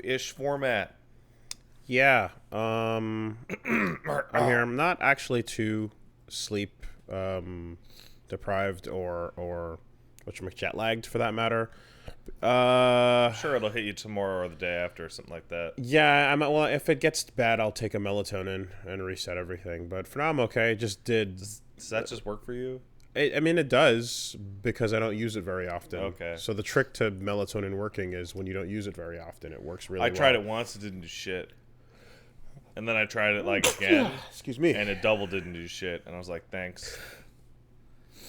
ish format. Yeah. I'm here. I'm not actually too sleep deprived or jet lagged for that matter. I'm sure it'll hit you tomorrow or the day after or something like that. Yeah, well, if it gets bad, I'll take a melatonin and reset everything. But for now, I'm okay. It just did. Does that just work for you? I mean, it does because I don't use it very often. Okay. So the trick to melatonin working is when you don't use it very often, it works really well. I tried it once, it didn't do shit. And then I tried it like again. Excuse me. And it double didn't do shit. And I was like, thanks.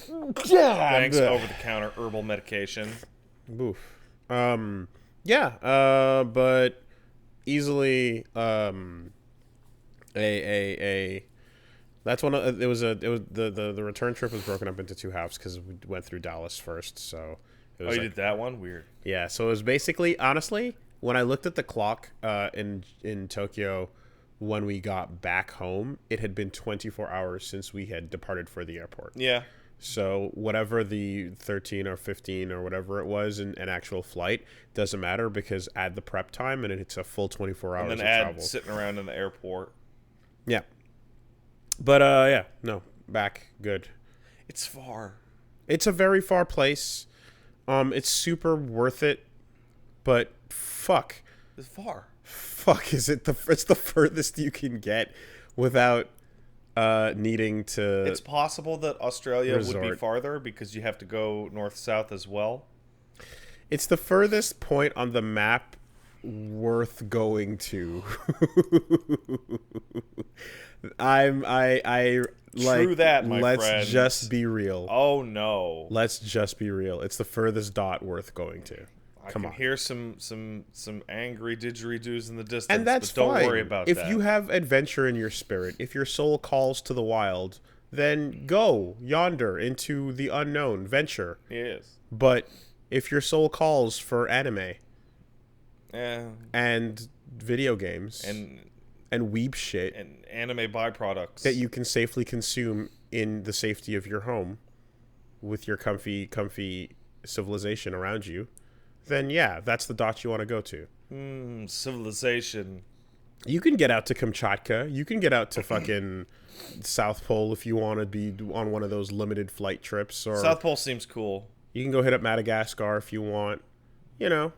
Yeah. Thanks, over-the-counter herbal medication. Oof. But easily that's one of the return trip was broken up into two halves because we went through Dallas first, so it was you did that one? Weird. Yeah, so it was basically, honestly, when I looked at the clock in Tokyo when we got back home, it had been 24 hours since we had departed for the airport. Yeah. So whatever the 13 or 15 or whatever it was in an actual flight doesn't matter because add the prep time and it's a full 24 hours and then of add travel. Sitting around in the airport. Yeah. But back good. It's far. It's a very far place. It's super worth it, but fuck. It's far. Fuck, it's the furthest you can get without needing to. It's possible that Australia resort. would be farther because you have to go north-south as well. It's the furthest point on the map worth going to. True that, my let's friend. just be real. Oh no. Let's just be real. It's the furthest dot worth going to. I can hear some angry didgeridoos in the distance, and that's but don't fine. worry about if that. If you have adventure in your spirit, if your soul calls to the wild, then go yonder into the unknown, venture. Yes. But if your soul calls for anime and video games and weeb shit and anime byproducts that you can safely consume in the safety of your home with your comfy civilization around you, then yeah, that's the dot you want to go to. Civilization. You can get out to Kamchatka. You can get out to fucking South Pole if you want to be on one of those limited flight trips. Or South Pole seems cool. You can go hit up Madagascar if you want. You know.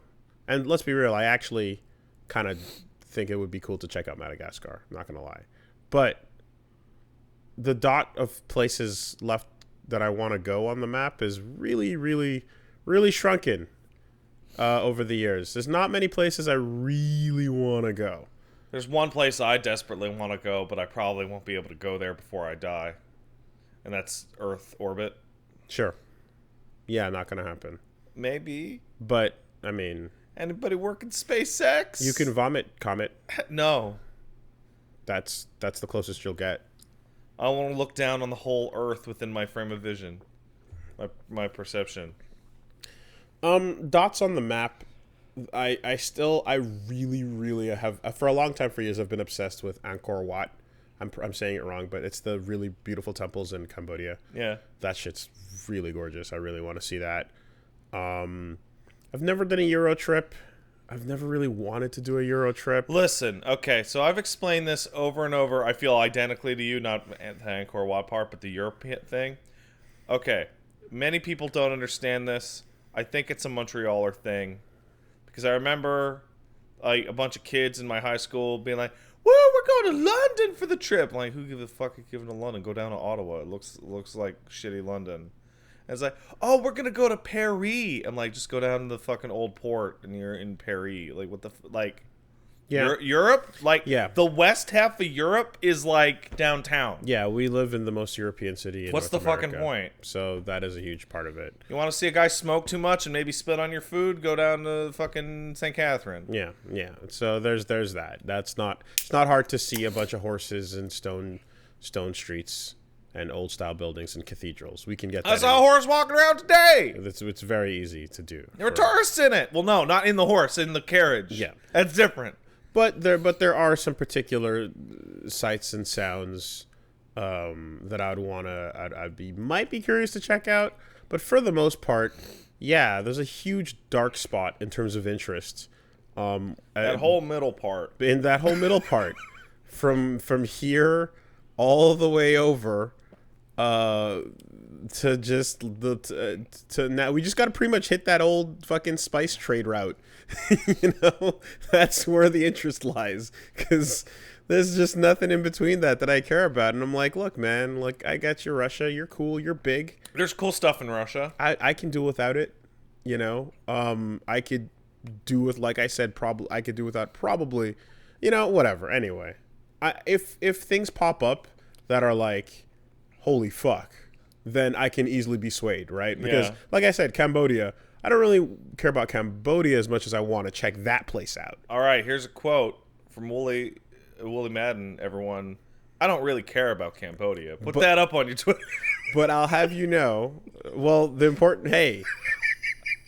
And let's be real, I actually kind of think it would be cool to check out Madagascar. I'm not going to lie. But the dot of places left that I want to go on the map is really, really, really shrunken. Over the years. There's not many places I really want to go. There's one place I desperately want to go, but I probably won't be able to go there before I die. And that's Earth orbit. Sure. Yeah, not going to happen. Maybe. But, I mean... Anybody working SpaceX? You can vomit Comet. No. That's the closest you'll get. I want to look down on the whole Earth within my frame of vision. My perception. Dots on the map. I really have for a long time, for years, I've been obsessed with Angkor Wat. I'm saying it wrong, but it's the really beautiful temples in Cambodia. Yeah, that shit's really gorgeous. I really want to see that. I've never done a Euro trip. I've never really wanted to do a Euro trip. Listen, okay, so I've explained this over and over. I feel identically to you, not the Angkor Wat part, but the European thing. Okay, many people don't understand this. I think it's a Montrealer thing, because I remember like a bunch of kids in my high school being like, "Woo, we're going to London for the trip." I'm like, who gives a fuck are giving to London? Go down to Ottawa. It looks like shitty London. And it's like, oh, we're gonna go to Paris. I'm like, just go down to the fucking old port and you're in Paris. Like, what the like? Yeah, Europe, like, yeah, the west half of Europe is like downtown. Yeah, we live in the most European city in What's North the America, fucking point? So that is a huge part of it. You want to see a guy smoke too much and maybe spit on your food? Go down to fucking St. Catherine. Yeah. So there's that. It's not hard to see a bunch of horses and stone streets and old style buildings and cathedrals. We can get that. I saw a horse walking around today. It's very easy to do. There were tourists in it. Well, no, not in the horse, in the carriage. Yeah, that's different. But there are some particular sights and sounds that might be curious to check out. But for the most part, yeah, there's a huge dark spot in terms of interest That whole middle part. In that whole middle part, from here all the way over, to just to now, we just got to pretty much hit that old fucking spice trade route. You know, that's where the interest lies, because there's just nothing in between that I care about. And I'm like, look, man, like, I got you, Russia. You're cool. You're big. There's cool stuff in Russia. I can do without it. You know, I could do with, like I said, I could do without probably, you know, whatever. Anyway, if things pop up that are like, holy fuck, then I can easily be swayed, right? Because, like I said, Cambodia, I don't really care about Cambodia as much as I want to check that place out. All right, here's a quote from Wooly Madden, everyone. I don't really care about Cambodia. Put that up on your Twitter. But I'll have you know, well, hey,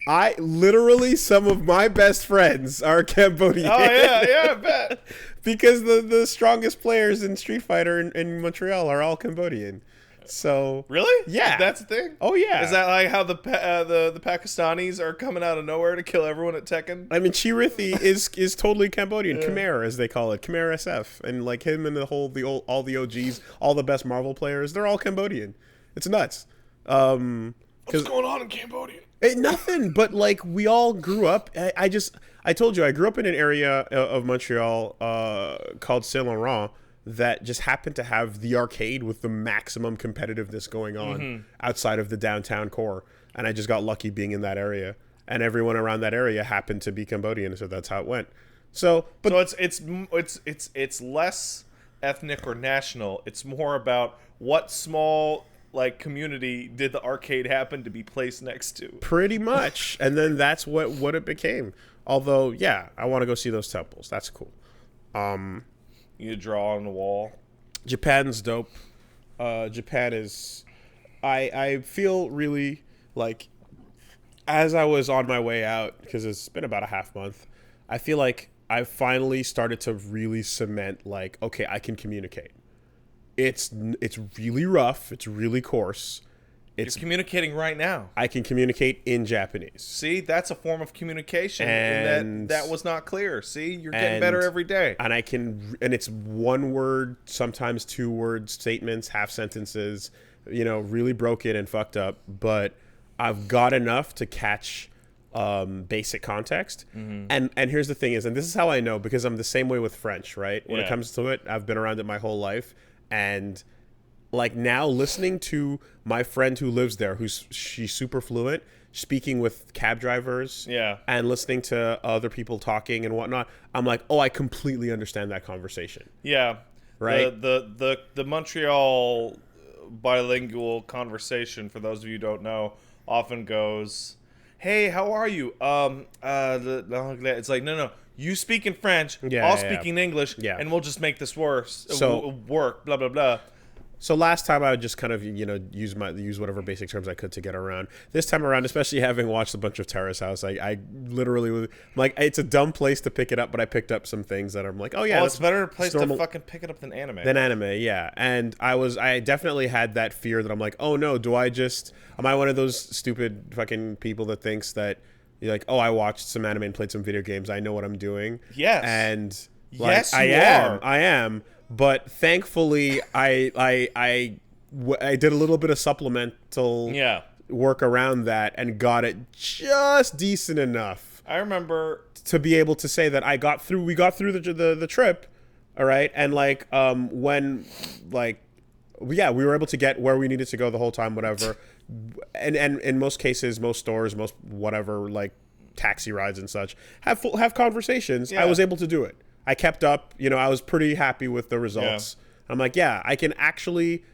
I literally, some of my best friends are Cambodian. Oh, yeah, I bet. Because the strongest players in Street Fighter in Montreal are all Cambodian. So really, yeah, that's the thing. Oh yeah, is that like how the Pakistanis are coming out of nowhere to kill everyone at Tekken? I mean, Chirithi is totally Cambodian. Khmer, as they call it, Khmer SF, and like him and all the OGs, all the best Marvel players, they're all Cambodian. It's nuts. What's going on in Cambodia? Nothing, but like we all grew up. I told you I grew up in an area of Montreal called Saint Laurent that just happened to have the arcade with the maximum competitiveness going on outside of the downtown core, and I just got lucky being in that area, and everyone around that area happened to be Cambodian, so that's how it went. So it's less ethnic or national. It's more about what small like community did the arcade happen to be placed next to. Pretty much, and then that's what it became. Although, yeah, I want to go see those temples. That's cool. You draw on the wall. Japan's dope. Japan is... I feel really like, as I was on my way out, because it's been about a half month, I feel like I finally started to really cement, like, okay, I can communicate. It's really rough. It's really coarse. You're communicating right now. I can communicate in Japanese. See, that's a form of communication, and that was not clear. See, you're getting better every day. And and it's one word, sometimes two word statements, half sentences, you know, really broken and fucked up. But I've got enough to catch basic context. And here's the thing is, and this is how I know, because I'm the same way with French, right? When it comes to it, I've been around it my whole life, and like now listening to my friend who lives there, she's super fluent, speaking with cab drivers, and listening to other people talking and whatnot, I'm like, oh, I completely understand that conversation. Yeah, right. The Montreal bilingual conversation, for those of you who don't know, often goes, "Hey, how are you?" It's like, no. You speak in French, I'll speak in English, and we'll just make this work. Blah blah blah. So last time I would just kind of, you know, use whatever basic terms I could to get around. This time around, especially having watched a bunch of Terrace House, I literally was like, it's a dumb place to pick it up, but I picked up some things that I'm like, oh yeah, well, it's a better place to fucking pick it up than anime. Yeah. And I definitely had that fear that I'm like, oh no, am I one of those stupid fucking people that thinks that you're like, oh, I watched some anime and played some video games, I know what I'm doing. Yes. And like, yes, I am. But thankfully, I did a little bit of supplemental work around that and got it just decent enough. I remember to be able to say that we got through the trip, all right, and like when like we were able to get where we needed to go the whole time, whatever, and in most cases, most stores, most whatever, like taxi rides and such have conversations. I was able to do it. I kept up, you know, I was pretty happy with the results. I'm like, I can actually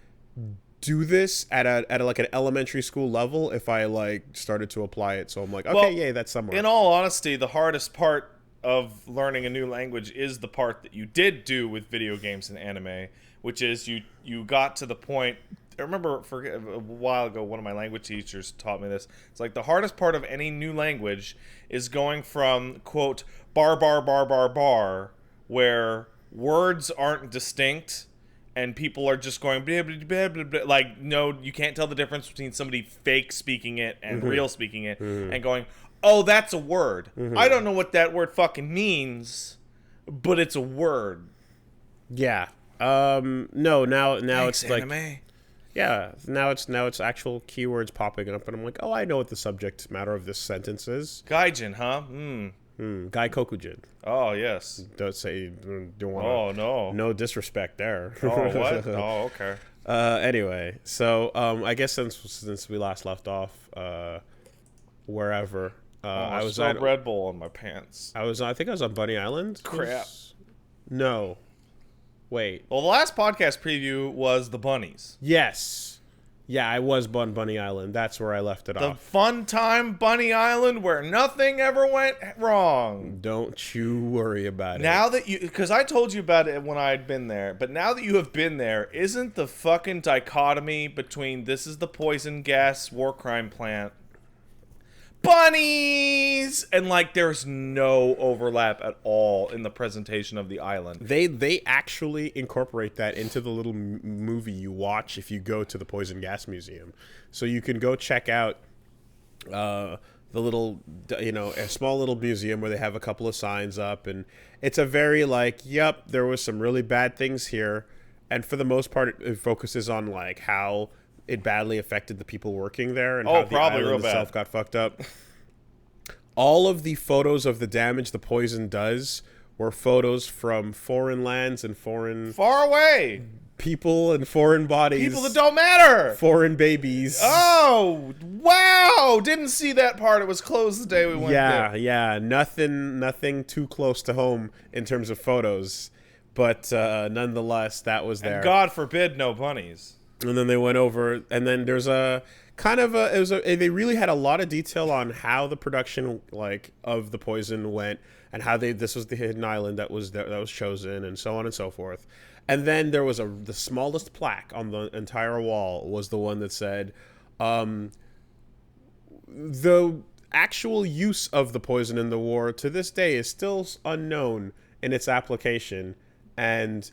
do this at like an elementary school level if I like started to apply it. So I'm like, okay, that's somewhere. In all honesty, the hardest part of learning a new language is the part that you did do with video games and anime, which is you got to the point. I remember a while ago, one of my language teachers taught me this. It's like the hardest part of any new language is going from, quote, bar, where words aren't distinct and people are just going blah, blah, blah, blah, blah. Like, no, you can't tell the difference between somebody fake speaking it and real speaking it, and going, oh, that's a word. Mm-hmm. I don't know what that word fucking means, but it's a word. Yeah. No, now Thanks, it's like, anime. yeah, now it's actual keywords popping up, and I'm like, oh, I know what the subject matter of this sentence is. Gaijin, huh? Gai Kokujin. Oh, yes. Don't say, don't want to. Oh, no. No disrespect there. Oh, what? Oh, okay. Anyway, so I guess since we last left off, wherever I was spilled on Red Bull on my pants. I think I was on Bunny Island. Crap. No. Wait. Well, the last podcast preview was the bunnies. Yes. Yeah, I was on Bunny Island. That's where I left it The off. fun time Bunny Island where nothing ever went wrong. Don't you worry about it. Now that you, because I told you about it when I had been there, but now that you have been there, isn't the fucking dichotomy between this is the poison gas war crime plant, bunnies, and like there's no overlap at all in the presentation of the island. They actually incorporate that into the little movie you watch if you go to the Poison Gas Museum. So you can go check out the little, a small little museum where they have a couple of signs up, and it's a very like, yep, there was some really bad things here, and for the most part it focuses on like how it badly affected the people working there and how the island itself got fucked up. All of the photos of the damage the poison does were photos from foreign lands and Far away. people and foreign bodies. People that don't matter. Foreign babies. Oh, wow. Didn't see that part. It was closed the day we went there. Yeah. Nothing too close to home in terms of photos. But nonetheless, that was there. And God forbid no bunnies. And then they went over, and then there's a kind of they really had a lot of detail on how the production like of the poison went, and how this was the hidden island that was chosen, and so on and so forth. And then there was the smallest plaque on the entire wall was the one that said, the actual use of the poison in the war to this day is still unknown in its application, and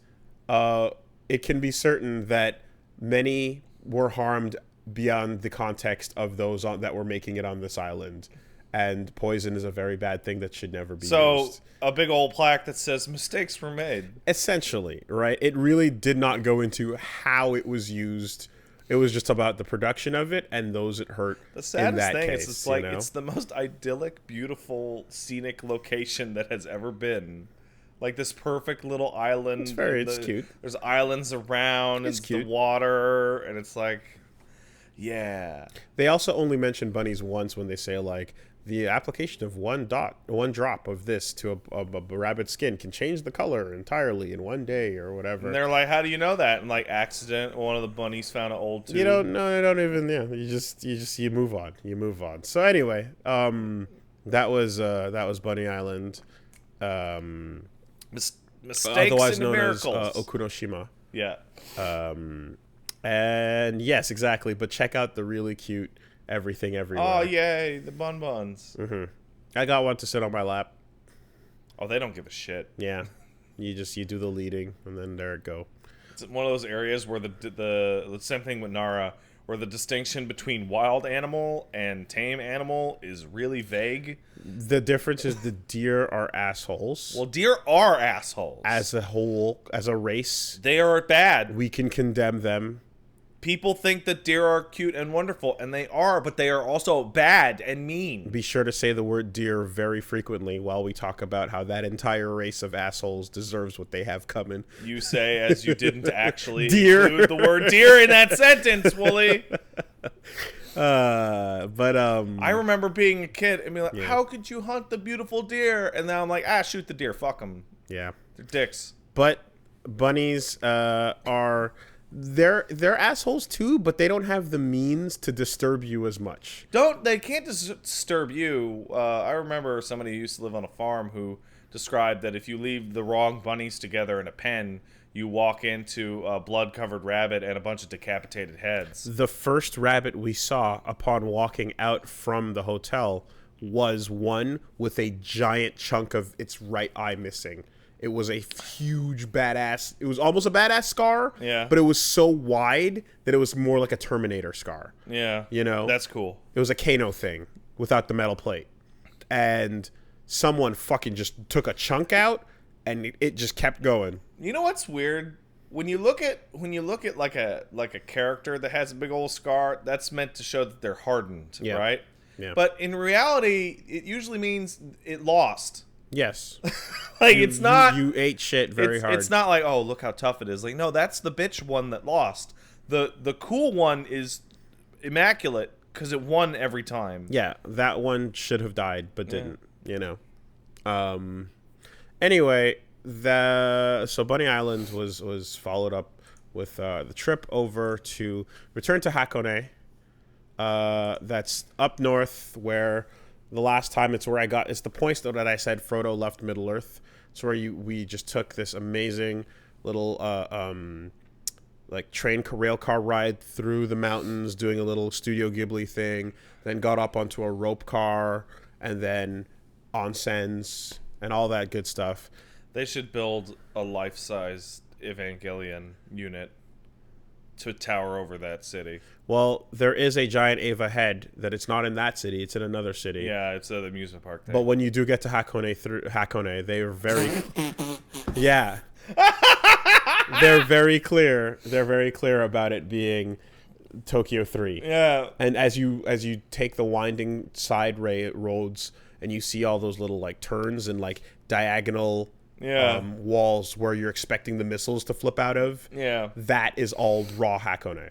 it can be certain that many were harmed beyond the context of those that were making it on this island, and poison is a very bad thing that should never be used. So a big old plaque that says mistakes were made. Essentially, right? It really did not go into how it was used. It was just about the production of it and those it hurt. The saddest in that thing case, is it's like it's the most idyllic, beautiful, scenic location that has ever been. Like this perfect little island. It's cute. There's islands around, It's cute. the water, and it's like, yeah. They also only mention bunnies once when they say like the application of one drop of this to a rabbit's skin can change the color entirely in one day or whatever. And they're like, how do you know that? And like accident, one of the bunnies found an old tube. You don't know. They don't even. Yeah. You move on. You move on. So anyway, that was Bunny Island. Mistakes Otherwise and known miracles. as Okunoshima. Yeah. And yes, exactly. But check out the really cute Everything Everywhere. Oh, yay, the buns. Mm-hmm. I got one to sit on my lap. Oh, they don't give a shit. Yeah. You do the leading, and then there it go. It's one of those areas where the same thing with Nara, where the distinction between wild animal and tame animal is really vague. The difference is the deer are assholes. Well, deer are assholes. As a whole, as a race, they are bad. we can condemn them. People think that deer are cute and wonderful, and they are, but they are also bad and mean. Be sure to say the word deer very frequently while we talk about how that entire race of assholes deserves what they have coming. You say as you didn't actually Deer. include the word deer in that sentence, Wooly. I remember being a kid and being like, how could you hunt the beautiful deer? And now I'm like, shoot the deer, fuck them. Yeah. They're dicks. But bunnies are... They're assholes too, but they don't have the means to disturb you as much. They can't disturb you. I remember somebody who used to live on a farm who described that if you leave the wrong bunnies together in a pen, you walk into a blood-covered rabbit and a bunch of decapitated heads. The first rabbit we saw upon walking out from the hotel was one with a giant chunk of its right eye missing. It was a huge badass. It was almost a badass scar. Yeah. But it was so wide that it was more like a Terminator scar. Yeah. You know? That's cool. It was a Kano thing without the metal plate. and someone fucking just took a chunk out, and it just kept going. You know what's weird? When you look at like a character that has a big old scar, that's meant to show that they're hardened, right? Yeah. But in reality, it usually means it lost. Yes. Like it's not you ate shit very hard. It's not like, oh, look how tough it is. Like, no, that's the bitch one that lost. The cool one is immaculate because it won every time. Yeah, that one should have died but didn't. You know. Anyway, so Bunny Island was followed up with the trip over to return to Hakone. That's up north where the last time it's the point that I said Frodo left Middle Earth. It's where we just took this amazing little like rail car ride through the mountains, doing a little Studio Ghibli thing, then got up onto a rope car, and then onsens and all that good stuff. They should build a life-size Evangelion unit to tower over that city. Well, there is a giant Ava head that it's not in that city; it's in another city. Yeah, it's the amusement park thing. But when you do get to Hakone, they are very, yeah, they're very clear. They're very clear about it being Tokyo 3. Yeah, and as you take the winding side roads and you see all those little like turns and like diagonal walls where you're expecting the missiles to flip out of. Yeah, that is all raw Hakone.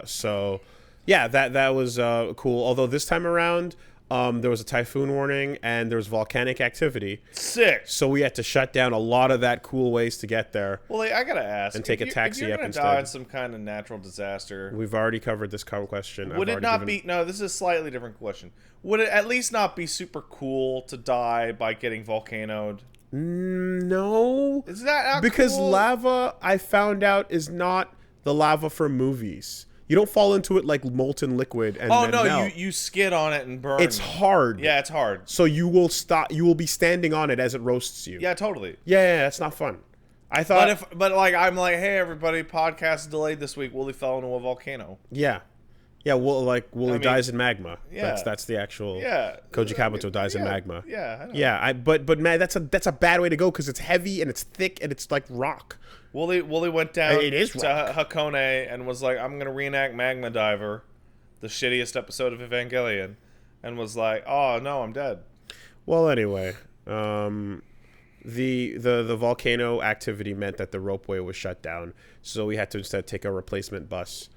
So yeah, that was cool. Although this time around, there was a typhoon warning and there was volcanic activity. Sick. So we had to shut down a lot of that cool ways to get there. Well, I gotta ask, and take a taxi up instead. Die in some kind of natural disaster. We've already covered this question. Would it not be? No, this is a slightly different question. Would it at least not be super cool to die by getting volcanoed? No. Is that not because cool? Lava, I found out, is not the lava from movies. You don't fall into it like molten liquid and then melt. you skid on it and burn. It's hard. Yeah, it's hard. So you will be standing on it as it roasts you. Yeah, totally. Yeah, that's not fun. I thought but I'm like, hey everybody, podcast delayed this week. Wooly fell into a volcano. Yeah. Yeah, Wooly dies in magma. Yeah. That's the actual. Yeah. Koji Kabuto dies in magma. Yeah. I know. Yeah, but man, that's a bad way to go because it's heavy and it's thick and it's like rock. Wooly went down to Hakone and was like, I'm gonna reenact Magma Diver, the shittiest episode of Evangelion, and was like, oh no, I'm dead. Well, anyway, the volcano activity meant that the ropeway was shut down, so we had to instead take a replacement bus.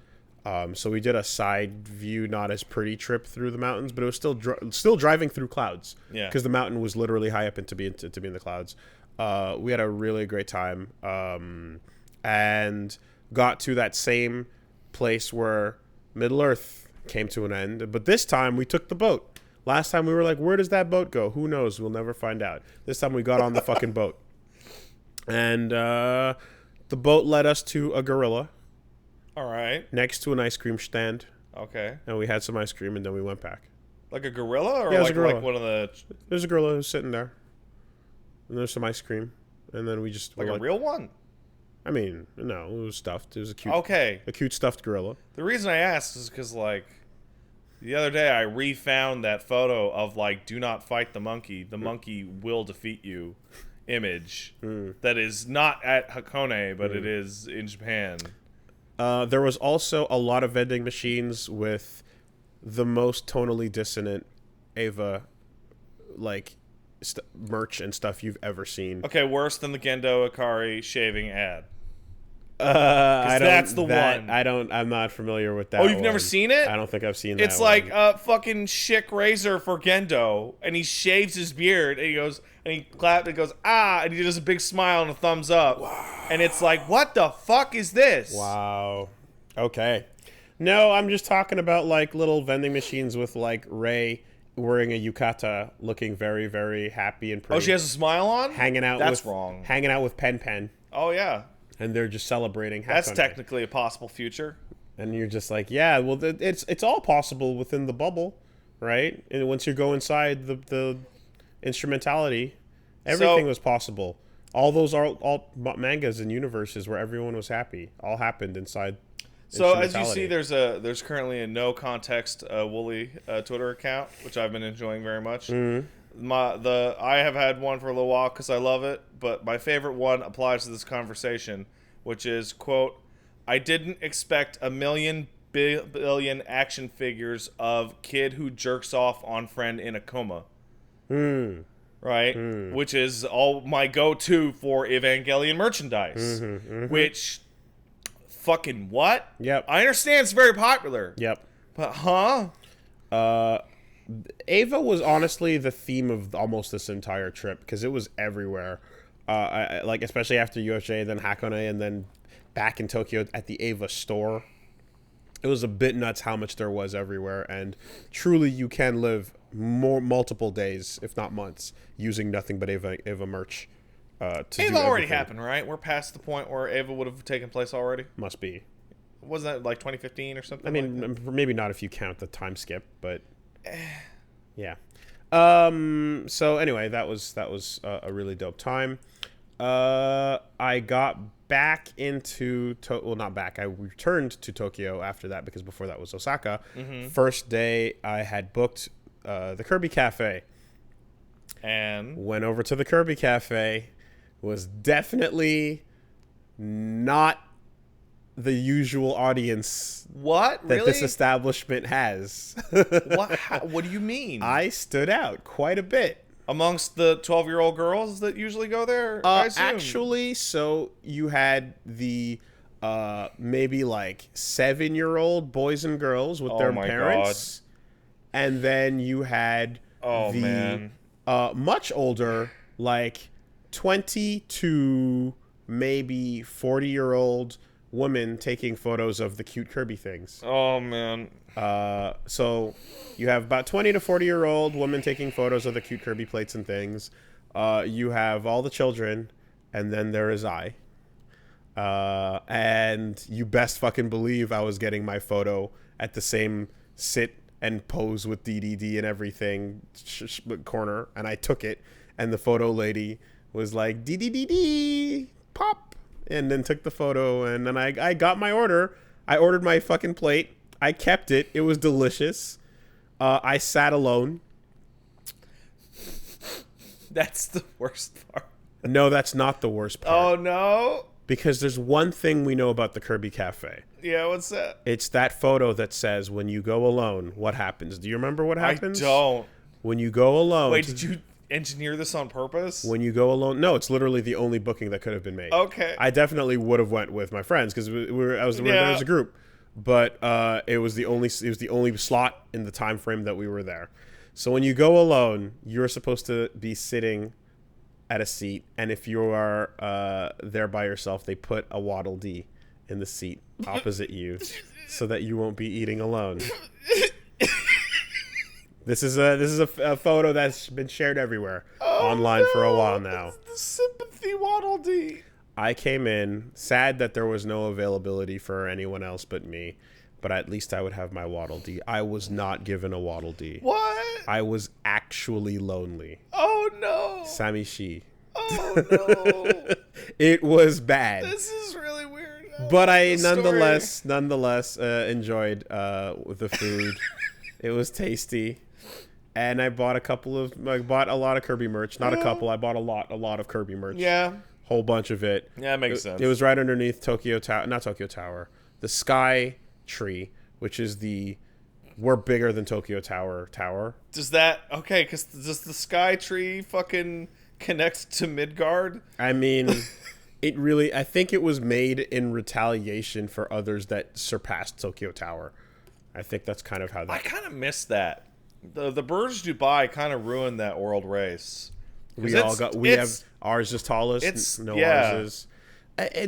So we did a side view, not as pretty trip through the mountains, but it was still driving through clouds. Yeah. Because the mountain was literally high up to be in the clouds. We had a really great time, and got to that same place where Middle Earth came to an end. But this time we took the boat. Last time we were like, where does that boat go? Who knows? We'll never find out. This time we got on the fucking boat, and the boat led us to a gorilla. All right. Next to an ice cream stand. Okay. And we had some ice cream and then we went back. Like a gorilla, or yeah, like, a gorilla. Like one of the? There's a gorilla who's sitting there. And there's some ice cream, and then we just like a real one. I mean, no, it was stuffed. It was a cute stuffed gorilla. The reason I asked is because like the other day I refound that photo of like "Do not fight the monkey. The monkey will defeat you." Image that is not at Hakone, but it is in Japan. There was also a lot of vending machines with the most tonally dissonant Ava, like, merch and stuff you've ever seen. Okay, worse than the Gendo Ikari shaving ad. That's the one. I'm not familiar with that. Oh, you've never seen it? I don't think I've seen that. It's like a fucking Schick razor for Gendo, and he shaves his beard, and he goes, and he clapped, and goes, ah, and he does a big smile and a thumbs up. Wow. And it's like, what the fuck is this? Wow. Okay. No, I'm just talking about like little vending machines with like Rei wearing a yukata, looking very, very happy and pretty. Oh, she has a smile on? Hanging out wrong. Hanging out with Pen. Oh, yeah. And they're just celebrating Hakone. That's technically a possible future. And you're just like, yeah, well, it's all possible within the bubble, right? And once you go inside the instrumentality, everything was possible. All those all mangas and universes where everyone was happy all happened inside. So as you see, there's currently a no context Wooly Twitter account, which I've been enjoying very much. I have had one for a little while because I love it, but my favorite one applies to this conversation, which is, quote, I didn't expect a billion action figures of kid who jerks off on friend in a coma. Right? Which is all my go-to for Evangelion merchandise. Which, fucking what? Yep. I understand it's very popular. Yep. But, Ava was honestly the theme of almost this entire trip because it was everywhere. Like, especially after UFJ, then Hakone, and then back in Tokyo at the Ava store. It was a bit nuts how much there was everywhere, and truly you can live multiple days, if not months, using nothing but Ava merch. Ava already happened, right? We're past the point where Ava would have taken place already. Must be. Wasn't that like 2015 or something? I mean, maybe not if you count the time skip, but yeah. So anyway, that was a really dope time. I got back into not back. I returned to Tokyo after that because before that was Osaka. First day I had booked the Kirby Cafe and went over to the Kirby Cafe. Was definitely not the usual audience that this establishment has. What do you mean? I stood out quite a bit. Amongst the 12-year-old girls that usually go there, I assume? Actually, so you had the maybe like 7-year-old boys and girls with their parents. God. And then you had much older, like 20 to maybe 40-year-old women taking photos of the cute Kirby things. Oh, man. So you have about 20 to 40-year-old women taking photos of the cute Kirby plates and things. You have all the children, and then there is I. And you best fucking believe I was getting my photo at the same sit and pose with DDD and everything corner, and I took it, and the photo lady was like, DDDD, pop, and then took the photo, and then I got my order. I ordered my fucking plate. I kept it. It was delicious. I sat alone. That's the worst part. No, that's not the worst part. Oh, no? Because there's one thing we know about the Kirby Cafe. Yeah, what's that? It's that photo that says, when you go alone, what happens? Do you remember what happens? I don't. When you go alone... Wait, did you engineer this on purpose? When you go alone... No, it's literally the only booking that could have been made. Okay. I definitely would have went with my friends, because we were there as a group. But it was the only slot in the time frame that we were there. So when you go alone, you're supposed to be sitting at a seat, and if you are there by yourself, they put a Waddle Dee in the seat opposite you, so that you won't be eating alone. This is a photo that's been shared everywhere online for a while now. The sympathy Waddle Dee. I came in sad that there was no availability for anyone else but me, but at least I would have my Waddle Dee. I was not given a Waddle Dee. What? I was actually lonely. Oh no. Samishi. Oh no. It was bad. This is really weird. But I nonetheless enjoyed the food. It was tasty. And I bought a lot of Kirby merch. Not a couple. I bought a lot of Kirby merch. Yeah. Whole bunch of it. Yeah, it makes sense. It was right underneath not Tokyo Tower. The Sky Tree, which is we're bigger than Tokyo Tower. Does that because does the Sky Tree fucking connect to Midgard? I mean, I think it was made in retaliation for others that surpassed Tokyo Tower. I think that's kind of how that. I kind of missed that. The Burj Dubai kind of ruined that world race. We have ours is tallest. Ours is.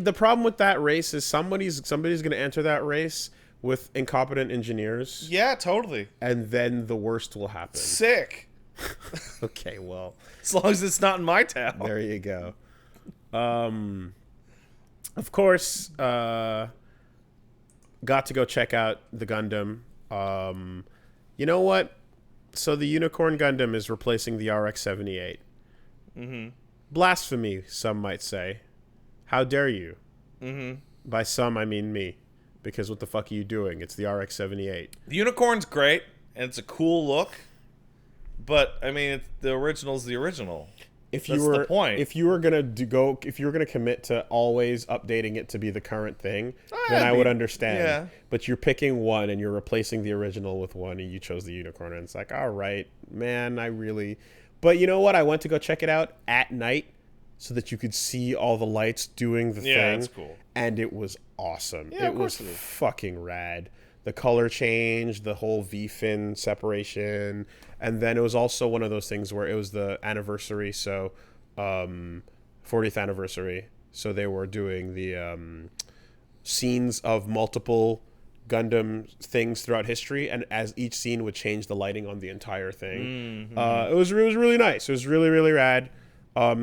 The problem with that race is somebody's going to enter that race with incompetent engineers. Yeah, totally. And then the worst will happen. Sick. Okay, well, as long as it's not in my town. There you go. Of course, got to go check out the Gundam. You know what? So the Unicorn Gundam is replacing the RX-78. Mm-hmm. Blasphemy, some might say. How dare you? Mm-hmm. By some, I mean me. Because what the fuck are you doing? It's the RX-78. The Unicorn's great, and it's a cool look. But I mean, the original's the original. If That's you were the point. if you were gonna commit to always updating it to be the current thing, then I mean, would understand. yeah. But you're picking one and you're replacing the original with one, and you chose the unicorn, and it's like, all right, man, I really. But you know what? I went to go check it out at night so that you could see all the lights doing the thing. Yeah, that's cool. And it was awesome. Yeah, it of was course it is. fucking rad. The color change, the whole V-fin separation, and then it was also one of those things where it was the anniversary, so 40th anniversary. So they were doing the scenes of multiple Gundam things throughout history, and as each scene would change the lighting on the entire thing. It was really nice. It was really rad.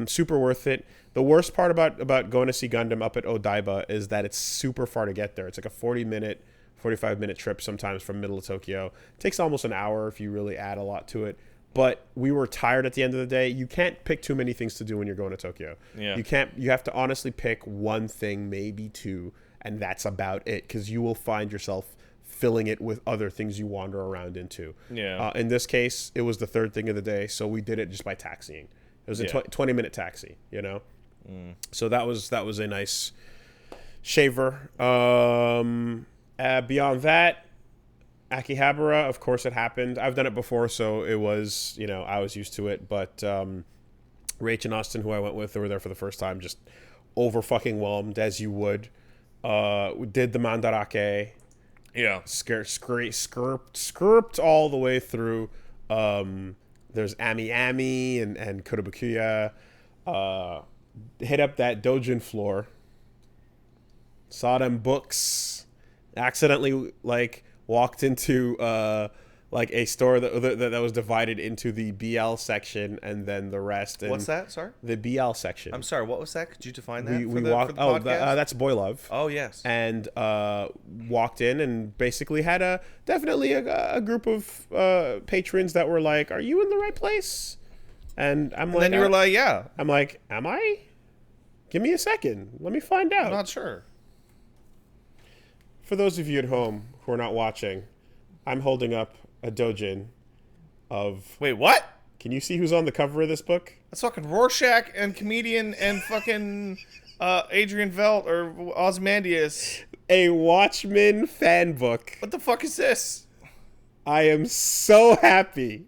Super worth it. The worst part about going to see Gundam up at Odaiba is that it's super far to get there. It's like a 45-minute trip sometimes from middle of Tokyo. It takes almost an hour if you really add a lot to it. But we were tired at the end of the day. You can't pick too many things to do when you're going to Tokyo. Yeah. You have to honestly pick one thing, maybe two, and that's about it, because you will find yourself filling it with other things you wander around into. Yeah. In this case, it was the third thing of the day, so we did it just by taxiing. It was a 20-minute taxi, you know? So that was a nice shaver. Beyond that, Akihabara, of course it happened. I've done it before, so it was, I was used to it. But Rach and Austin, who I went with, they were there for the first time, just over fucking whelmed, as you would. We did the Mandarake. Yeah. Skirped all the way through. There's Ami Ami and Kurobukuya. Hit up that Dojin floor. Saw them books. Accidentally, walked into a store that was divided into the BL section and then the rest. And What's that? Sorry? the BL section. I'm sorry, what was that? Could you define that We for walked. the podcast? That's Boy Love. Oh, yes. And walked in and basically had definitely a group of patrons that were like, "Are you in the right place?" And I'm like, then you were like, yeah. I'm like, "Am I? Give me a second. Let me find out." I'm not sure. For those of you at home who are not watching, I'm holding up a dojin of... Wait, what? Can you see who's on the cover of this book? That's fucking Rorschach and comedian and fucking Adrian Velt or Ozymandias. A Watchmen fan book. What the fuck is this? I am so happy.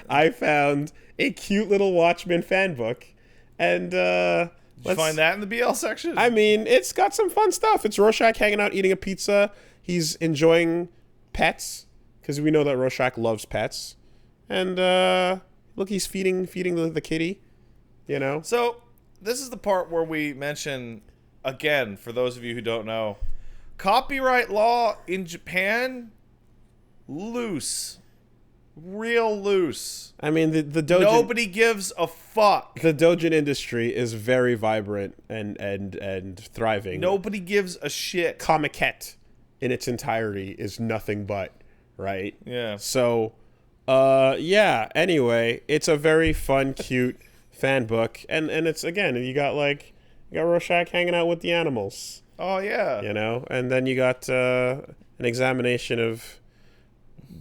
I found a cute little Watchmen fan book. And Did you find that in the BL section? I mean, it's got some fun stuff. It's Rorschach hanging out eating a pizza. He's enjoying pets, because we know that Rorschach loves pets. And look, he's feeding the kitty, So, this is the part where we mention, again, for those of you who don't know, copyright law in Japan, loose. Real loose. I mean, the dojin... Nobody gives a fuck. The dojin industry is very vibrant and thriving. Nobody gives a shit. Comiket in its entirety is nothing but, right? Yeah. So, yeah, anyway, it's a very fun, cute fan book. And it's, again, you got Rorschach hanging out with the animals. Oh, yeah. And then you got an examination of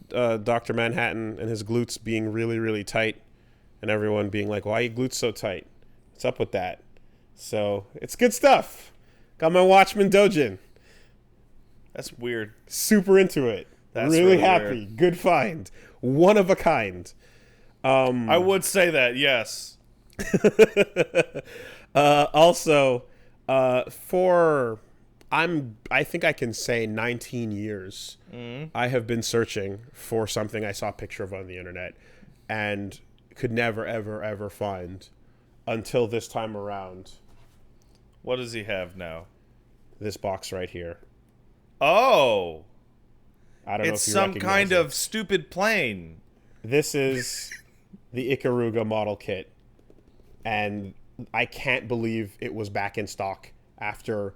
Dr. Manhattan and his glutes being really, really tight, and everyone being like, "Why are your glutes so tight? What's up with that?" So it's good stuff. Got my Watchmen Dojin. That's weird. Super into it. That's really happy. weird. Good find. One of a kind. I would say that, yes. Also, I think I can say 19 years, I have been searching for something I saw a picture of on the internet and could never, ever, ever find until this time around. What does he have now? This box right here. Oh. I don't know It's if you some recognize kind it. of stupid plane. This is the Ikaruga model kit, and I can't believe it was back in stock after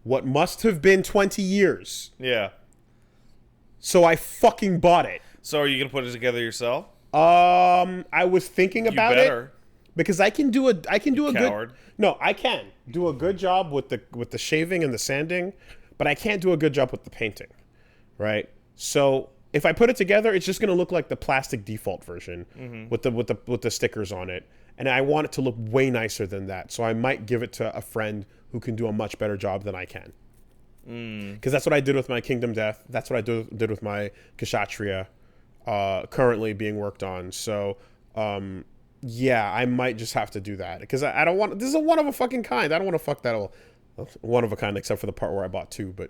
what must have been 20 years. Yeah. So I fucking bought it. So are you going to put it together yourself? I was thinking about you better. it because I can do a Coward. good. No, I can do a good job with the shaving and the sanding, but I can't do a good job with the painting. Right? So if I put it together, it's just gonna look like the plastic default version with the stickers on it. And I want it to look way nicer than that. So I might give it to a friend who can do a much better job than I can. Because that's what I did with my Kingdom Death. That's what I did with my Kshatriya, currently being worked on. So, yeah, I might just have to do that. Because I don't want... This is a one of a fucking kind. I don't want to fuck that all... One of a kind, except for the part where I bought two, but...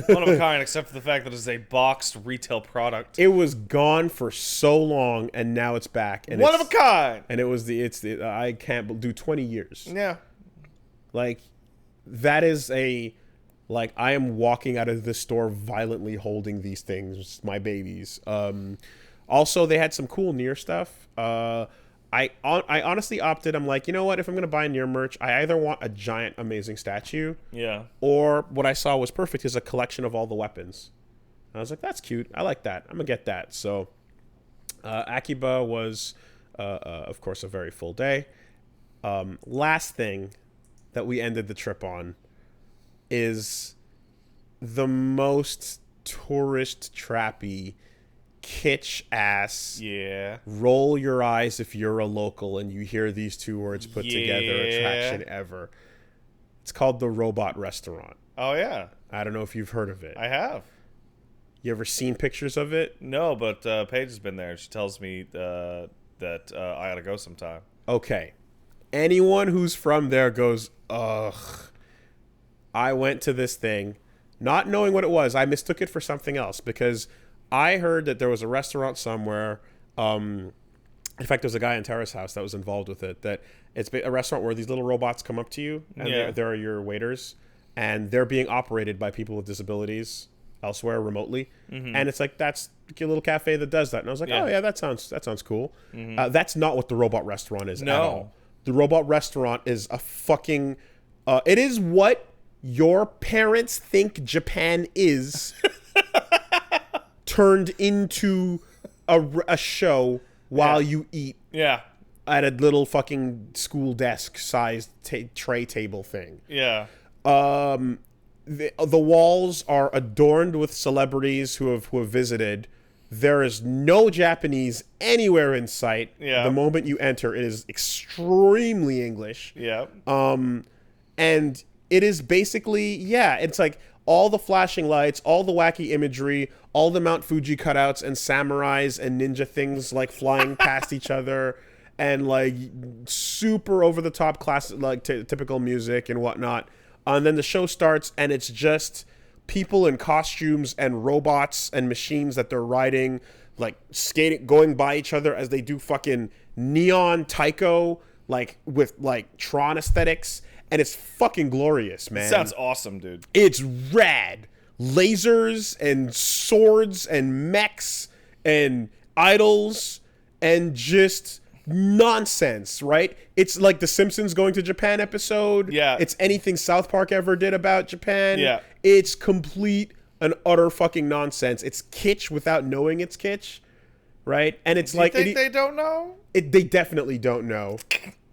One of a kind, except for the fact that it's a boxed retail product. It was gone for so long, and now it's back. And one of a kind! And I can't do 20 years. Yeah. Like, that is a... Like, I am walking out of the store violently holding these things, my babies. Also, they had some cool Nier stuff. I honestly opted, I'm like, you know what? If I'm going to buy Nier merch, I either want a giant, amazing statue. Yeah. Or what I saw was perfect is a collection of all the weapons. And I was like, that's cute. I like that. I'm going to get that. So, Akiba was, of course, a very full day. Last thing that we ended the trip on is the most tourist trappy, kitsch ass, roll your eyes if you're a local and you hear these two words put together attraction ever. It's called the Robot Restaurant. Oh, yeah. I don't know if you've heard of it. I have. You ever seen pictures of it? No, but Paige has been there. She tells me that I ought to go sometime. Okay. Anyone who's from there goes, ugh. I went to this thing, not knowing what it was. I mistook it for something else because I heard that there was a restaurant somewhere. In fact, there's a guy in Tara's house that was involved with it. That it's a restaurant where these little robots come up to you, and they're your waiters, and they're being operated by people with disabilities elsewhere remotely. And it's like, that's a little cafe that does that. And I was like, oh yeah, that sounds cool. That's not what the Robot Restaurant is at all. The Robot Restaurant is a fucking... it is what your parents think Japan is turned into a show while you eat at a little fucking school desk sized tray table thing. The walls are adorned with celebrities who have visited. There is no Japanese anywhere in sight. The moment you enter, it is extremely English. And it is basically, it's like all the flashing lights, all the wacky imagery, all the Mount Fuji cutouts and samurais and ninja things like flying past each other, and like super over the top classic, like typical music and whatnot. And then the show starts, and it's just people in costumes and robots and machines that they're riding, like skating, going by each other as they do fucking neon taiko, like with like Tron aesthetics. And it's fucking glorious, man. Sounds awesome, dude. It's rad. Lasers and swords and mechs and idols and just nonsense, right? It's like the Simpsons going to Japan episode. It's anything South Park ever did about Japan. It's complete and utter fucking nonsense. It's kitsch without knowing it's kitsch, right? And it's like... You think they don't know? They definitely don't know,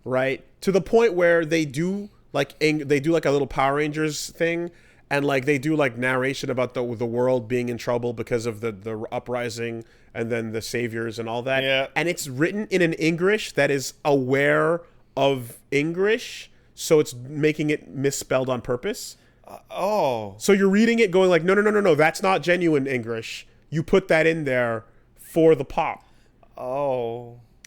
right? To the point where they do... Like they do like a little Power Rangers thing, and like they do like narration about the world being in trouble because of the uprising and then the saviors and all that. And it's written in an English that is aware of English, so it's making it misspelled on purpose. So you're reading it going like, no, that's not genuine English. You put that in there for the pop.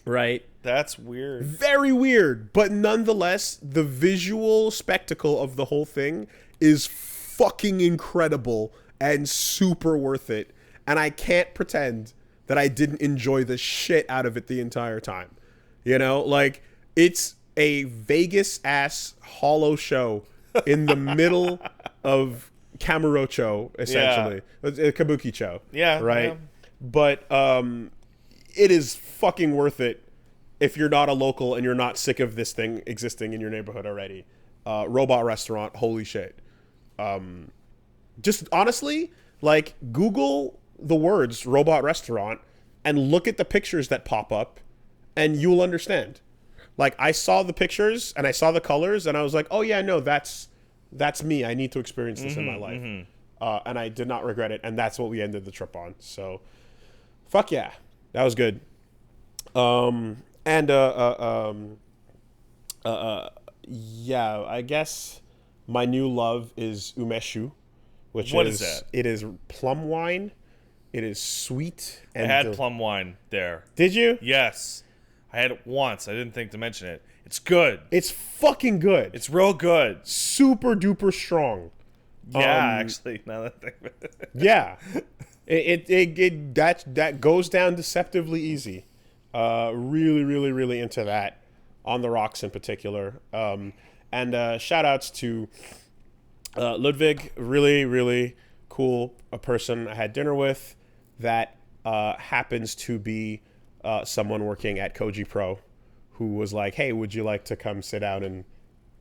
Right? That's weird. Very weird. But nonetheless, the visual spectacle of the whole thing is fucking incredible and super worth it. And I can't pretend that I didn't enjoy the shit out of it the entire time. You know, like, it's a Vegas-ass hollow show in the middle of Kamurocho, essentially. Kabukicho. Right? But it is fucking worth it if you're not a local and you're not sick of this thing existing in your neighborhood already. Robot Restaurant, holy shit. Just honestly, like, Google the words Robot Restaurant and look at the pictures that pop up and you'll understand. Like, I saw the pictures and I saw the colors and I was like, oh yeah, no, that's me. I need to experience this in my life. and I did not regret it. And that's what we ended the trip on. So, fuck yeah, that was good. Yeah, I guess my new love is umeshu, which What is that? It is plum wine. It is sweet. I had plum wine there. Did you? Yes. I had it once. I didn't think to mention it. It's good. It's fucking good. It's real good. Super duper strong. Yeah, actually, now that I think of it. Yeah. That goes down deceptively easy. Really, really, really into that. On the rocks in particular. And shout outs to Ludwig, really, really cool. A person I had dinner with that happens to be someone working at Koji Pro, who was like, hey, would you like to come sit down and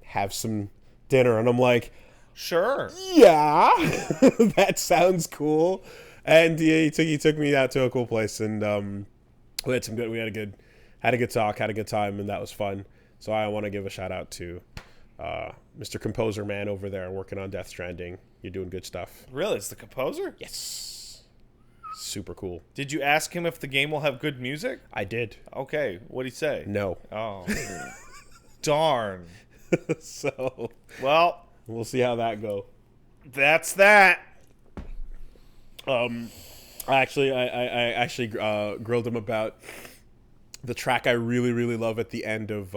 have some dinner? And I'm like, sure. yeah, that sounds cool. And he took me out to a cool place, and we had a good talk, had a good time, and that was fun. So I want to give a shout out to Mr. Composer Man over there working on Death Stranding. You're doing good stuff. Really? It's the composer? Yes. Super cool. Did you ask him if the game will have good music? I did. Okay. What'd he say? No. Oh. Darn. So, well, we'll see how that go. That's that. I actually grilled him about the track I really, really love at the end of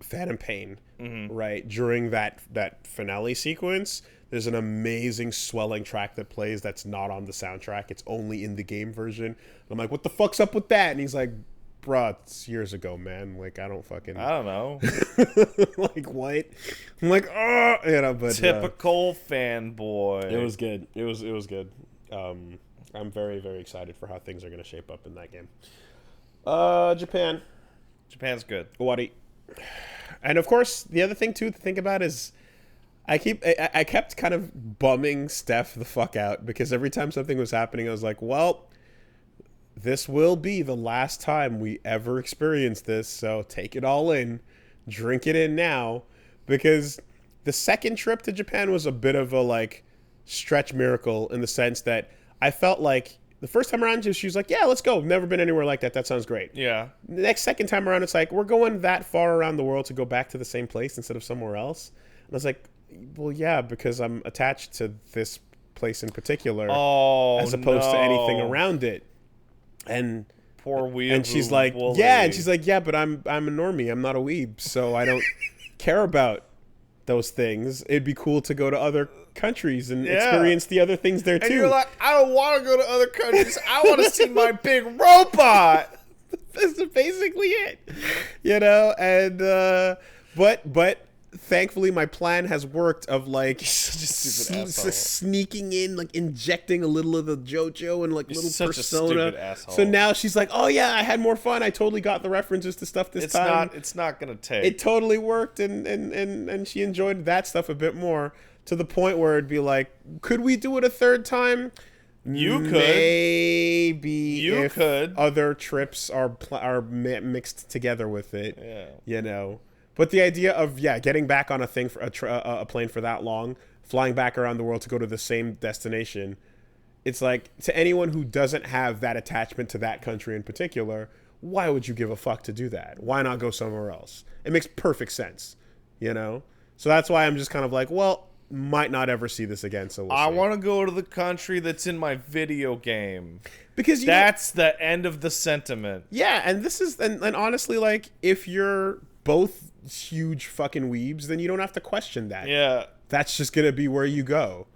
Phantom Pain, right? During that finale sequence, there's an amazing swelling track that plays that's not on the soundtrack. It's only in the game version. And I'm like, what the fuck's up with that? And he's like, bruh, it's years ago, man. Like, I don't know. like, what? I'm like, oh, but typical fanboy. it was good. It was good. I'm very, very excited for how things are going to shape up in that game. Japan. Japan's good. Wadi. And of course, the other thing too to think about is I kept kind of bumming Steph the fuck out because every time something was happening, I was like, well, this will be the last time we ever experience this, so take it all in, drink it in now, because the second trip to Japan was a bit of a like stretch miracle in the sense that I felt like the first time around she was like, yeah, let's go. Never been anywhere like that. That sounds great. Yeah. The second time around, it's like, we're going that far around the world to go back to the same place instead of somewhere else. And I was like, well, yeah, because I'm attached to this place in particular as opposed to anything around it. And poor weeb. And she's like, yeah, and she's like, yeah, but I'm a normie. I'm not a weeb, so I don't care about those things. It'd be cool to go to other countries and experience the other things there too. And you're like, I don't want to go to other countries. I want to see my big robot. That's basically it, And but thankfully my plan has worked of like sneaking in, like injecting a little of the JoJo and like little persona. So now she's like, oh yeah, I had more fun. I totally got the references to stuff this time. It's not gonna take. It totally worked, and she enjoyed that stuff a bit more to the point where it'd be like, could we do it a third time? You could. Maybe you if could. Other trips are mixed together with it. Yeah. But the idea of getting back on a thing for a plane for that long, flying back around the world to go to the same destination, it's like, to anyone who doesn't have that attachment to that country in particular, why would you give a fuck to do that? Why not go somewhere else? It makes perfect sense, So that's why I'm just kind of like, well, might not ever see this again. So I want to go to the country that's in my video game, because that's the end of the sentiment. Yeah, and this is and honestly, like, if you're both huge fucking weebs, then you don't have to question that. Yeah, that's just gonna be where you go.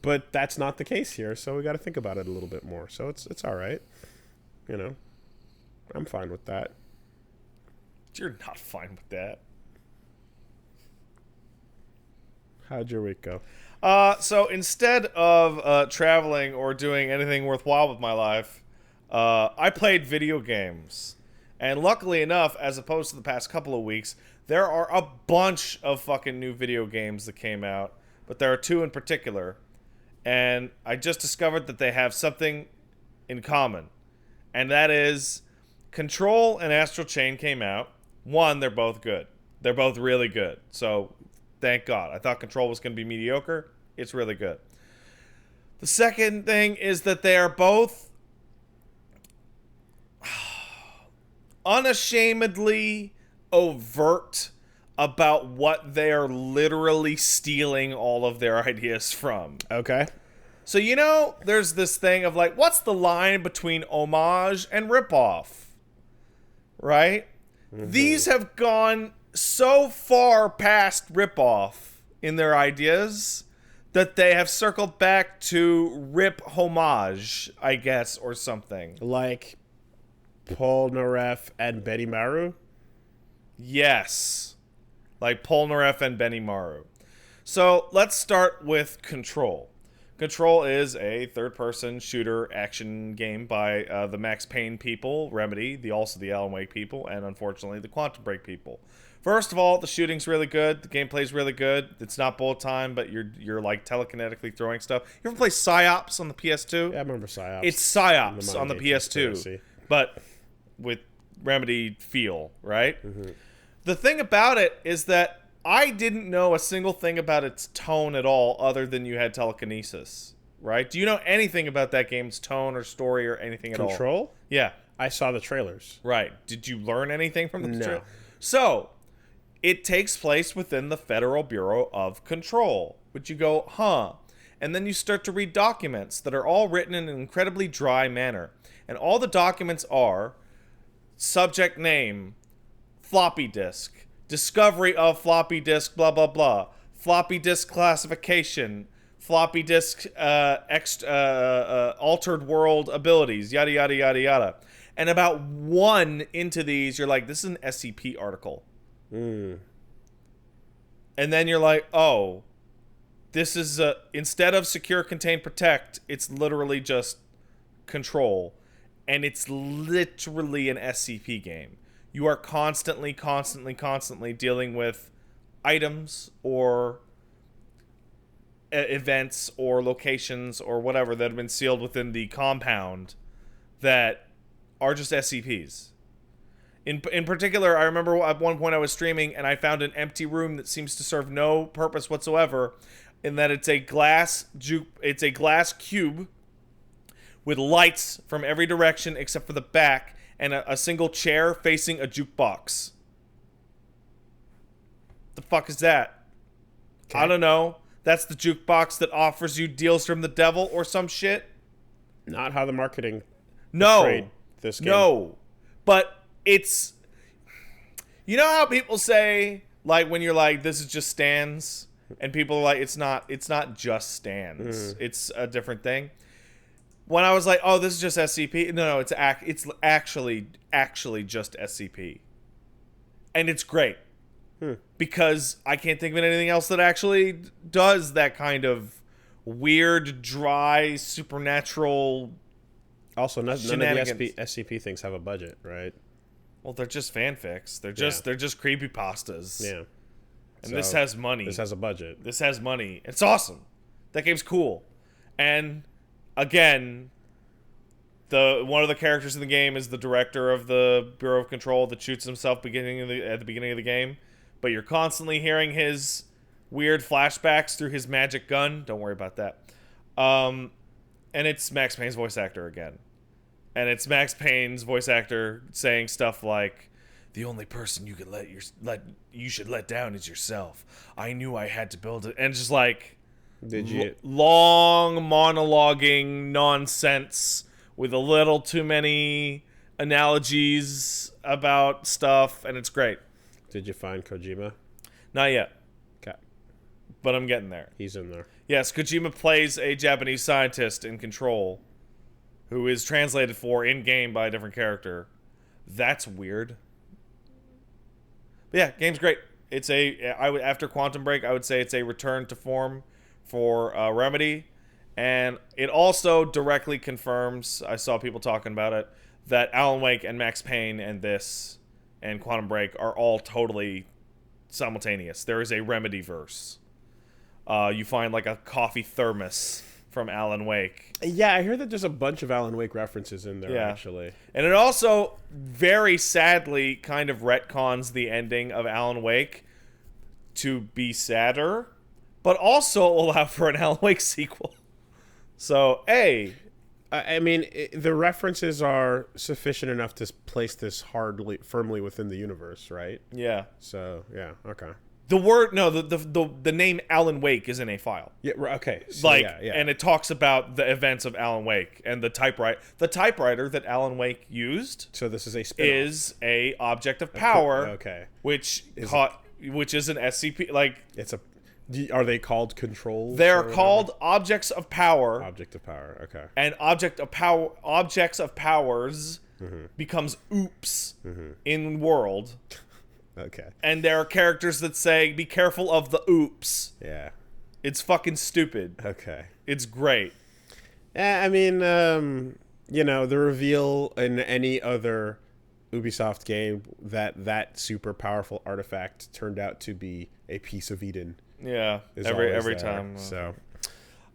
But that's not the case here, so we got to think about it a little bit more. So it's all right, I'm fine with that. You're not fine with that. How'd your week go? So instead of traveling or doing anything worthwhile with my life, I played video games. And luckily enough, as opposed to the past couple of weeks, there are a bunch of fucking new video games that came out. But there are two in particular. And I just discovered that they have something in common. And that is Control and Astral Chain came out. One, they're both good. They're both really good. So Thank God. I thought Control was going to be mediocre. It's really good. The second thing is that they are both unashamedly overt about what they are literally stealing all of their ideas from. Okay. So, there's this thing of like, what's the line between homage and ripoff? Right? Mm-hmm. These have gone so far past ripoff in their ideas that they have circled back to rip homage, I guess, or something. Like Paul Naref and Benny Maru? Yes. Like Polnareff and Benny Maru. So let's start with Control. Control is a third-person shooter action game by the Max Payne people, Remedy, also the Alan Wake people, and unfortunately the Quantum Break people. First of all, the shooting's really good. The gameplay's really good. It's not bullet time, but you're like telekinetically throwing stuff. You ever play Psyops on the PS2? Yeah, I remember Psyops. It's Psyops on the PS2, but with Remedy feel, right? Mm-hmm. The thing about it is that I didn't know a single thing about its tone at all other than you had telekinesis, right? Do you know anything about that game's tone or story or anything at all? Control? Yeah. I saw the trailers. Right. Did you learn anything from the No. trailer? So, it takes place within the Federal Bureau of Control, which you go, huh? And then you start to read documents that are all written in an incredibly dry manner. And all the documents are subject name, floppy disk, discovery of floppy disk, blah, blah, blah, floppy disk classification, floppy disk altered world abilities, yada, yada, yada, yada. And about one into these, you're like, this is an SCP article. And then you're like, oh, this is, instead of secure, contain, protect, it's literally just control. And it's literally an SCP game. You are constantly dealing with items or events or locations or whatever that have been sealed within the compound that are just SCPs. In particular, I remember at one point I was streaming and I found an empty room that seems to serve no purpose whatsoever, in that it's a glass cube with lights from every direction except for the back, and a single chair facing a jukebox. The fuck is that? Okay. I don't know. That's the jukebox that offers you deals from the devil or some shit? Not how the marketing portrayed this game. No. But it's... You know how people say, like, when you're like, this is just stands? And people are like, it's not just stands. It's a different thing. When I was like, oh, this is just SCP. No, it's actually just SCP. And it's great. Because I can't think of anything else that actually does that kind of weird, dry, supernatural. Also, none of the SCP things have a budget, right? Well, they're just fanfics. They're just creepypastas. Yeah. And this has money. This has a budget. This has money. It's awesome. That game's cool. And again, one of the characters in the game is the director of the Bureau of Control that shoots himself at the beginning of the game. But you're constantly hearing his weird flashbacks through his magic gun. Don't worry about that. And it's Max Payne's voice actor again. And it's Max Payne's voice actor saying stuff like, "The only person you could you should let down is yourself. I knew I had to build it." And just like long monologuing nonsense with a little too many analogies about stuff, and it's great. Did you find Kojima? Not yet. Okay. But I'm getting there. He's in there. Yes, Kojima plays a Japanese scientist in Control who is translated for in-game by a different character. That's weird. But yeah, game's great. It's after Quantum Break, I would say it's a return to form for Remedy. And it also directly confirms, I saw people talking about it, that Alan Wake and Max Payne and this and Quantum Break are all totally simultaneous. There is a Remedy-verse. You find like a coffee thermos from Alan Wake. Yeah, I heard that there's a bunch of Alan Wake references in there, actually. And it also very sadly kind of retcons the ending of Alan Wake to be sadder, but also allow for an Alan Wake sequel. So, hey. I mean, the references are sufficient enough to place this firmly within the universe, right? Yeah. So, yeah, okay. The name Alan Wake is in a file. Yeah, okay. So, and it talks about the events of Alan Wake and the typewriter that Alan Wake used. So this is a spin-off. Is a object of power. Okay. Which is an SCP. Are they called controls? They're called objects of power. Object of power. Okay. And objects of powers becomes oops in world. Okay. And there are characters that say, "Be careful of the oops." Yeah. It's fucking stupid. Okay. It's great. I mean, the reveal in any other Ubisoft game that super powerful artifact turned out to be a piece of Eden. Yeah, every time. So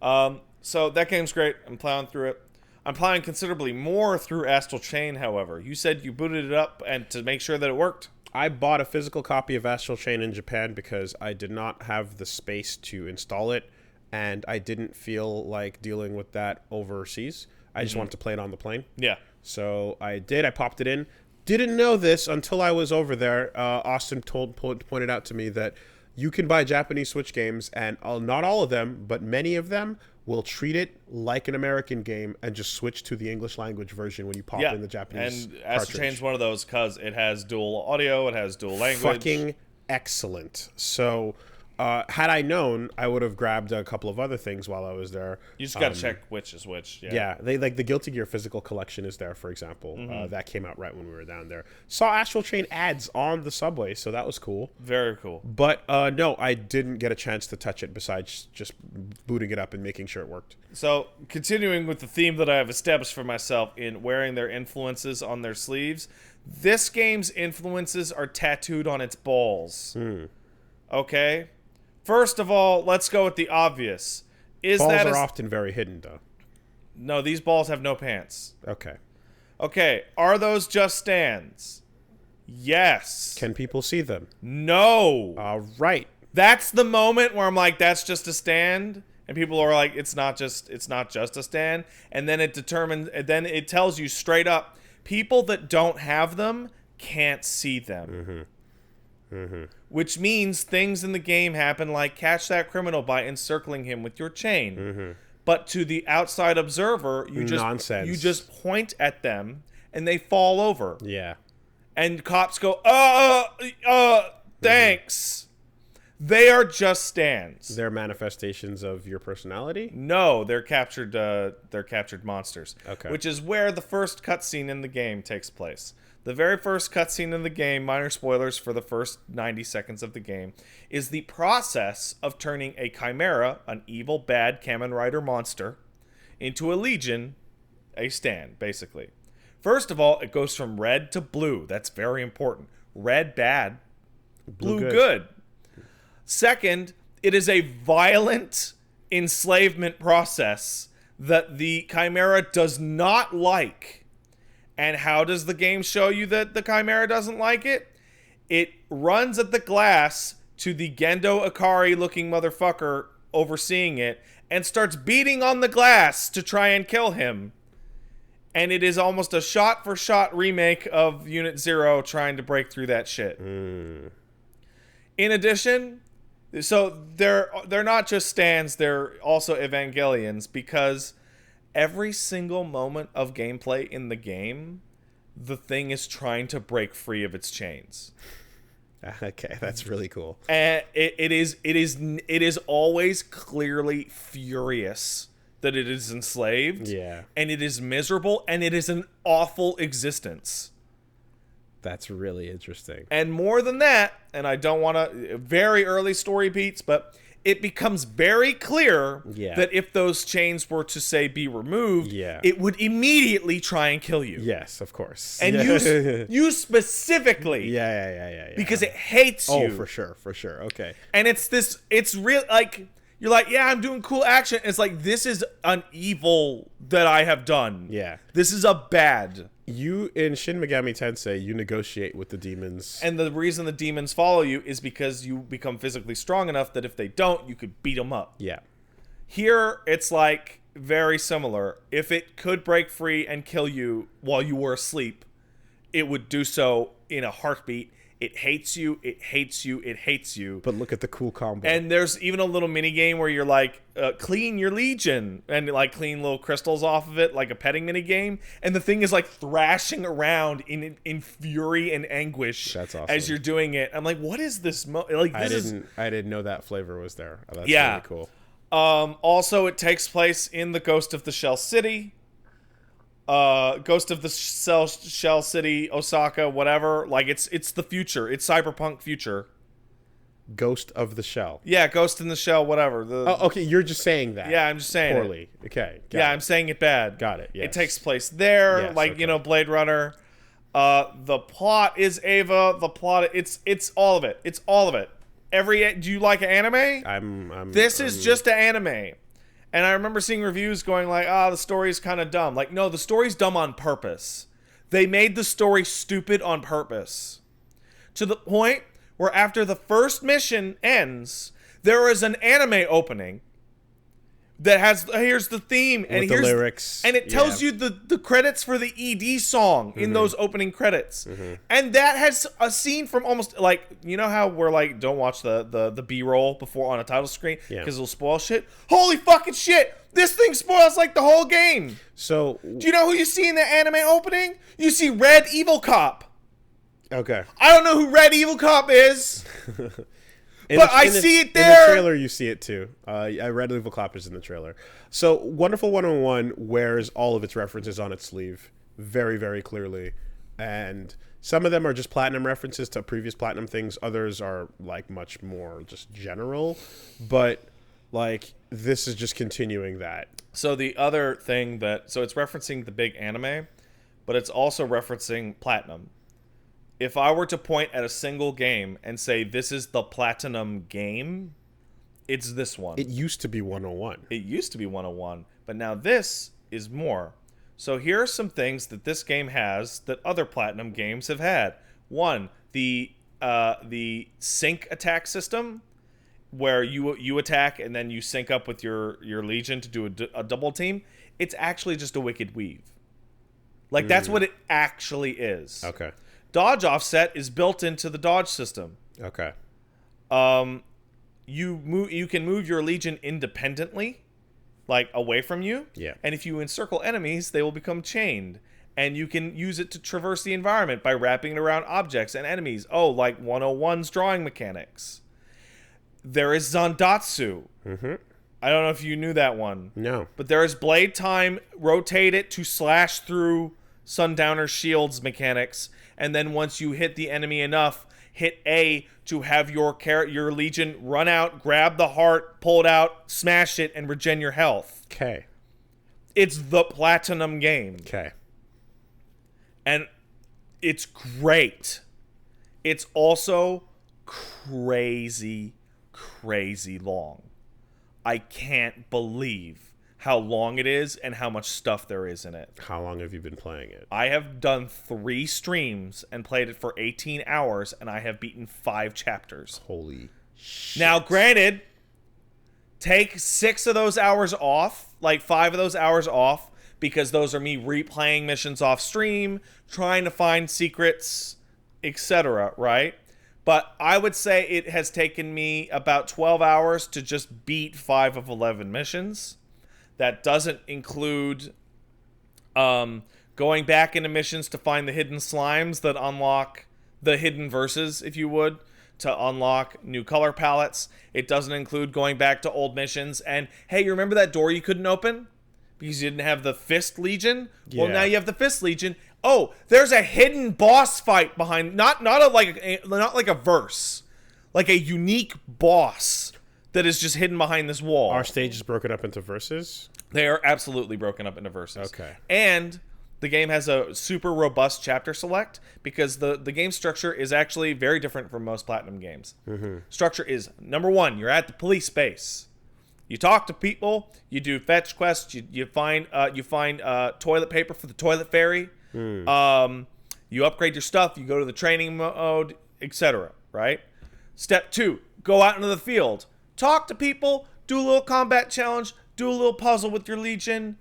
that game's great. I'm plowing through it. I'm plowing considerably more through Astral Chain, however. You said you booted it up and to make sure that it worked. I bought a physical copy of Astral Chain in Japan because I did not have the space to install it, and I didn't feel like dealing with that overseas. I just wanted to play it on the plane. Yeah. So I did. I popped it in. Didn't know this until I was over there. Austin pointed out to me that you can buy Japanese Switch games, and not all of them, but many of them will treat it like an American game and just switch to the English language version when you pop in the Japanese and Astral Chain's one of those because it has dual audio, it has dual language. Fucking excellent. So had I known, I would have grabbed a couple of other things while I was there. You just got to check which is which. Yeah, they like the Guilty Gear physical collection is there, for example. That came out right when we were down there. Saw Astral Chain ads on the subway, so that was cool. Very cool. But no, I didn't get a chance to touch it besides just booting it up and making sure it worked. So, continuing with the theme that I have established for myself in wearing their influences on their sleeves, this game's influences are tattooed on its balls. Okay? First of all, let's go with the obvious. Balls are often very hidden, though. No, these balls have no pants. Okay. Okay, are those just stands? Yes. Can people see them? No. All right. That's the moment where I'm like, that's just a stand, and people are like, it's not just a stand, and then it tells you straight up, people that don't have them can't see them. Which means things in the game happen like catch that criminal by encircling him with your chain. But to the outside observer, you just point at them and they fall over. Yeah. And cops go, thanks. They are just stands. They're manifestations of your personality? No, they're captured monsters. Okay. Which is where the first cutscene in the game takes place. The very first cutscene in the game, minor spoilers for the first 90 seconds of the game, is the process of turning a chimera, an evil, bad Kamen Rider monster, into a legion, a stand, basically. First of all, it goes from red to blue. That's very important. Red, bad. Blue, good. Second, it is a violent enslavement process that the chimera does not like. And how does the game show you that the chimera doesn't like it? It runs at the glass to the Gendo Ikari looking motherfucker overseeing it and starts beating on the glass to try and kill him. And it is almost a shot-for-shot remake of Unit Zero trying to break through that shit. In addition, so they're not just stands, they're also Evangelions, because every single moment of gameplay in the game, the thing is trying to break free of its chains. Okay, that's really cool. And it is always clearly furious that it is enslaved. Yeah. And it is miserable, and it is an awful existence. That's really interesting. And more than that, and I don't want to, very early story beats, but it becomes very clear that if those chains were to, say, be removed, it would immediately try and kill you. Yes, of course. And you specifically. Yeah. Because it hates you. Oh, for sure. Okay. And it's real, like, you're like, yeah, I'm doing cool action. It's like, this is that I have done. Yeah. This is a bad. You, in Shin Megami Tensei, you negotiate with the demons. And the reason the demons follow you is because you become physically strong enough that if they don't, you could beat them up. Yeah. Here, it's like very similar. If it could break free and kill you while you were asleep, it would do so in a heartbeat. It hates you, it hates you, it hates you. But look at the cool combo. And there's even a little mini game where you're like, clean your legion, and like clean little crystals off of it, like a petting mini game. And the thing is like thrashing around in fury and anguish. That's awesome. As you're doing it. I'm like, what is this? I didn't know that flavor was there. That's yeah. really cool. Also, it takes place in the Ghost of the Shell City. Ghost of the Shell City, Osaka, whatever. Like, it's the future. It's cyberpunk future. Ghost of the Shell. Yeah, Ghost in the Shell, whatever. Okay, you're just saying that. Yeah, I'm just saying poorly. Okay. I'm saying it bad. Got it. Yes. It takes place there, Yes, like, okay. Blade Runner. The plot is Ava. The plot, it's all of it. It's all of it. Do you like anime? This is just an anime. And I remember seeing reviews going like, the story's kind of dumb. Like, no, the story's dumb on purpose. They made the story stupid on purpose. To the point where after the first mission ends, there is an anime opening that has, here's the theme. And with here's the lyrics. And it tells you the credits for the ED song in those opening credits. And that has a scene from almost, like, you know how we're like, don't watch the B-roll before on a title screen because it'll spoil shit? Holy fucking shit! This thing spoils like the whole game! So, do you know who you see in the anime opening? You see Red Evil Cop. Okay. I don't know who Red Evil Cop is. I see it there. In the trailer, you see it too. Red Evil Cop is in the trailer. So, Wonderful 101 wears all of its references on its sleeve very, very clearly. And some of them are just Platinum references to previous Platinum things. Others are, like, much more just general. But, like, this is just continuing that. So, the other thing so it's referencing the big anime, but it's also referencing Platinum. If I were to point at a single game and say, this is the Platinum game, it's this one. It used to be 101. It used to be 101, but now this is more. So here are some things that this game has that other Platinum games have had. One, the sync attack system, where you attack and then you sync up with your legion to do a double team. It's actually just a Wicked Weave. Like, that's what it actually is. Okay. Dodge offset is built into the dodge system. Okay. You can move your legion independently, like away from you. Yeah. And if you encircle enemies, they will become chained. And you can use it to traverse the environment by wrapping it around objects and enemies. Oh, like 101's drawing mechanics. There is Zandatsu. Mm-hmm. I don't know if you knew that one. No. But there is blade time, rotate it to slash through Sundowner shields mechanics. And then once you hit the enemy enough, hit A to have your legion run out, grab the heart, pull it out, smash it, and regen your health. Okay. It's the Platinum game. Okay. And it's great. It's also crazy, crazy long. I can't believe how long it is and how much stuff there is in it. How long have you been playing it? I have done 3 streams and played it for 18 hours, and I have beaten 5 chapters. Holy shit. Now, granted, take 6 of those hours off, like 5 of those hours off, because those are me replaying missions off stream, trying to find secrets, etc., right? But I would say it has taken me about 12 hours to just beat 5 of 11 missions. That doesn't include going back into missions to find the hidden slimes that unlock the hidden verses, if you would, to unlock new color palettes. It doesn't include going back to old missions. And, hey, you remember that door you couldn't open? Because you didn't have the Fist Legion? Yeah. Well, now you have the Fist Legion. Oh, there's a hidden boss fight behind, not like a verse, like a unique boss that is just hidden behind this wall. Are stages broken up into verses? They are absolutely broken up into verses. Okay. And the game has a super robust chapter select because the game structure is actually very different from most Platinum games. Mm-hmm. Structure is, number 1, you're at the police base. You talk to people. You do fetch quests. You find toilet paper for the toilet fairy. You upgrade your stuff. You go to the training mode, etc. Right? Step 2, go out into the field. Talk to people. Do a little combat challenge. Do a little puzzle with your legion.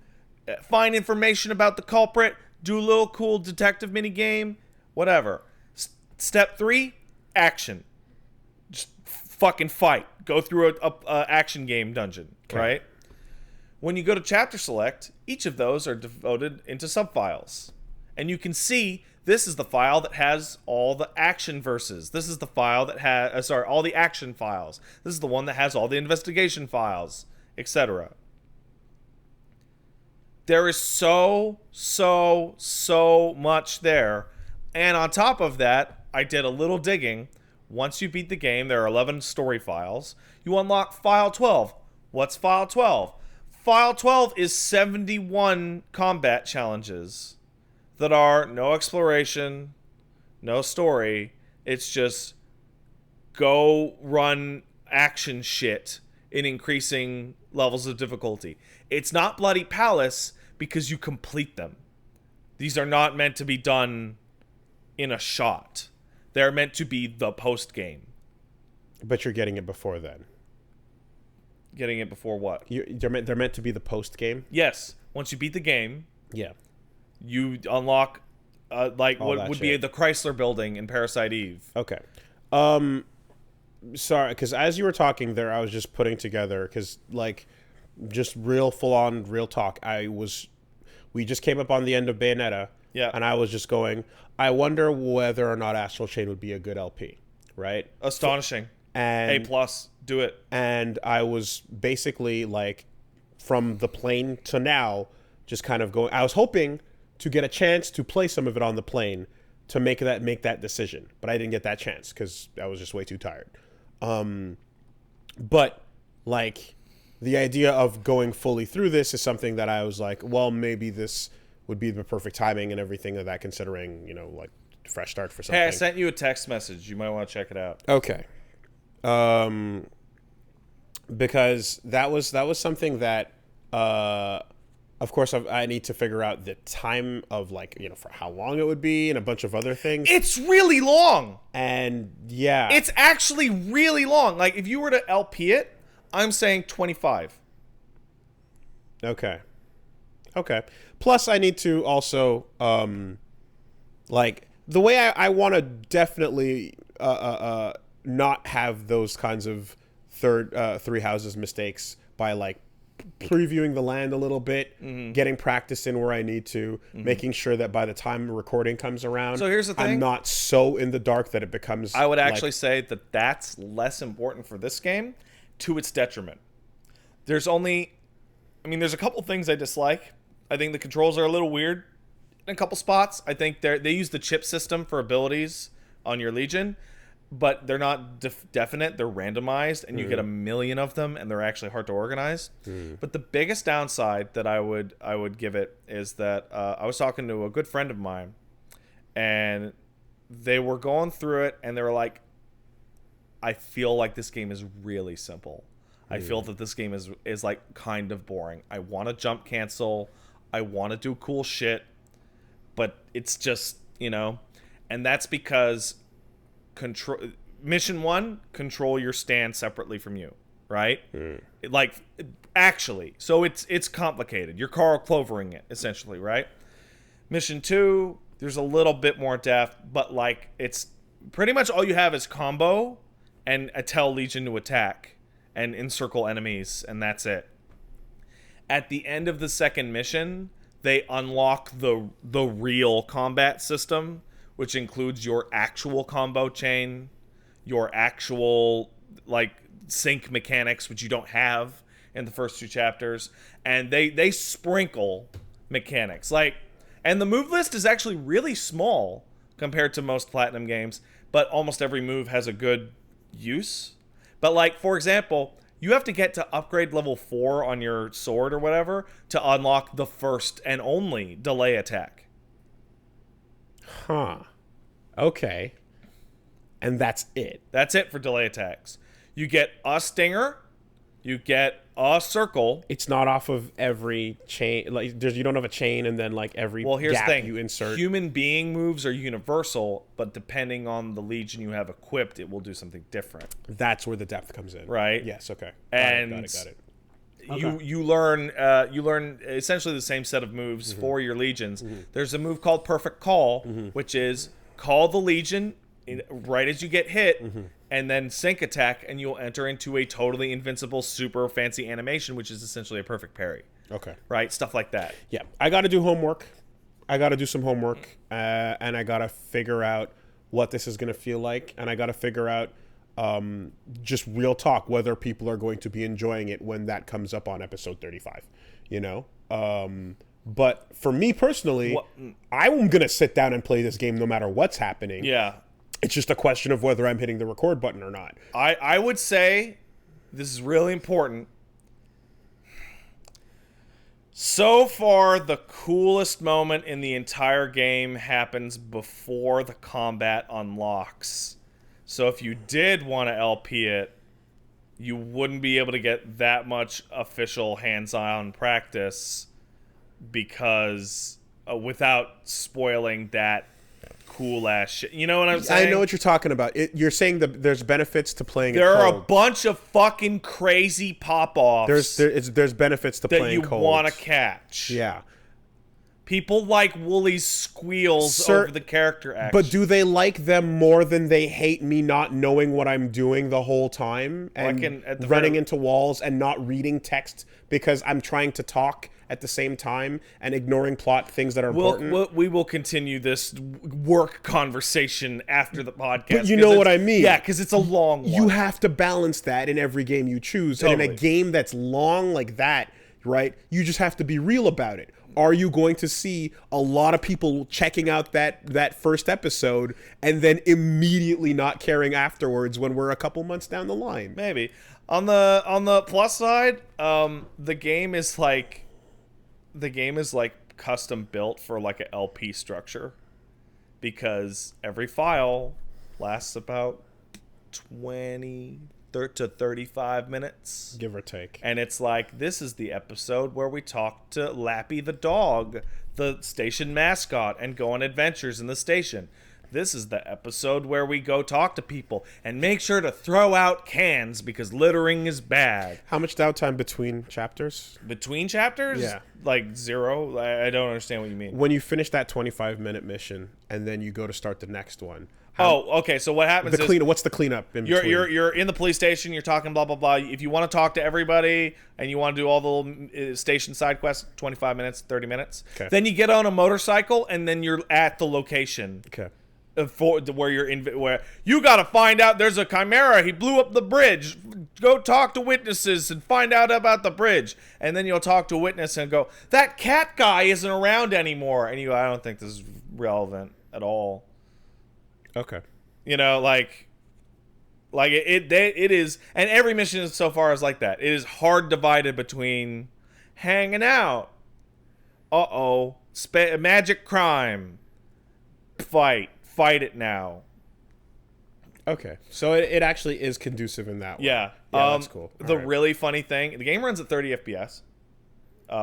Find information about the culprit. Do a little cool detective mini game. Whatever. Step 3, action. Just fucking fight. Go through a action game dungeon, right? When you go to chapter select, each of those are devoted into subfiles. And you can see this is the file that has all the action verses. This is the file that has, all the action files. This is the one that has all the investigation files, etc. There is so much there. And on top of that, I did a little digging. Once you beat the game, there are 11 story files. You unlock file 12. What's file 12? File 12 is 71 combat challenges that are no exploration, no story. It's just go run action shit in increasing levels of difficulty. It's not Bloody Palace because you complete them. These are not meant to be done in a shot. They're meant to be the post game. But you're getting it before then. Getting it before what? They're meant to be the post game? Yes. Once you beat the game, yeah, you unlock like all what would be the Chrysler building in Parasite Eve. Okay. Sorry, because as you were talking there, I was just putting together, because like just real full on real talk. We just came up on the end of Bayonetta. Yeah. And I was just going, I wonder whether or not Astral Chain would be a good LP, right? Astonishing. And A+, do it. And I was basically like, from the plane to now, just kind of going, I was hoping to get a chance to play some of it on the plane to make that decision, but I didn't get that chance because I was just way too tired. But like the idea of going fully through this is something that I was like, well, maybe this would be the perfect timing and everything of that, considering, you know, like fresh start for something. Hey, I sent you a text message. You might want to check it out. Okay. Because that was something that, of course, I need to figure out the time of, like, you know, for how long it would be and a bunch of other things. It's really long. And yeah, it's actually really long. Like, if you were to LP it, I'm saying 25. Okay. Plus, I need to also, like, the way I want to definitely not have those kinds of three houses mistakes by, like, previewing the land a little bit, getting practice in where I need to, making sure that by the time recording comes around, so here's the thing, I'm not so in the dark that it becomes... I would actually say that that's less important for this game, to its detriment. There's a couple things I dislike. I think the controls are a little weird in a couple spots. I think they use the chip system for abilities on your Legion, but they're not definite. They're randomized, and you get a million of them, and they're actually hard to organize. But the biggest downside that I would give it is that I was talking to a good friend of mine, and they were going through it, and they were like, I feel like this game is really simple. I feel that this game is like kind of boring. I want to jump cancel. I want to do cool shit, but it's just, you know, and that's because mission 1, control your stand separately from you, right? Like, actually, so it's complicated. You're Carl Clovering it, essentially, right? Mission 2, there's a little bit more depth, but like, it's pretty much all you have is combo and tell Legion to attack and encircle enemies, and that's it. At the end of the second mission, they unlock the real combat system, which includes your actual combo chain, your actual, like, sync mechanics, which you don't have in the first 2 chapters, and they sprinkle mechanics. Like, and the move list is actually really small compared to most Platinum games, but almost every move has a good use. But, like, for example, you have to get to upgrade level 4 on your sword or whatever to unlock the first and only delay attack. Huh. Okay. And that's it. That's it for delay attacks. You get a stinger, You get a circle. It's not off of every chain. Like you don't have a chain and then like every Well, here's gap the thing. you insert. Human being moves are universal, but depending on the legion you have equipped, it will do something different. That's where the depth comes in. Right? Yes. Okay. And got it. You learn essentially the same set of moves for your legions. There's a move called Perfect Call, which is call the legion right as you get hit, and then sync attack, and you'll enter into a totally invincible, super fancy animation, which is essentially a perfect parry. Okay. Right? Stuff like that. Yeah. I got to do homework. I got to do some homework, and I got to figure out what this is going to feel like, and I got to figure out just real talk whether people are going to be enjoying it when that comes up on episode 35. You know. But for me personally, I'm going to sit down and play this game no matter what's happening. Yeah. It's just a question of whether I'm hitting the record button or not. I would say, this is really important. So far, the coolest moment in the entire game happens before the combat unlocks. So if you did want to LP it, you wouldn't be able to get that much official hands-on practice because without spoiling that cool ass shit. You know what I'm saying? I know what you're talking about. You're saying that there's benefits to playing there it cold. are a bunch of fucking crazy pop-offs There's benefits to that playing you cold. want to catch. Yeah. People like Woolie's squeals over the character action. But do they like them more than they hate me not knowing what I'm doing the whole time and running into walls and not reading text because I'm trying to talk at the same time and ignoring plot things that are important? We will continue this work conversation after the podcast. But you know what I mean. Yeah, because it's a long one. You have to balance that in every game you choose. Totally. And in a game that's long like that, right, you just have to be real about it. Are you going to see a lot of people checking out that first episode and then immediately not caring afterwards when we're a couple months down the line? Maybe. On the plus side, the game is like custom built for like a LP structure because every file lasts about 20 to 35 minutes, give or take. And it's like, this is the episode where we talk to Lappy the dog, the station mascot, and go on adventures in the station. This is the episode where we go talk to people and make sure to throw out cans because littering is bad. How much downtime between chapters? Between chapters? Yeah. Like 0? I don't understand what you mean. When you finish that 25-minute mission and then you go to start the next one. Okay. So what happens is what's the cleanup in between? You're in the police station. You're talking blah blah blah. If you want to talk to everybody and you want to do all the little station side quests, 25 minutes, 30 minutes. Okay. Then you get on a motorcycle and then you're at the location. Okay. Where you got to find out there's a chimera. He blew up the bridge. Go talk to witnesses and find out about the bridge. And then you'll talk to a witness and go, that cat guy isn't around anymore. And you go, I don't think this is relevant at all. Okay. You know, like it is, and every mission so far is like that. It is hard divided between hanging out, magic crime, fight it now. Okay, so it actually is conducive in that way. Yeah, that's cool. The really funny thing, the game runs at 30 FPS.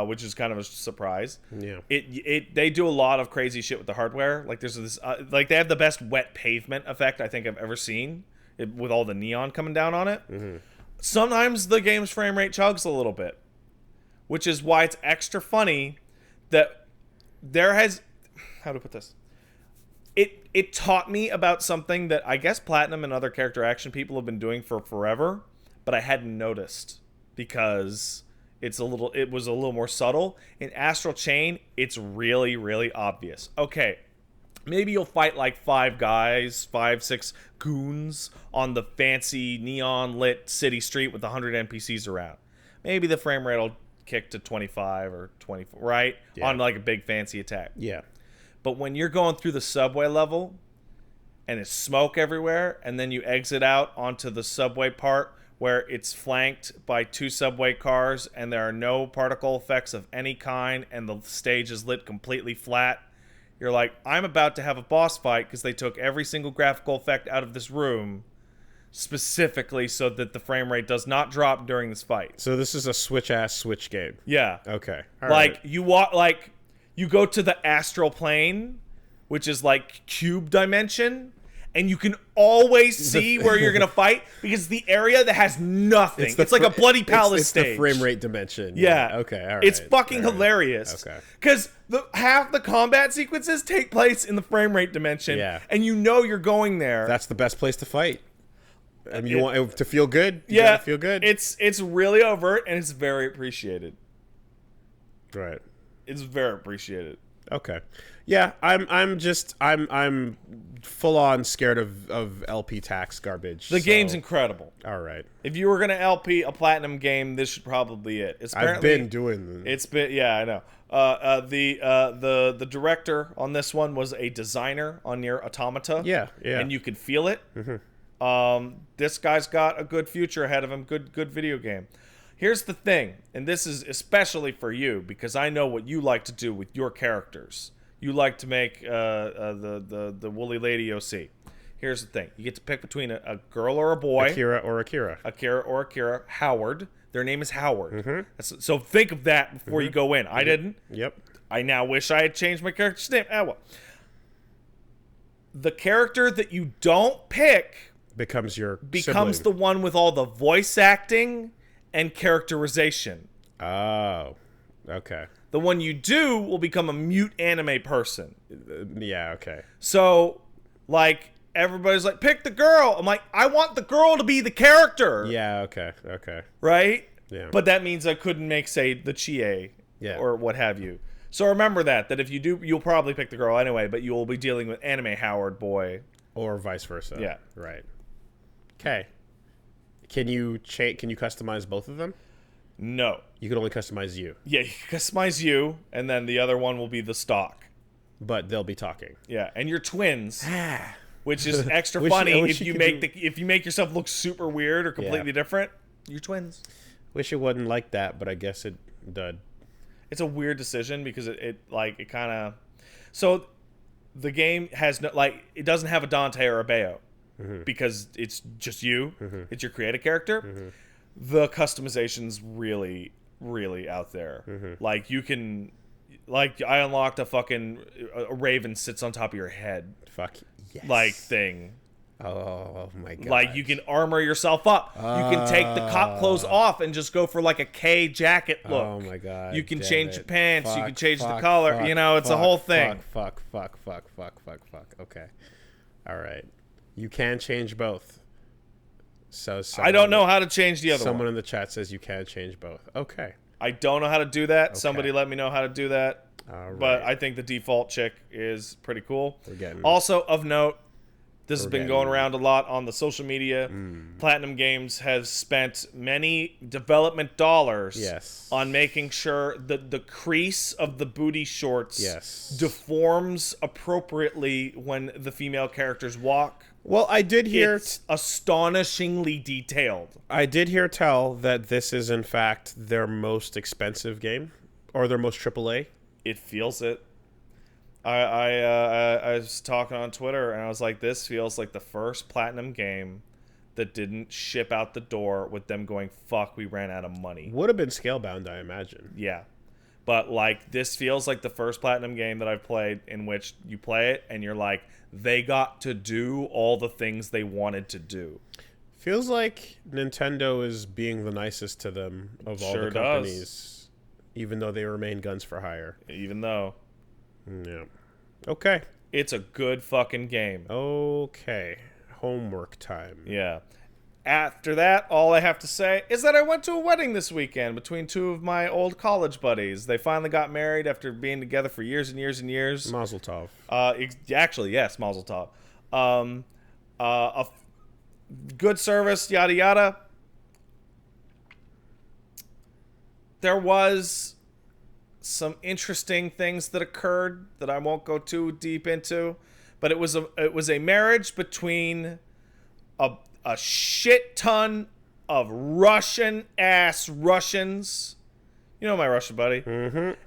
Which is kind of a surprise. Yeah. They do a lot of crazy shit with the hardware. Like there's this, like they have the best wet pavement effect I think I've ever seen, with all the neon coming down on it. Mm-hmm. Sometimes the game's frame rate chugs a little bit, which is why it's extra funny that how to put this. It taught me about something that I guess Platinum and other character action people have been doing for forever, but I hadn't noticed because it was a little more subtle. In Astral Chain, it's really, really obvious. Okay, maybe you'll fight like 6 goons on the fancy neon-lit city street with 100 NPCs around. Maybe the frame rate will kick to 25 or 24, right? Yeah. On like a big fancy attack. Yeah. But when you're going through the subway level, and it's smoke everywhere, and then you exit out onto the subway part, where it's flanked by 2 subway cars and there are no particle effects of any kind and the stage is lit completely flat, you're like, I'm about to have a boss fight because they took every single graphical effect out of this room. specifically so that the frame rate does not drop during this fight. So this is a Switch game. Yeah. Okay. All like right. you go to the astral plane, which is like cube dimension, and you can always see where you're gonna fight because the area that has nothing. It's like a bloody palace it's stage. the frame rate dimension. Yeah. Okay. All right. It's fucking hilarious. Okay. Because half the combat sequences take place in the frame rate dimension. Yeah. And you know you're going there. That's the best place to fight. I mean, you want it to feel good. You yeah. gotta feel good. It's really overt and it's very appreciated. Right. It's very appreciated. Okay. Yeah, I'm full on scared of LP tax garbage. The game's incredible. All right. If you were gonna LP a platinum game, this should probably be it. It's I've been doing. It's been I know. The director on this one was a designer on Nier Automata. Yeah. And you could feel it. This guy's got a good future ahead of him. Good video game. Here's the thing, and this is especially for you because I know what you like to do with your characters. You like to make the woolly lady OC. Here's the thing: you get to pick between a girl or a boy. Akira. Howard. Their name is Howard. So think of that before you go in. I didn't. Yep. I now wish I had changed my character's name. Well. The character that you don't pick becomes the sibling. one with all the voice acting and characterization. Oh, okay. The one you do will become a mute anime person. Yeah, okay. So, like, everybody's like, pick the girl. I'm like, I want the girl to be the character. Yeah, okay. Right? Yeah. But that means I couldn't make, say, the Chie or what have you. So remember that if you do, you'll probably pick the girl anyway, but you will be dealing with anime Howard boy. Or vice versa. Yeah. Right. Okay. Can you customize both of them? No. You can only customize you. Yeah, you can customize you, and then the other one will be the stock. But they'll be talking. Yeah, and you're twins, which is extra funny if you make yourself look super weird or completely different. You're twins. Wish it wasn't like that, but I guess it did. It's a weird decision because it kind of. So, the game has no it doesn't have a Dante or a Bayo because it's just you. It's your creative character. The customization's really, really out there. Like you can, I unlocked a raven sits on top of your head. Fuck yes. Thing. Oh my god! Like you can armor yourself up. You can take the cop clothes off and just go for a K jacket look. Oh my god! You can change your pants. You can change the color. It's a whole thing. Fuck. Okay. All right. You can change both. So I don't know how to change the other one. Someone in the chat says you can change both. Okay. I don't know how to do that. Okay. Somebody let me know how to do that. All right. But I think the default chick is pretty cool. We're getting also of note. This has been going around a lot on the social media. Platinum Games has spent many development dollars on making sure that the crease of the booty shorts deforms appropriately when the female characters walk. Well, I did hear... It's astonishingly detailed. I did hear tell that this is, in fact, their most expensive game. Or their most AAA. It feels it. I was talking on Twitter and I was like, this feels like the first Platinum game that didn't ship out the door with them going, fuck, we ran out of money. Would have been Scalebound, I imagine. Yeah. But this feels like the first Platinum game that I've played in which you play it and you're like, they got to do all the things they wanted to do. Feels like Nintendo is being the nicest to them of all the companies. Even though they remain guns for hire. Even though. Yeah. Okay. It's a good fucking game. Okay. Homework time. Yeah. After that, all I have to say is that I went to a wedding this weekend between two of my old college buddies. They finally got married after being together for years and years and years. Mazel tov. Actually, yes, mazel tov. Good service, yada yada. There was some interesting things that occurred that I won't go too deep into, but it was a marriage between a shit ton of Russian-ass Russians. You know my Russian buddy.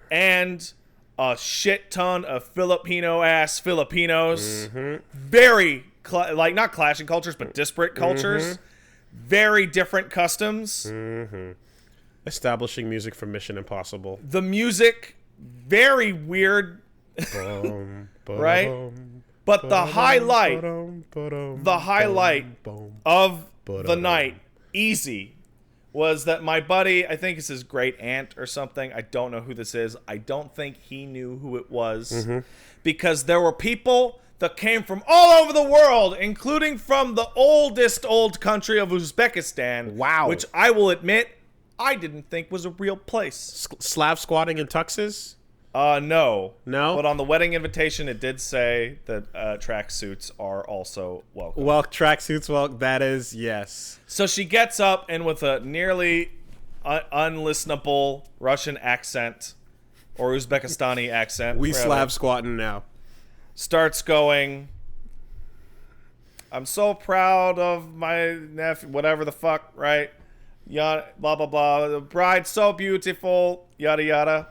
And a shit ton of Filipino-ass Filipinos. Very, like not clashing cultures, but disparate cultures. Very different customs. Establishing music from Mission Impossible. The music, very weird. Right? But the highlight of the night, easy, was that my buddy, I think it's his great aunt or something. I don't know who this is. I don't think he knew who it was. Because there were people that came from all over the world, including from the oldest old country of Uzbekistan. Wow. Which I will admit, I didn't think was a real place. Slav squatting in tuxes? No. No? But on the wedding invitation, it did say that tracksuits are also welcome. Well, tracksuits, well, that is, yes. So she gets up and with a nearly unlistenable Russian accent or Uzbekistani accent. We rather, Slav squatting now. starts going, I'm so proud of my nephew, whatever the fuck, right? Yada, blah, blah, blah. The bride's so beautiful, yada, yada.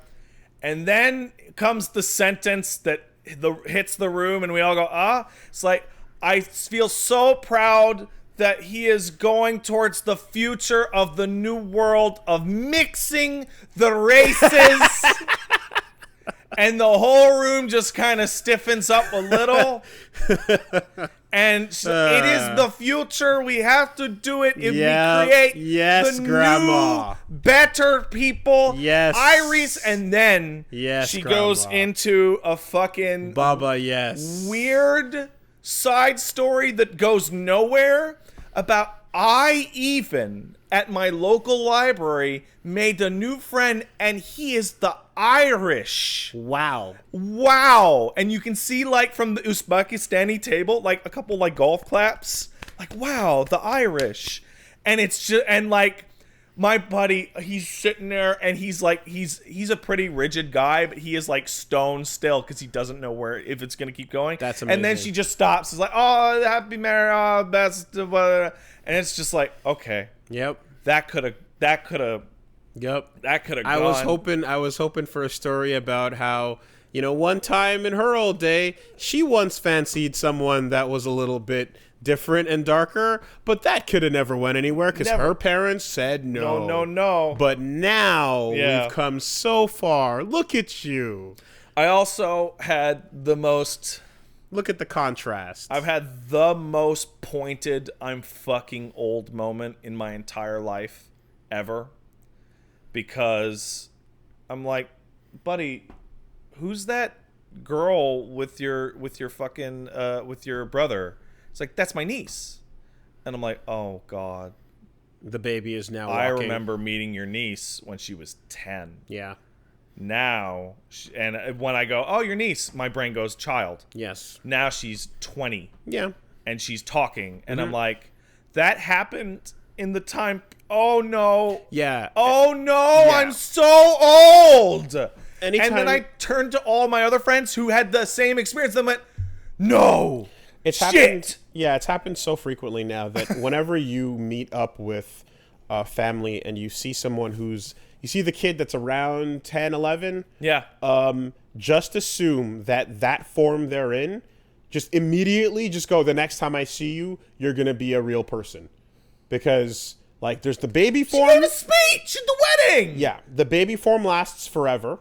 And then comes the sentence that hits the room and we all go, ah. It's like, I feel so proud that he is going towards the future of the new world of mixing the races. And the whole room just kind of stiffens up a little. And it is the future. We have to do it if we create the Grandma. new, better people. Yes. Iris, and then she goes Grandma. into a fucking Baba, yes. weird side story that goes nowhere about I even at my local library made a new friend and he is the Irish. Wow. And you can see like from the Uzbekistani table like a couple like golf claps. Like wow, the Irish. And it's just and like my buddy, he's sitting there and he's like he's a pretty rigid guy, but he is like stone still because he doesn't know where if it's gonna keep going. That's amazing. And then she just stops. It's like, oh, happy marriage, oh, best, and it's just like, okay, Yep. that could have gone. I was hoping for a story about how, one time in her old day, she once fancied someone that was a little bit different and darker, but that could have never went anywhere because her parents said no. No. But now we've come so far. Look at you. I also had the most. Look at the contrast. I've had the most pointed I'm fucking old moment in my entire life ever. Because I'm like, buddy, who's that girl with your fucking with your brother? It's like, that's my niece. And I'm like, oh God. The baby is now I walking. remember meeting your niece when she was 10. Yeah. Now, and when I go, oh, your niece, my brain goes, child. Yes. Now she's 20. Yeah. And she's talking. And I'm like, that happened in the time. Oh, no. Yeah. Oh, no. Yeah. I'm so old. Anytime... And then I turned to all my other friends who had the same experience. And went, no. It's shit. Happened, yeah, it's happened so frequently now that whenever you meet up with a family and you see someone you see the kid that's around 10, 11. Yeah. Just assume that form they're in, just immediately just go, the next time I see you, you're going to be a real person. Because, like, there's the baby form. She gave a speech at the wedding. Yeah. The baby form lasts forever,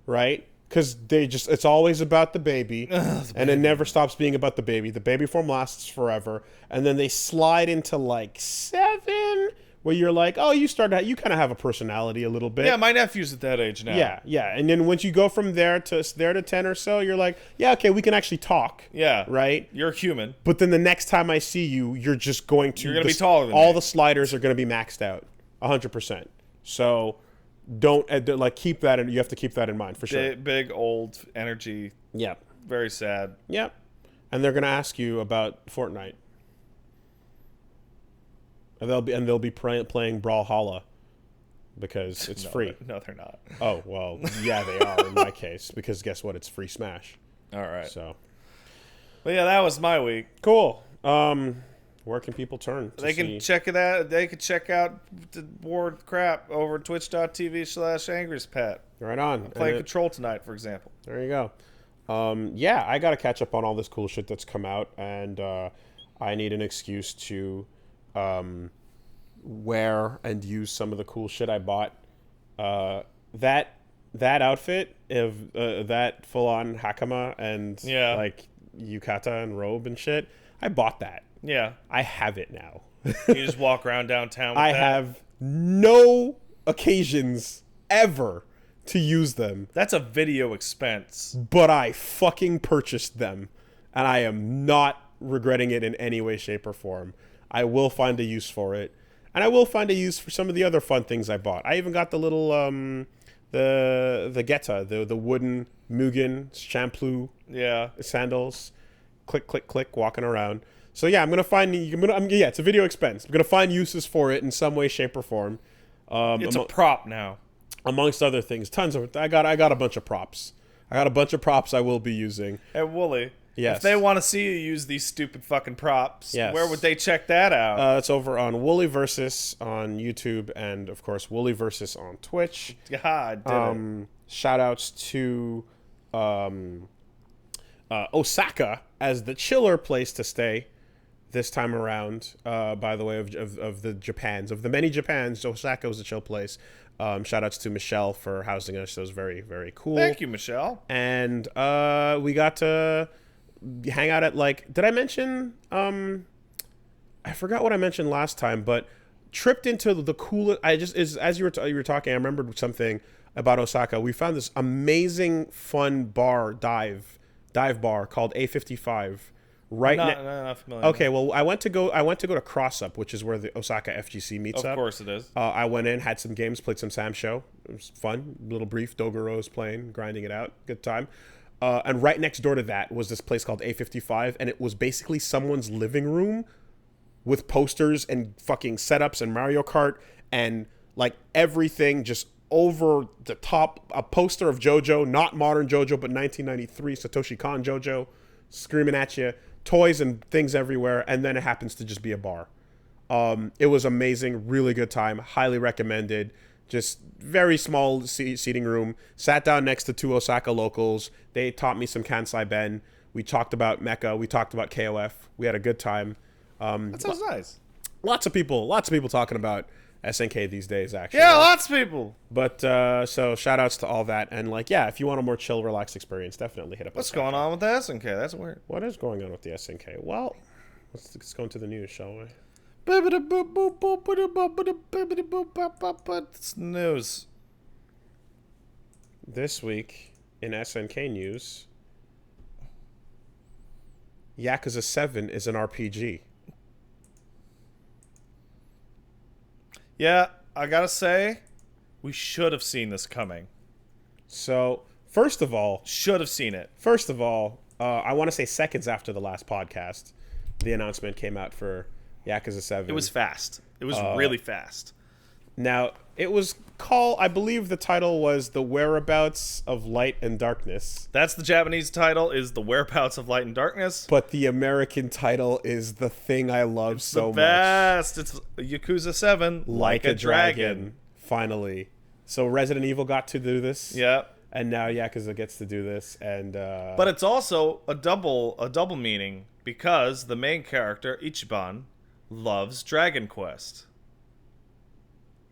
right? Because it's always about the baby. And it never stops being about the baby. The baby form lasts forever. And then they slide into, like, 7... where you're like, oh, you kind of have a personality a little bit. Yeah, my nephew's at that age now. Yeah. And then once you go from there to 10 or so, you're like, yeah, okay, we can actually talk. Yeah. Right? You're human. But then the next time I see you, you're just going to... You're going to be taller than all me. the sliders are going to be maxed out. 100%. So don't, keep that in... You have to keep that in mind, for sure. Big old energy. Yeah. Very sad. Yep. And they're going to ask you about Fortnite. And they'll be playing Brawlhalla because it's free. No, they're not. Oh, well, yeah, they are in my case because guess what? It's free Smash. All right. So, but yeah, that was my week. Cool. Where can people turn? They can check it out. They can check out the board crap over twitch.tv/angryspet. Right on. I'm playing Control tonight, for example. There you go. Yeah, I got to catch up on all this cool shit that's come out, and I need an excuse to wear and use some of the cool shit I bought. That outfit of that full on hakama and like yukata and robe and shit, I bought that. Yeah. I have it now. You just walk around downtown with I that? have no occasions ever to use them, That's a video expense. but I fucking purchased them, and I am not regretting it in any way, shape, or form. I will find a use for it, and I will find a use for some of the other fun things I bought. I even got the little the geta, the wooden Mugen shampoo sandals, click click click, walking around. So yeah, it's a video expense. I'm gonna find uses for it in some way, shape, or form. It's a prop now. Amongst other things, I got a bunch of props. I got a bunch of props I will be using. Hey, Wooly. Yes. If they want to see you use these stupid fucking props, yes. Where would they check that out? It's over on Wooly Versus on YouTube and, of course, Wooly Versus on Twitch. God, did it. Shout outs to Osaka as the chiller place to stay this time around. By the way, of the many Japans, Osaka was a chill place. Shout outs to Michelle for housing us. That was very, very cool. Thank you, Michelle. And we got to hang out at, like, did I mention I forgot what I mentioned last time, but tripped into the coolest. As you were talking, I remembered something about Osaka. We found this amazing fun dive bar called A55 not familiar. Okay, well, I went to go to Cross Up, which is where the Osaka FGC meets up. Of course it is. I went in, had some games, played some Sam Show. It was fun, a little brief. Dogoro's playing, grinding it out, good time. And right next door to that was this place called A55, and it was basically someone's living room with posters and fucking setups and Mario Kart and like everything just over the top. A poster of JoJo, not modern JoJo, but 1993 Satoshi Kon JoJo, screaming at you, toys and things everywhere, and then it happens to just be a bar. It was amazing, really good time, highly recommended. Just very small seating room. Sat down next to two Osaka locals. They taught me some Kansai Ben. We talked about Mecha. We talked about KOF. We had a good time. That sounds nice. Lots of people talking about SNK these days, actually. Yeah, lots of people. But so shout outs to all that. And like, yeah, if you want a more chill, relaxed experience, definitely hit up. What's going on with the SNK? That's weird. What is going on with the SNK? Well, let's go into the news, shall we? It's news. This week in SNK news, Yakuza 7 is an RPG. Yeah, I gotta say, we should have seen this coming. So, first of all, I want to say seconds after the last podcast, the announcement came out for Yakuza 7. It was fast. It was really fast. Now, it was called, I believe the title was The Whereabouts of Light and Darkness. That's the Japanese title, is The Whereabouts of Light and Darkness. But the American title is the thing I love so much. Best. It's Yakuza 7, Like a Dragon. Finally. So Resident Evil got to do this. Yeah. And now Yakuza gets to do this. And but it's also a double meaning, because the main character, Ichiban, loves Dragon Quest.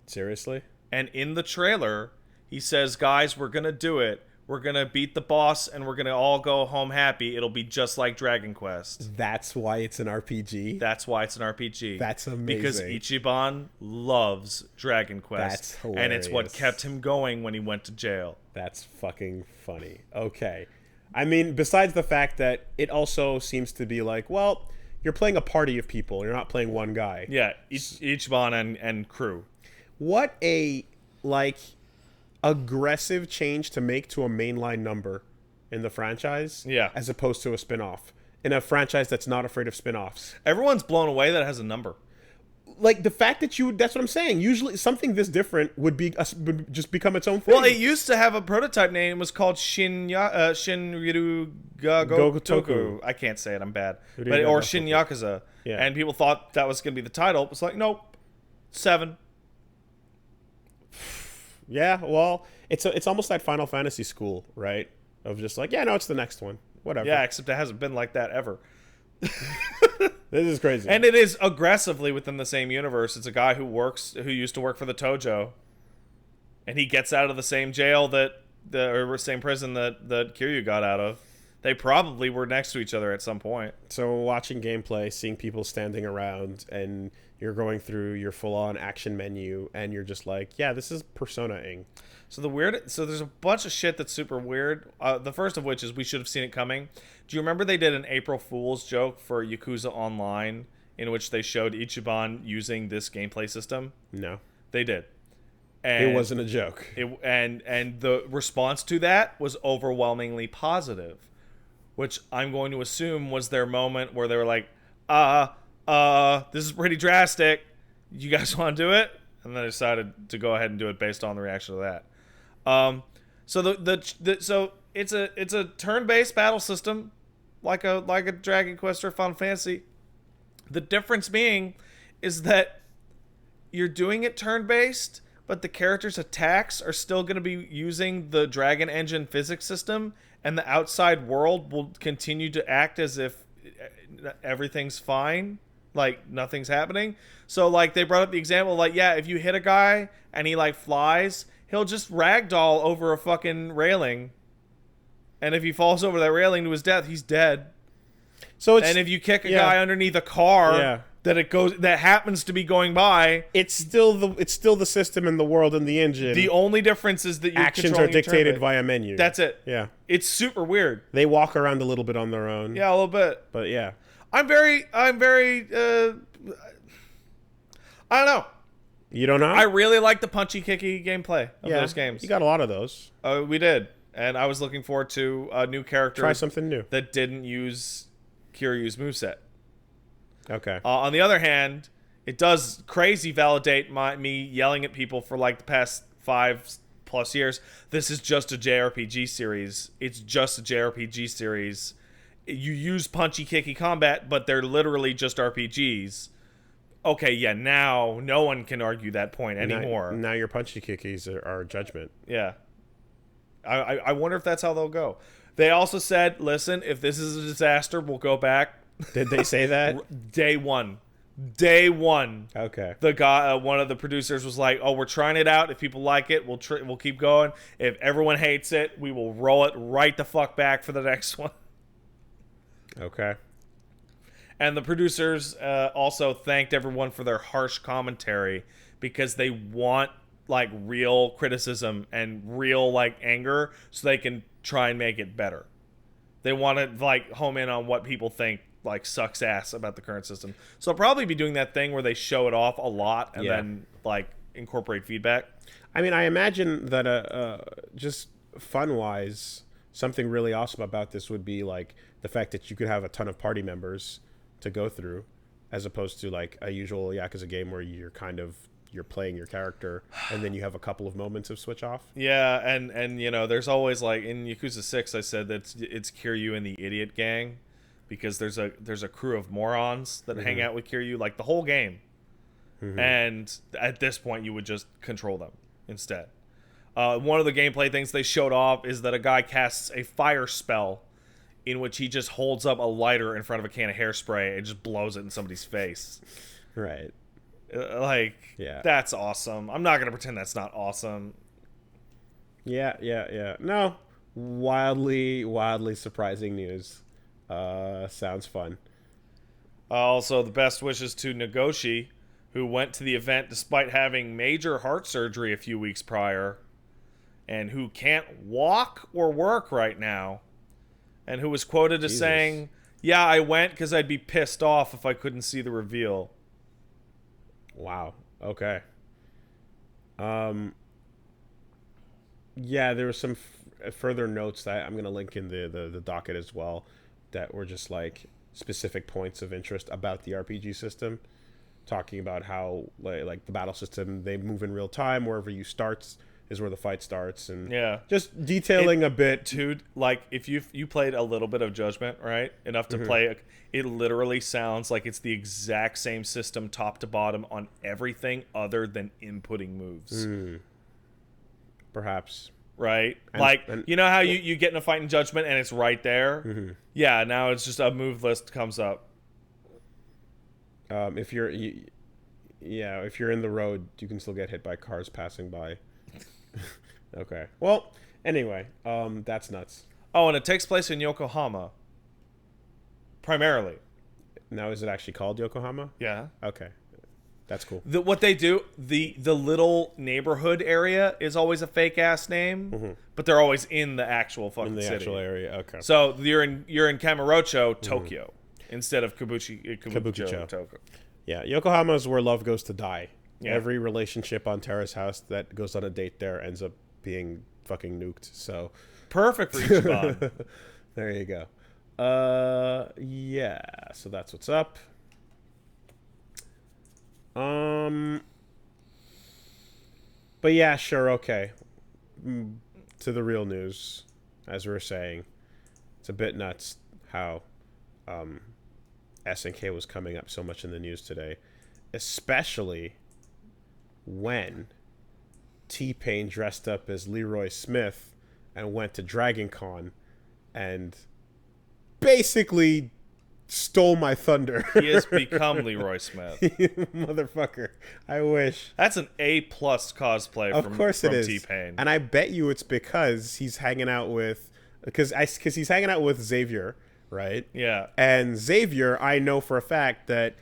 Seriously? And in the trailer, he says, guys, we're going to do it. We're going to beat the boss, and we're going to all go home happy. It'll be just like Dragon Quest. That's why it's an RPG? That's why it's an RPG. That's amazing. Because Ichiban loves Dragon Quest. That's hilarious. And it's what kept him going when he went to jail. That's fucking funny. Okay. I mean, besides the fact that it also seems to be like, well, you're playing a party of people. You're not playing one guy. Yeah, Ichiban and crew. What a, like, aggressive change to make to a mainline number in the franchise. Yeah. As opposed to a spin-off. In a franchise that's not afraid of spin-offs. Everyone's blown away that it has a number. Like, the fact that that's what I'm saying. Usually, something this different would just become its own thing. Well, it used to have a prototype name. It was called Shinryu Gotoku. I can't say it. I'm bad. Or Shin Yakuza. Yeah. And people thought that was going to be the title. It's like, nope. 7. Yeah, well, it's almost that Final Fantasy school, right? Of just like, yeah, no, it's the next one. Whatever. Yeah, except it hasn't been like that ever. This is crazy. And it is aggressively within the same universe. It's a guy who used to work for the Tojo, and he gets out of the same jail or same prison that Kiryu got out of. They probably were next to each other at some point. So watching gameplay, seeing people standing around, and you're going through your full-on action menu, and you're just like, yeah, this is Persona-ing. So there's a bunch of shit that's super weird. The first of which is we should have seen it coming. Do you remember they did an April Fool's joke for Yakuza Online in which they showed Ichiban using this gameplay system? No. They did. And it wasn't a joke. And the response to that was overwhelmingly positive, which I'm going to assume was their moment where they were like, this is pretty drastic. You guys want to do it? And then they decided to go ahead and do it based on the reaction to that. So it's a turn-based battle system, like a Dragon Quest or Final Fantasy. The difference being is that you're doing it turn-based, but the characters' attacks are still going to be using the Dragon Engine physics system, and the outside world will continue to act as if everything's fine, like nothing's happening. So like they brought up the example, like, yeah, if you hit a guy and he like flies, he'll just ragdoll over a fucking railing, and if he falls over that railing to his death, he's dead. So and if you kick a guy underneath a car that happens to be going by, it's still the system in the world and the engine. The only difference is that your actions are dictated via menu. That's it. Yeah, it's super weird. They walk around a little bit on their own. Yeah, a little bit. But yeah, I'm very. I don't know. You don't know? I really like the punchy kicky gameplay of those games. You got a lot of those. We did, and I was looking forward to a new character. Try something new that didn't use Kiryu's moveset. Okay. On the other hand, it does crazy validate me yelling at people for like the past 5+ years. This is just a JRPG series. It's just a JRPG series. You use punchy kicky combat, but they're literally just RPGs. Okay, yeah, now no one can argue that point anymore. Now your punchy kickies are judgment. Yeah. I wonder if that's how they'll go. They also said, listen, if this is a disaster, we'll go back. Did they say that? Day one. Okay. The guy, one of the producers was like, "Oh, we're trying it out. If people like it, we'll keep going. If everyone hates it, we will roll it right the fuck back for the next one." Okay. And the producers also thanked everyone for their harsh commentary because they want like real criticism and real like anger so they can try and make it better. They want to like home in on what people think like sucks ass about the current system. So I'll probably be doing that thing where they show it off a lot and then like incorporate feedback. I mean, I imagine that just fun-wise, something really awesome about this would be like the fact that you could have a ton of party members to go through, as opposed to like a usual Yakuza game where you're playing your character and then you have a couple of moments of switch off. Yeah, and you know, there's always like in Yakuza 6 I said that it's Kiryu and the idiot gang because there's a crew of morons that hang out with Kiryu like the whole game. And at this point you would just control them instead. One of the gameplay things they showed off is that a guy casts a fire spell in which he just holds up a lighter in front of a can of hairspray and just blows it in somebody's face. Right. That's awesome. I'm not going to pretend that's not awesome. Yeah. No, wildly surprising news. Sounds fun. Also, the best wishes to Nagoshi, who went to the event despite having major heart surgery a few weeks prior, and who can't walk or work right now, and who was quoted as saying, "Yeah, I went because I'd be pissed off if I couldn't see the reveal." Wow. Okay. Yeah, there were some further notes that I'm going to link in the docket as well that were just like specific points of interest about the RPG system, talking about how like the battle system, they move in real time. Wherever you start is where the fight starts, and just detailing a bit. Dude, like if you played a little bit of Judgment, right? Enough to play it literally sounds like it's the exact same system top to bottom on everything other than inputting moves. Perhaps. Right? You know how you get in a fight in Judgment and it's right there? Yeah, now it's just a move list comes up. If you're, yeah, if you're in the road, you can still get hit by cars passing by. Okay. Well, anyway, that's nuts. Oh, and it takes place in Yokohama. Primarily. Now, is it actually called Yokohama? Yeah. Okay. That's cool. What they do, the little neighborhood area is always a fake ass name, but they're always in the actual fucking In the city. actual area, okay. So you're in Kamurocho, Tokyo, instead of Kabukicho, Tokyo. Yeah, Yokohama is where love goes to die. Yeah. Every relationship on Terrace House that goes on a date there ends up being fucking nuked. So Perfect for Ichiban. there you go. Yeah. So that's what's up. But yeah, sure, okay. To the real news, as we were saying, it's a bit nuts how SNK was coming up so much in the news today, especially when T-Pain dressed up as Leroy Smith and went to Dragon Con and basically stole my thunder. He has become Leroy Smith. Motherfucker. I wish. That's an A+ cosplay Of from course it is. T-Pain. And I bet you it's because he's hanging out with because he's hanging out with Xavier, right? Yeah. And Xavier, I know for a fact that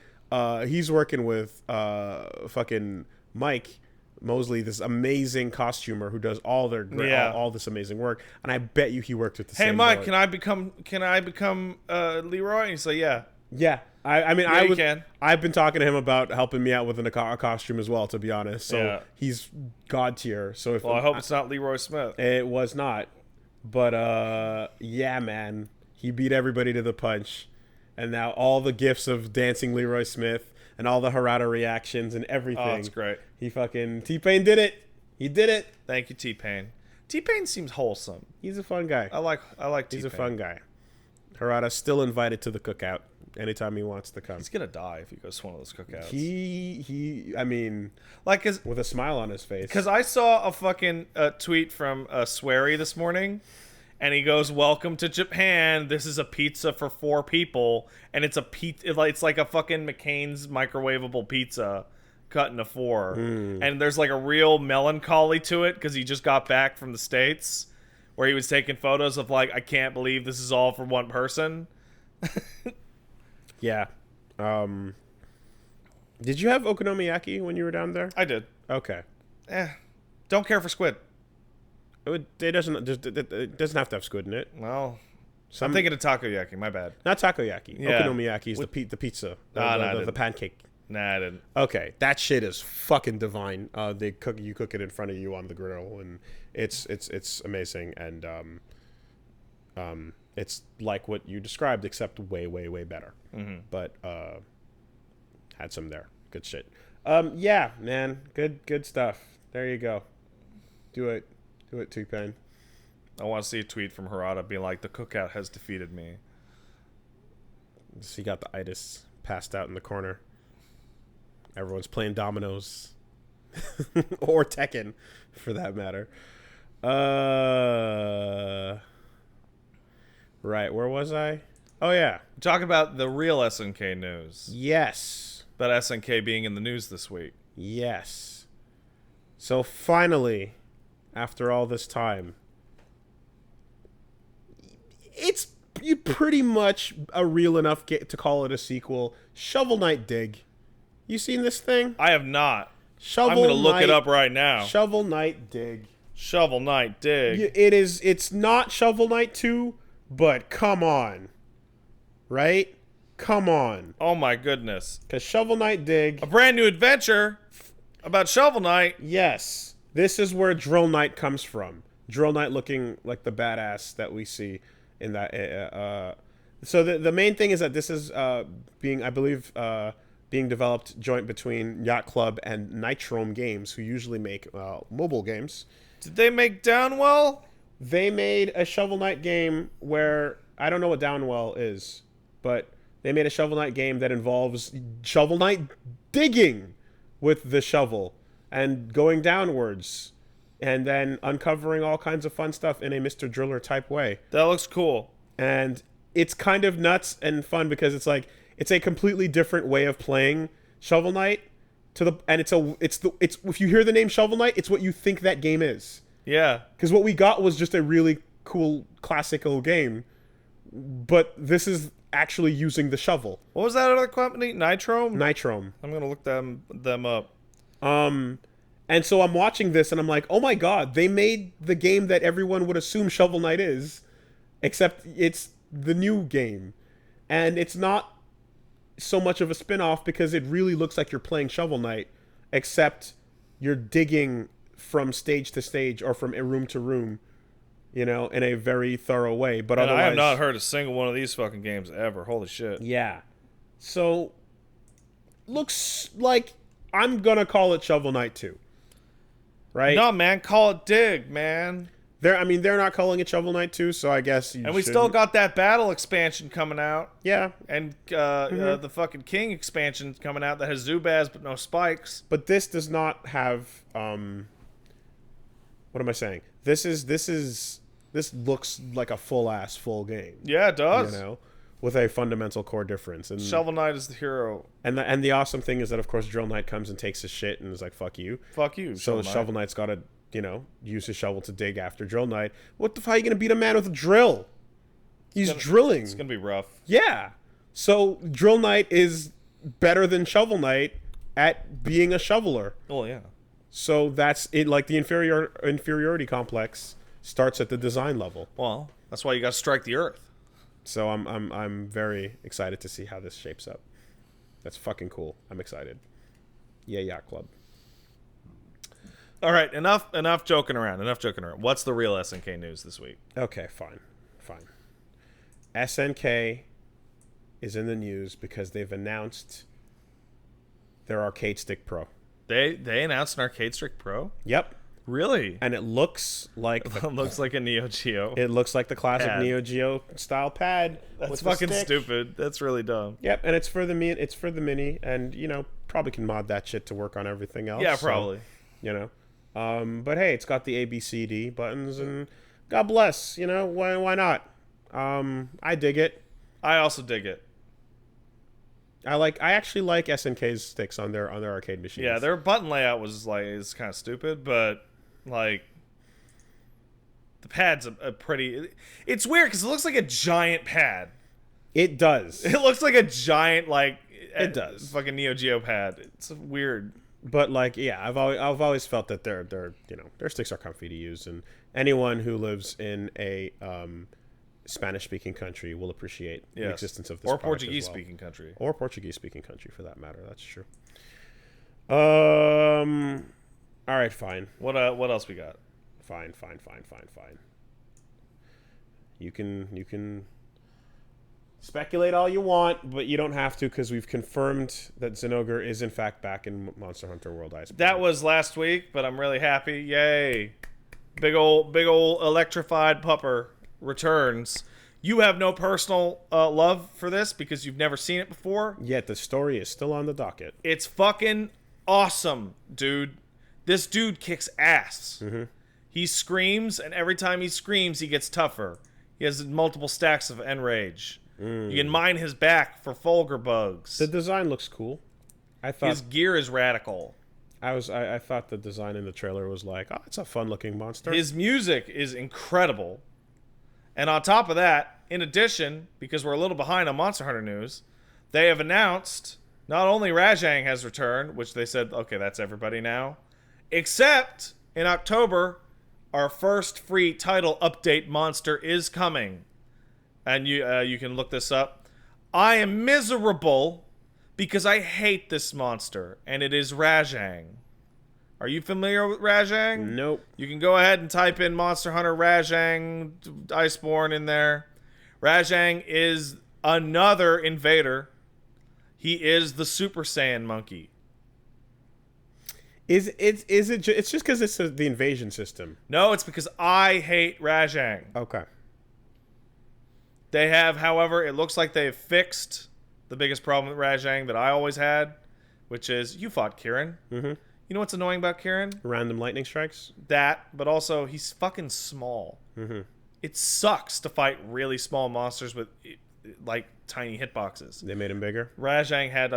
he's working with fucking Mike Mosley, this amazing costumer who does all their all this amazing work, and I bet you he worked with the same. Hey Mike, boy. can I become Leroy? And he's like, yeah. Yeah, I mean, Yeah, you can. I've been talking to him about helping me out with a costume as well, to be honest. So Yeah. he's god tier. So if Well, I hope it's not Leroy Smith. it was not, but yeah, man, he beat everybody to the punch, and now all the gifs of dancing Leroy Smith and all the Harada reactions and everything. Oh, that's great. He fucking T-Pain did it. He did it. Thank you, T-Pain. T-Pain seems wholesome. He's a fun guy. I like T-Pain. He's a fun guy. Harada's still invited to the cookout anytime he wants to come. He's gonna die if he goes to one of those cookouts. I mean, like, with a smile on his face. because I saw a fucking tweet from Swery this morning, and he goes, "Welcome to Japan. This is a pizza for 4 people, and it's a It's like a fucking McCain's microwavable pizza cut into 4, and there's like a real melancholy to it because he just got back from the States, where he was taking photos of like, I can't believe this is all for one person." Yeah. Did you have okonomiyaki when you were down there? I did. Okay. Don't care for squid. It doesn't have to have squid in it. Well, I'm thinking of takoyaki. My bad. Not takoyaki. Yeah. Okonomiyaki is the pizza. No, the pancake. Nah, I didn't. Okay, that shit is fucking divine. You cook it in front of you on the grill, and it's amazing, and it's like what you described, except way better. But had some there, good shit. Yeah, man, good stuff. There you go. Do it, T-Pain. I want to see a tweet from Harada being like, "The cookout has defeated me." He got the itis passed out in the corner. Everyone's playing dominoes. Or Tekken, for that matter. Right, where was I? Oh, yeah. Talk about the real SNK news. Yes. About SNK being in the news this week. Yes. So finally, after all this time, it's pretty much a real enough to call it a sequel. Shovel Knight Dig. You seen this thing? I have not. Shovel I'm going to look Knight- it up right now. Shovel Knight Dig. Shovel Knight Dig. It's not Shovel Knight 2, but come on. Right? Come on. Oh my goodness. Because Shovel Knight Dig, A brand new adventure about Shovel Knight. yes, this is where Drill Knight comes from. Drill Knight looking like the badass that we see in that. So the main thing is that this is being, I believe, being developed joint between Yacht Club and Nitrome Games, who usually make mobile games. Did they make Downwell? They made a Shovel Knight game where, I don't know what Downwell is, but they made a Shovel Knight game that involves Shovel Knight digging with the shovel and going downwards and then uncovering all kinds of fun stuff in a Mr. Driller type way. That looks cool. And it's kind of nuts and fun because it's like, it's a completely different way of playing Shovel Knight. It's if you hear the name Shovel Knight, it's what you think that game is. Yeah. Because what we got was just a really cool classical game, but this is actually using the shovel. What was that other company? Nitrome? Nitrome. I'm gonna look them up. And so I'm watching this and I'm like, oh my god, they made the game that everyone would assume Shovel Knight is, except it's the new game. And it's not so much of a spin-off because it really looks like you're playing Shovel Knight, except you're digging from stage to stage or from room to room, you know, in a very thorough way. But otherwise, I have not heard a single one of these fucking games ever. Holy shit. Yeah. So, looks like I'm gonna call it Shovel Knight 2. Right? No, man, call it Dig, man. They're not calling it Shovel Knight 2, so I guess you And we still got that battle expansion coming out. Yeah. And the fucking King expansion coming out that has Zubaz but no spikes. But this does not have what am I saying? This looks like a full game. Yeah, it does. You know, with a fundamental core difference. And Shovel Knight is the hero. And the awesome thing is that of course Drill Knight comes and takes his shit and is like, fuck you. Fuck you. So Shovel Knight's got to, you know, use his shovel to dig after Drill Knight. What the fuck are you gonna beat a man with a drill? He's drilling. It's gonna be rough. Yeah. So Drill Knight is better than Shovel Knight at being a shoveler. Oh yeah. So that's it. Like the inferiority complex starts at the design level. Well, that's why you got to strike the earth. So I'm very excited to see how this shapes up. That's fucking cool. I'm excited. Yeah, Yacht Club. All right, enough joking around. What's the real SNK news this week? Okay, fine. SNK is in the news because they've announced their Arcade Stick Pro. They announced an Arcade Stick Pro? Yep. Really? And it looks like it looks like a Neo Geo. It looks like the classic pad. Neo Geo style pad. That's fucking stupid. That's really dumb. Yep, and it's for the mini, and you know, probably can mod that shit to work on everything else. Yeah, probably. So, you know. But hey, it's got the ABCD buttons, and God bless, you know, why not? I dig it. I also dig it. I actually like SNK's sticks on their arcade machines. Yeah, their button layout is kind of stupid, but like the pad's a pretty. It's weird because it looks like a giant pad. It does. It looks like a giant It does. Fucking Neo Geo pad. It's weird. But like, yeah, I've always felt that their their sticks are comfy to use, and anyone who lives in a Spanish-speaking country will appreciate the existence of this. Or Portuguese-speaking country. Or Portuguese-speaking country, for that matter. That's true. All right, fine. What else we got? Fine. You can speculate all you want, but you don't have to because we've confirmed that Zinogre is in fact back in Monster Hunter World Iceborne. That was last week, but I'm really happy. Yay! Big old electrified pupper returns. You have no personal love for this because you've never seen it before. Yet the story is still on the docket. It's fucking awesome, dude. This dude kicks ass. Mm-hmm. He screams, and every time he screams, he gets tougher. He has multiple stacks of Enrage. You can mine his back for Fulgur bugs. The design looks cool. I thought his gear is radical. I thought the design in the trailer was like, oh, it's a fun-looking monster. His music is incredible. And on top of that, in addition, because we're a little behind on Monster Hunter news, they have announced not only Rajang has returned, which they said, okay, that's everybody now, except in October, our first free title update monster is coming. And you can look this up. I am miserable because I hate this monster, and it is Rajang. Are you familiar with Rajang? Nope. You can go ahead and type in Monster Hunter Rajang Iceborne in there. Rajang is another invader. He is the Super Saiyan monkey. Is it? It's just because it's the invasion system. No, it's because I hate Rajang. Okay. They have, however, it looks like they've fixed the biggest problem with Rajang that I always had, which is you fought Kirin. Mm-hmm. You know what's annoying about Kirin? Random lightning strikes? That, but also he's fucking small. Mm-hmm. It sucks to fight really small monsters with like tiny hitboxes. They made him bigger. Rajang had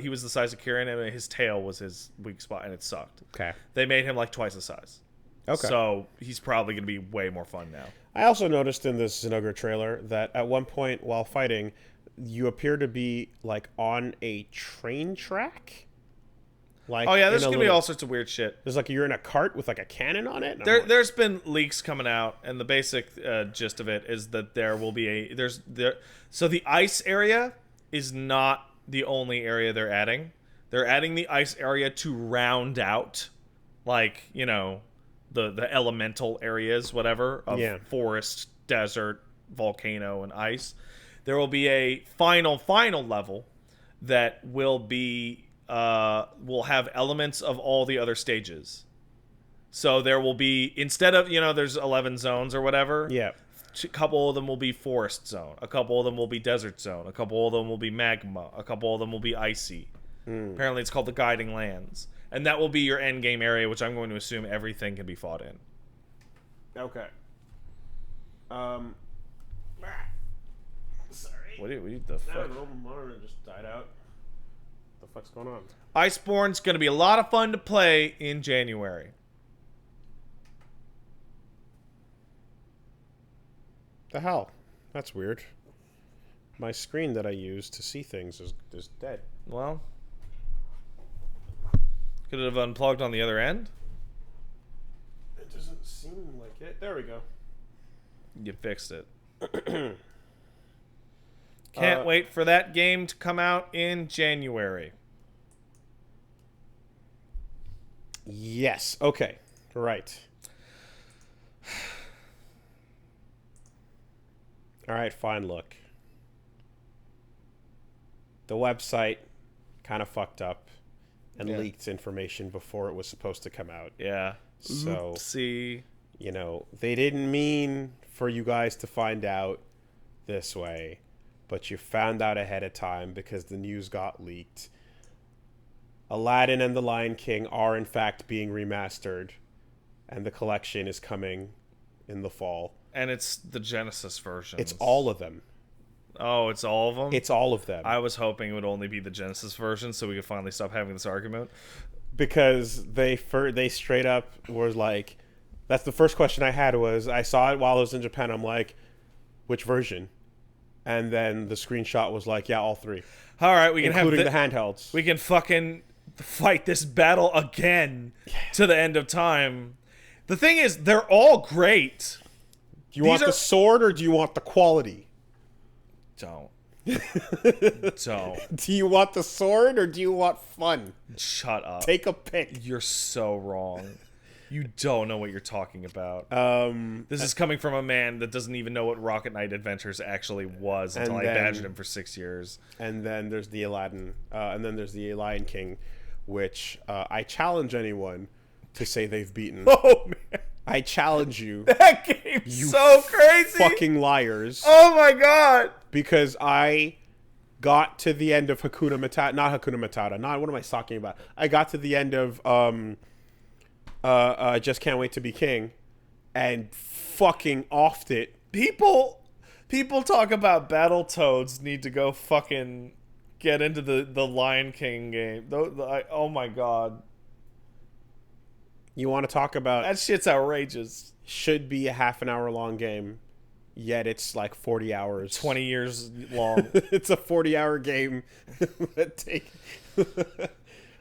he was the size of Kirin, and his tail was his weak spot, and it sucked. Okay. They made him like twice the size. Okay. So he's probably going to be way more fun now. I also noticed in this Zinogre trailer that at one point while fighting, you appear to be like on a train track. Like, oh yeah, there's gonna be all sorts of weird shit. There's like you're in a cart with like a cannon on it. There's been leaks coming out, and the basic gist of it is that there will be so the ice area is not the only area they're adding. They're adding the ice area to round out, like, you know, the elemental areas, whatever, of forest, desert, volcano, and ice. There will be a final level that will be will have elements of all the other stages. So there will be, instead of, you know, there's 11 zones or whatever. Yeah. A couple of them will be forest zone. A couple of them will be desert zone. A couple of them will be magma. A couple of them will be icy. Apparently it's called the Guiding Lands. And that will be your end game area, which I'm going to assume everything can be fought in. Okay. Sorry. What the fuck? I don't know, my monitor just died out. What the fuck's going on? Iceborne's going to be a lot of fun to play in January. The hell? That's weird. My screen that I use to see things is dead. Well, could it have unplugged on the other end? It doesn't seem like it. There we go. You fixed it. Can't wait for that game to come out in January. Yes. Okay. Right. All right. Fine. Look. The website kind of fucked up and leaked information before it was supposed to come out. Yeah. So, oopsie. You know, they didn't mean for you guys to find out this way, but you found out ahead of time because the news got leaked. Aladdin and the Lion King are in fact being remastered, and the collection is coming in the fall. And it's the Genesis version. It's all of them. Oh, it's all of them? It's all of them. I was hoping it would only be the Genesis version so we could finally stop having this argument. Because they straight up was like, that's the first question I had was, I saw it while I was in Japan. I'm like, which version? And then the screenshot was like, yeah, all three. All right, we can including the handhelds. We can fucking fight this battle again to the end of time. The thing is, they're all great. Do you want the sword or do you want the quality? Don't. Don't. Do you want the sword or do you want fun? Shut up. Take a pick. You're so wrong. You don't know what you're talking about. This is coming from a man that doesn't even know what Rocket Knight Adventures actually was until I badgered him for 6 years. And then there's the Aladdin, and then there's the Lion King, which I challenge anyone to say they've beaten. Oh, man. I challenge you. That game's so crazy. Fucking liars. Oh, my God. Because I got to the end of Hakuna Matata. Not Hakuna Matata. Not, what am I talking about? I got to the end of Just Can't Wait to Be King and fucking offed it. People talk about Battletoads need to go fucking get into the Lion King game. Oh, my God. You want to talk about... That shit's outrageous. Should be a half an hour long game, yet it's like 40 hours. 20 years long. It's a 40-hour game.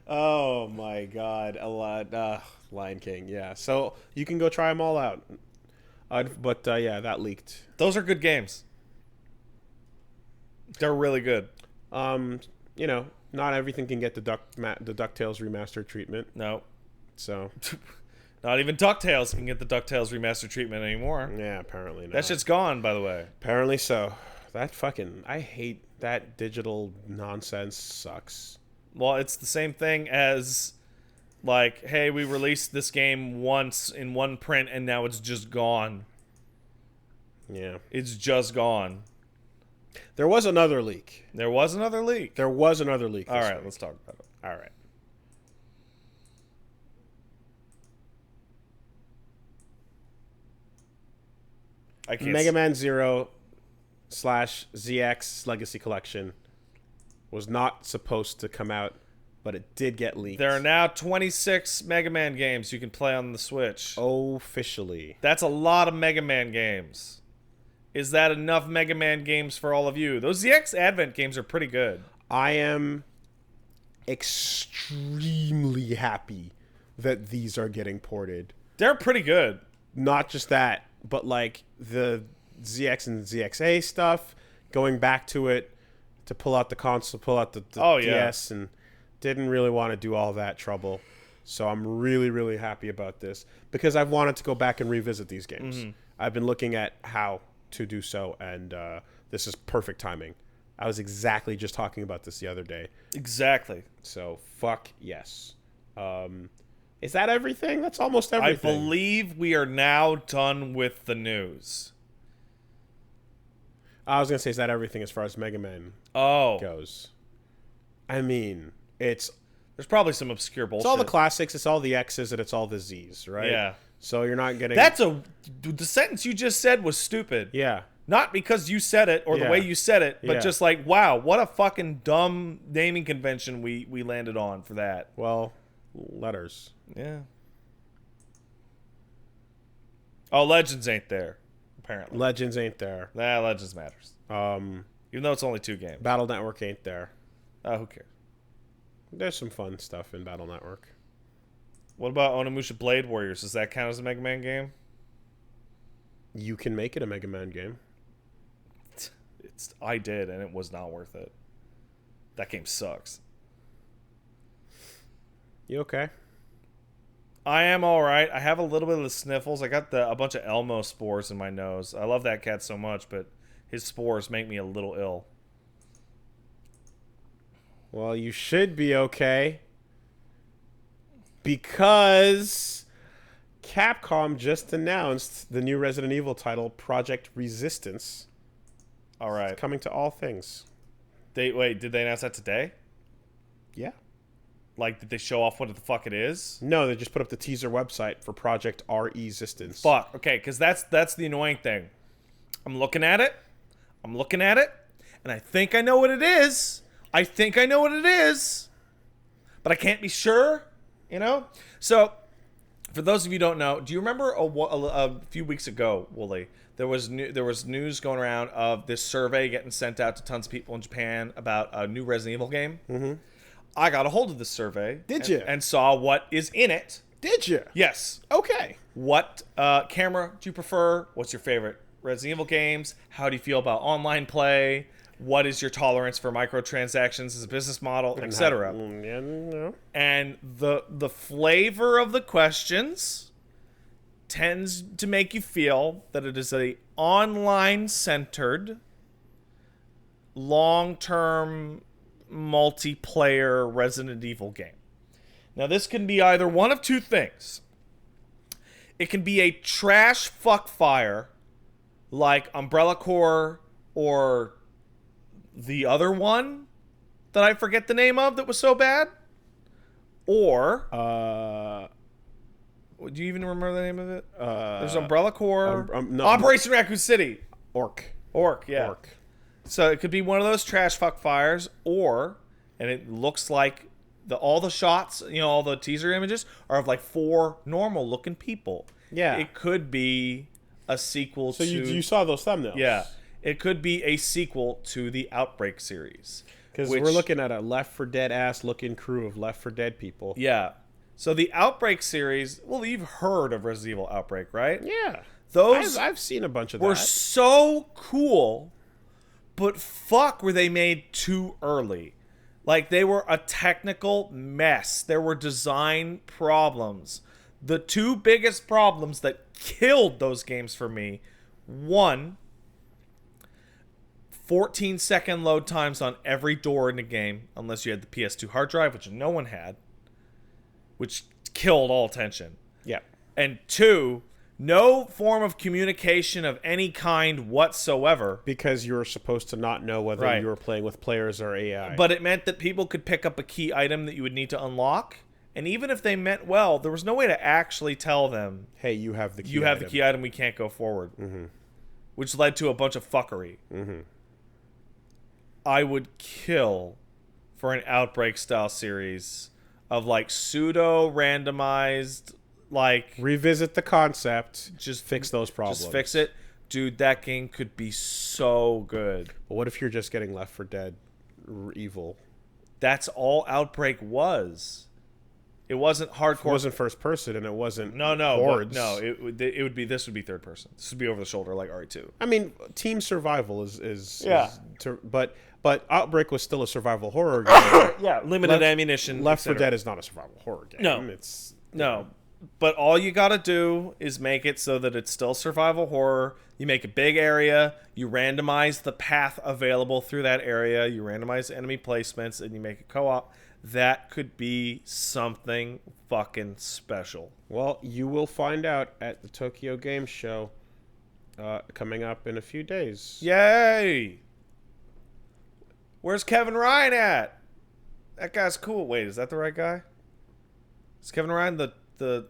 Oh, my God. A lot. Lion King, yeah. So you can go try them all out. But yeah, that leaked. Those are good games. They're really good. You know, not everything can get the DuckTales remastered treatment. No. So, not even DuckTales can get the DuckTales remastered treatment anymore. Yeah, apparently not. That shit's gone, by the way. Apparently so. That fucking... I hate that digital nonsense. Sucks. Well, it's the same thing as, like, hey, we released this game once in one print and now it's just gone. Yeah. It's just gone. There was another leak. There was another leak. All right, let's talk about it. All right. Mega Man Zero ZX Legacy Collection was not supposed to come out, but it did get leaked. There are now 26 Mega Man games you can play on the Switch. Officially. That's a lot of Mega Man games. Is that enough Mega Man games for all of you? Those ZX Advent games are pretty good. I am extremely happy that these are getting ported. They're pretty good. Not just that, but like the ZX and ZXA stuff, going back to it to pull out the console, pull out the DS, and didn't really want to do all that trouble. So I'm really, really happy about this because I've wanted to go back and revisit these games. Mm-hmm. I've been looking at how to do so, and this is perfect timing. I was exactly just talking about this the other day. Exactly. So fuck yes. Is that everything? That's almost everything. I believe we are now done with the news. I was gonna say, is that everything as far as Mega Man goes? I mean, there's probably some obscure bullshit. It's all the classics, it's all the X's, and it's all the Z's, right? Yeah. So you're not getting... The sentence you just said was stupid. Yeah. Not because you said it or the way you said it, but just like, wow, what a fucking dumb naming convention we landed on for that. Well, letters. Yeah. Oh, Legends ain't there, apparently. Legends ain't there. Nah, Legends matters. Even though it's only 2 games. Battle Network ain't there. Who cares? There's some fun stuff in Battle Network. What about Onimusha Blade Warriors? Does that count as a Mega Man game? You can make it a Mega Man game. I did, and it was not worth it. That game sucks. You okay? I am all right. I have a little bit of the sniffles. I got a bunch of Elmo spores in my nose. I love that cat so much, but his spores make me a little ill. Well, you should be okay. Because Capcom just announced the new Resident Evil title, Project Resistance. All right. It's coming to all things. Did they announce that today? Yeah. Like, did they show off what the fuck it is? No, they just put up the teaser website for Project Resistance. Fuck. Okay, because that's the annoying thing. I'm looking at it, and I think I know what it is. But I can't be sure, you know? So, for those of you who don't know, do you remember a few weeks ago, Wooly, there was news going around of this survey getting sent out to tons of people in Japan about a new Resident Evil game? Mm-hmm. I got a hold of this survey. Did you? And saw what is in it. Did you? Yes. Okay. What camera do you prefer? What's your favorite Resident Evil games? How do you feel about online play? What is your tolerance for microtransactions as a business model, etc.? Yeah, no. And the flavor of the questions tends to make you feel that it is a online-centered, long-term, multiplayer Resident Evil game. Now, this can be either one of two things. It can be a trash fuckfire like Umbrella Corps or the other one that I forget the name of that was so bad. Or do you even remember the name of it? There's Umbrella Corps. No, Operation Raccoon City. Orc, yeah. Orc. So it could be one of those trash fuck fires, and it looks like all the shots, all the teaser images are of like 4 normal looking people. Yeah. It could be a sequel to... So you saw those thumbnails? Yeah. It could be a sequel to the Outbreak series. Because we're looking at a Left 4 Dead ass looking crew of Left 4 Dead people. Yeah. So the Outbreak series, well, you've heard of Resident Evil Outbreak, right? Yeah. Those I've seen a bunch of were that. so cool, but fuck were they made too early. Like, they were a technical mess. There were design problems. The 2 biggest problems that killed those games for me, 1, 14-second load times on every door in the game, unless you had the PS2 hard drive, which no one had, which killed all tension. Yeah. And 2, no form of communication of any kind whatsoever. Because you were supposed to not know whether you were playing with players or AI. But it meant that people could pick up a key item that you would need to unlock. And even if they meant well, there was no way to actually tell them, hey, you have the key item. You have the key item, we can't go forward. Mm-hmm. which led to a bunch of fuckery. Mm-hmm. I would kill for an Outbreak style series of like pseudo randomized, like Revisit the concept. just Fix those problems. Just fix it. Dude, that game could be so good. But what if you're just getting Left 4 Dead evil? That's all Outbreak was. It wasn't hardcore. It wasn't first person, and it wasn't No, hordes. no. It would be. This would be third person. This would be over the shoulder, like RE2. I mean, team survival is Yeah. But Outbreak was still a survival horror game. Yeah, limited ammunition. Left 4 etc. Dead is not a survival horror game. No. It's No, but all you gotta do is make it so that it's still survival horror. You make a big area. You randomize the path available through that area. You randomize enemy placements, and you make it co-op. That could be something fucking special. Well, you will find out at the Tokyo Game Show coming up in a few days. Yay! Where's Kevin Ryan at? That guy's cool. Wait, is that the right guy? Is Kevin Ryan the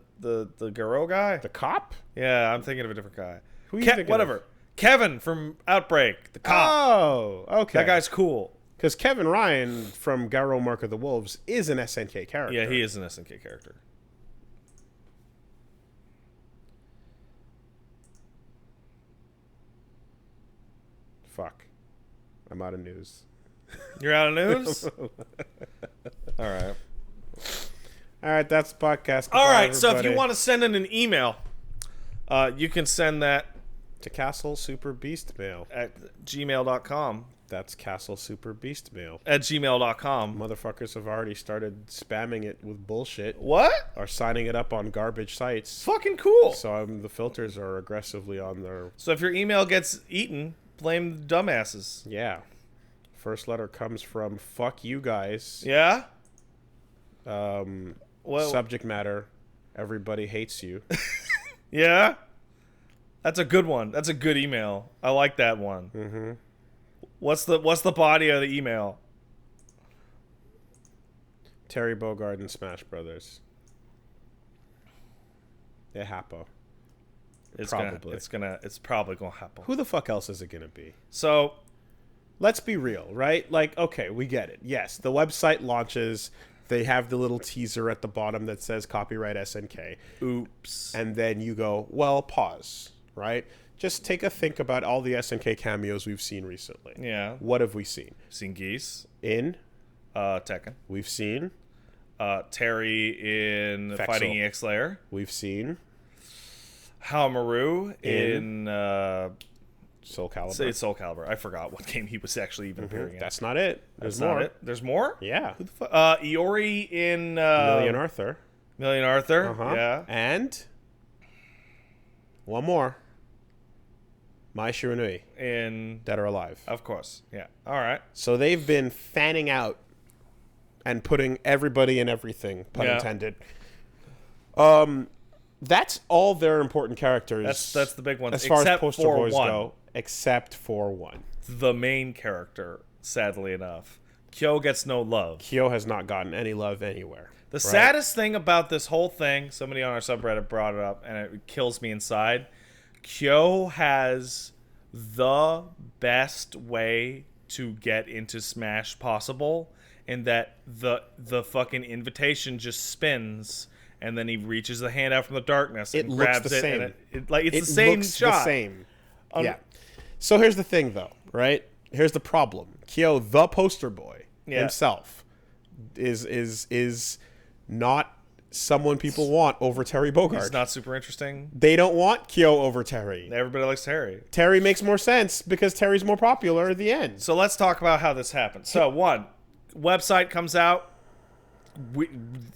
Garou guy? The cop? Yeah, I'm thinking of a different guy. Who are you thinking whatever. of? Kevin from Outbreak, the cop. Oh, okay. That guy's cool. Because Kevin Ryan from Garou Mark of the Wolves is an SNK character. Yeah, he is an SNK character. Fuck. I'm out of news. You're out of news? All right. All right, that's the podcast. All Goodbye, right, so if you everybody. want to send in an email, you can send that to Castle Super Beast Mail. at gmail.com. That's Castle Super Beast Mail. At gmail.com. Motherfuckers have already started spamming it with bullshit. What? Or signing it up on garbage sites. Fucking cool. So the filters are aggressively on their... So if your email gets eaten, blame the dumbasses. Yeah. First letter comes from fuck you guys. Yeah? Subject matter, everybody hates you. Yeah? That's a good one. That's a good email. I like that one. Mm-hmm. What's the body of the email? Terry Bogard and Smash Brothers. Yeah, Hapo. It's Probably. It's probably gonna happen. Who the fuck else is it gonna be? So Let's be real, right? Like, okay, we get it. Yes, the website launches. They have the little teaser at the bottom that says copyright SNK. oops. And then you go, well, pause, right? Just take a think about all the SNK cameos we've seen recently. Yeah. What have we seen? Seen Geese. In Tekken. we've seen Terry in Fexel. Fighting EX Slayer. we've seen Hamaru in Soul Calibur. say it's Soul Calibur. I forgot what game he was actually even appearing in. That's not it. There's That's not more. it. There's more? Yeah. Who the fuck? Iori in Million Arthur. Million Arthur. Uh-huh. Yeah. And one more. Mai Shiranui, In Dead or Alive. of course. Yeah. All right. So they've been fanning out and putting everybody in everything, pun Yeah. intended. That's all their important characters. That's the big ones. as far as except poster for boys one. go, except for one. The main character, sadly enough. Kyo gets no love. Kyo has not gotten any love anywhere. The right? saddest thing about this whole thing, somebody on our subreddit brought it up, and it kills me inside. Kyo has the best way to get into Smash possible, in that the fucking invitation just spins, and then he reaches the hand out from the darkness and It looks grabs the it. same. And it's It the same looks shot. the same. Yeah. So here's the thing, though, right? Here's the problem. Kyo, the poster boy himself, is not someone people want over Terry Bogard. He's not super interesting. They don't want Kyo over Terry. Everybody likes Terry. Terry makes more sense because Terry's more popular at the end. So let's talk about how this happened. So one, website comes out.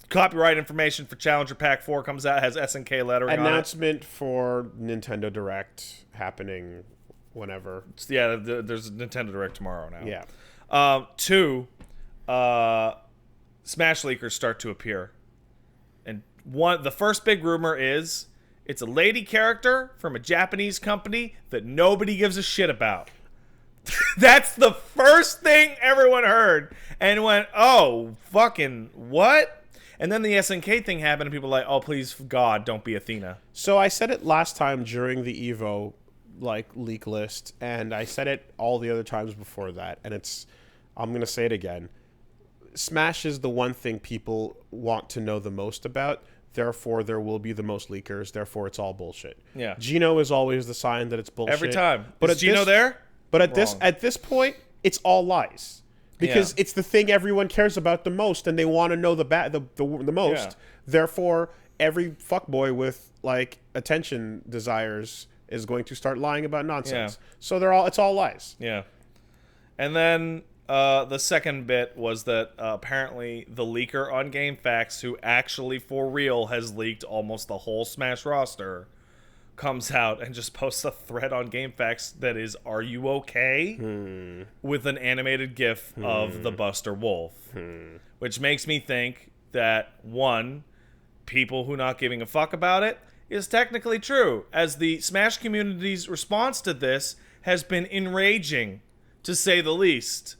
Copyright information for Challenger Pack 4 comes out. Has SNK lettering on it. Announcement for Nintendo Direct happening whenever. Yeah, there's a Nintendo Direct tomorrow now. Yeah. Two, Smash leakers start to appear. And the first big rumor is it's a lady character from a Japanese company that nobody gives a shit about. That's the first thing everyone heard and went, oh, fucking what? And then the SNK thing happened and people were like, oh, please, God, don't be Athena. So I said it last time during the Evo, like leak list, and I said it all the other times before that, and I'm gonna say it again. Smash is the one thing people want to know the most about. Therefore, there will be the most leakers. Therefore, it's all bullshit. Yeah. Gino is always the sign that it's bullshit. Every time. But Is Gino there? But at this point, it's all lies. Because it's the thing everyone cares about the most, and they want to know the most. Yeah. Therefore, every fuckboy with like attention desires is going to start lying about nonsense. Yeah. So it's all lies. Yeah. And then the second bit was that apparently the leaker on GameFAQs, who actually for real has leaked almost the whole Smash roster, comes out and just posts a thread on GameFAQs that is, "Are you okay?" with an animated GIF of the Buster Wolf, which makes me think that one, people who not giving a fuck about it is technically true, as the Smash community's response to this has been enraging, to say the least.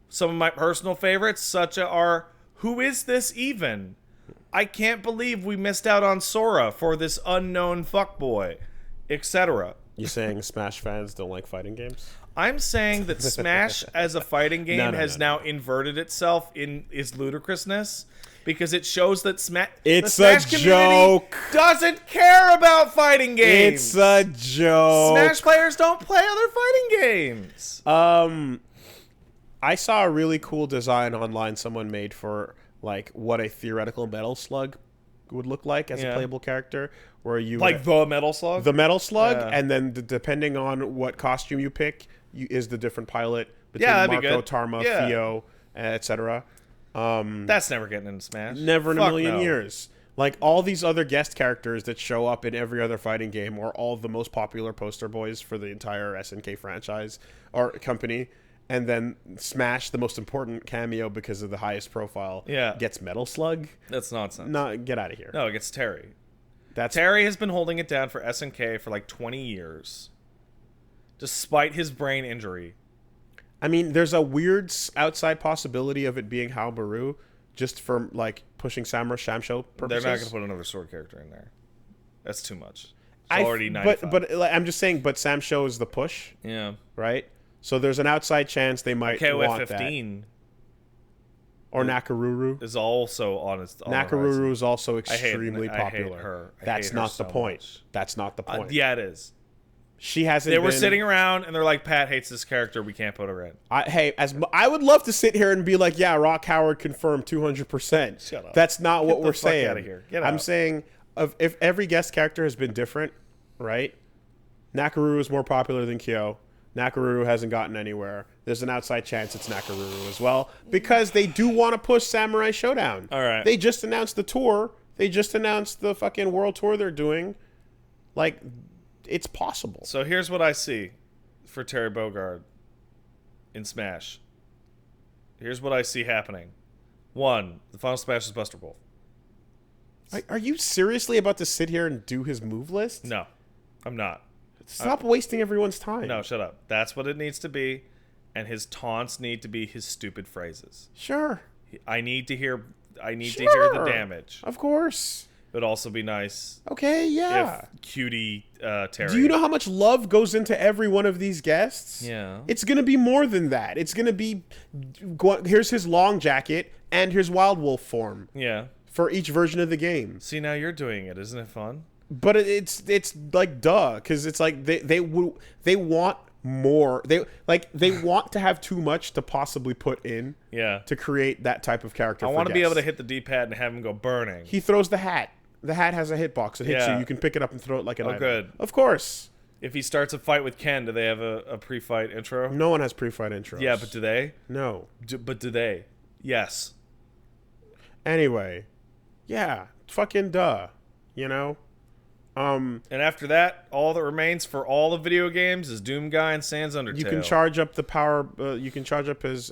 Some of my personal favorites, such are, "Who is this even? I can't believe we missed out on Sora for this unknown fuckboy," etc. You saying Smash fans don't like fighting games? I'm saying that Smash as a fighting game has now inverted itself in its ludicrousness, because it shows that the Smash community doesn't care about fighting games. It's a joke. Smash players don't play other fighting games. I saw a really cool design online someone made for like what a theoretical Metal Slug would look like as a playable character, where you like the Metal Slug, and then depending on what costume you pick, is the different pilot between Marco, Tarma, Theo, etc. That's never getting into Smash. Never in a million years. Like all these other guest characters that show up in every other fighting game, or all the most popular poster boys for the entire SNK franchise or company. And then Smash, the most important cameo because of the highest profile, gets Metal Slug. That's nonsense. No, get out of here. No, it gets Terry. Terry has been holding it down for SNK for like 20 years, despite his brain injury. I mean, there's a weird outside possibility of it being Hal Baru, just for like pushing Samurai Shamsho purposes. They're not going to put another sword character in there. That's too much. It's already 95. But like, I'm just saying. But Sam Show is the push. Yeah. Right. So there's an outside chance they might want 15 that. Or Nakaruru is also on its. Nakaruru is also extremely popular. I hate her. That's not the point. That's not the point. Yeah, it is. She hasn't. They were sitting around and they're like, "Pat hates this character. We can't put her in." I would love to sit here and be like, "Yeah, Rock Howard confirmed 200%." Shut up. That's not what we're saying. Get out of here. Get out. I'm saying if every guest character has been different, right? Nakaruru is more popular than Kyo. Nakaruru hasn't gotten anywhere. There's an outside chance it's Nakaruru as well, because they do want to push Samurai Showdown. All right. They just announced the tour. They just announced the fucking world tour they're doing. Like, it's possible. So here's what I see for Terry Bogard in Smash. Here's what I see happening. 1, the final Smash is Buster Wolf. Are you seriously about to sit here and do his move list? No, I'm not. Stop wasting everyone's time. No, shut up. That's what it needs to be, and his taunts need to be his stupid phrases. Sure. I need to hear the damage. Of course. It would also be nice. Okay, yeah. If cutie Terry. Do you know how much love goes into every one of these guests? Yeah. It's going to be more than that. It's going to be, here's his long jacket and his Wild Wolf form. Yeah. For each version of the game. See, now you're doing it. Isn't it fun? But it's like duh, because it's like they want more. They want to have too much to possibly put in. Yeah. To create that type of character. I want to be able to hit the D-pad and have him go burning. He throws the hat. The hat has a hitbox. It hits you. You can pick it up and throw it like an item. Good. Of course. If he starts a fight with Ken, do they have a pre-fight intro? No one has pre-fight intros. Yeah, but do they? No. But do they? Yes. Anyway, yeah, fucking duh. You know. And after that, all that remains for all the video games is Doom Guy and Sans Undertale. You can charge up the power. You can charge up his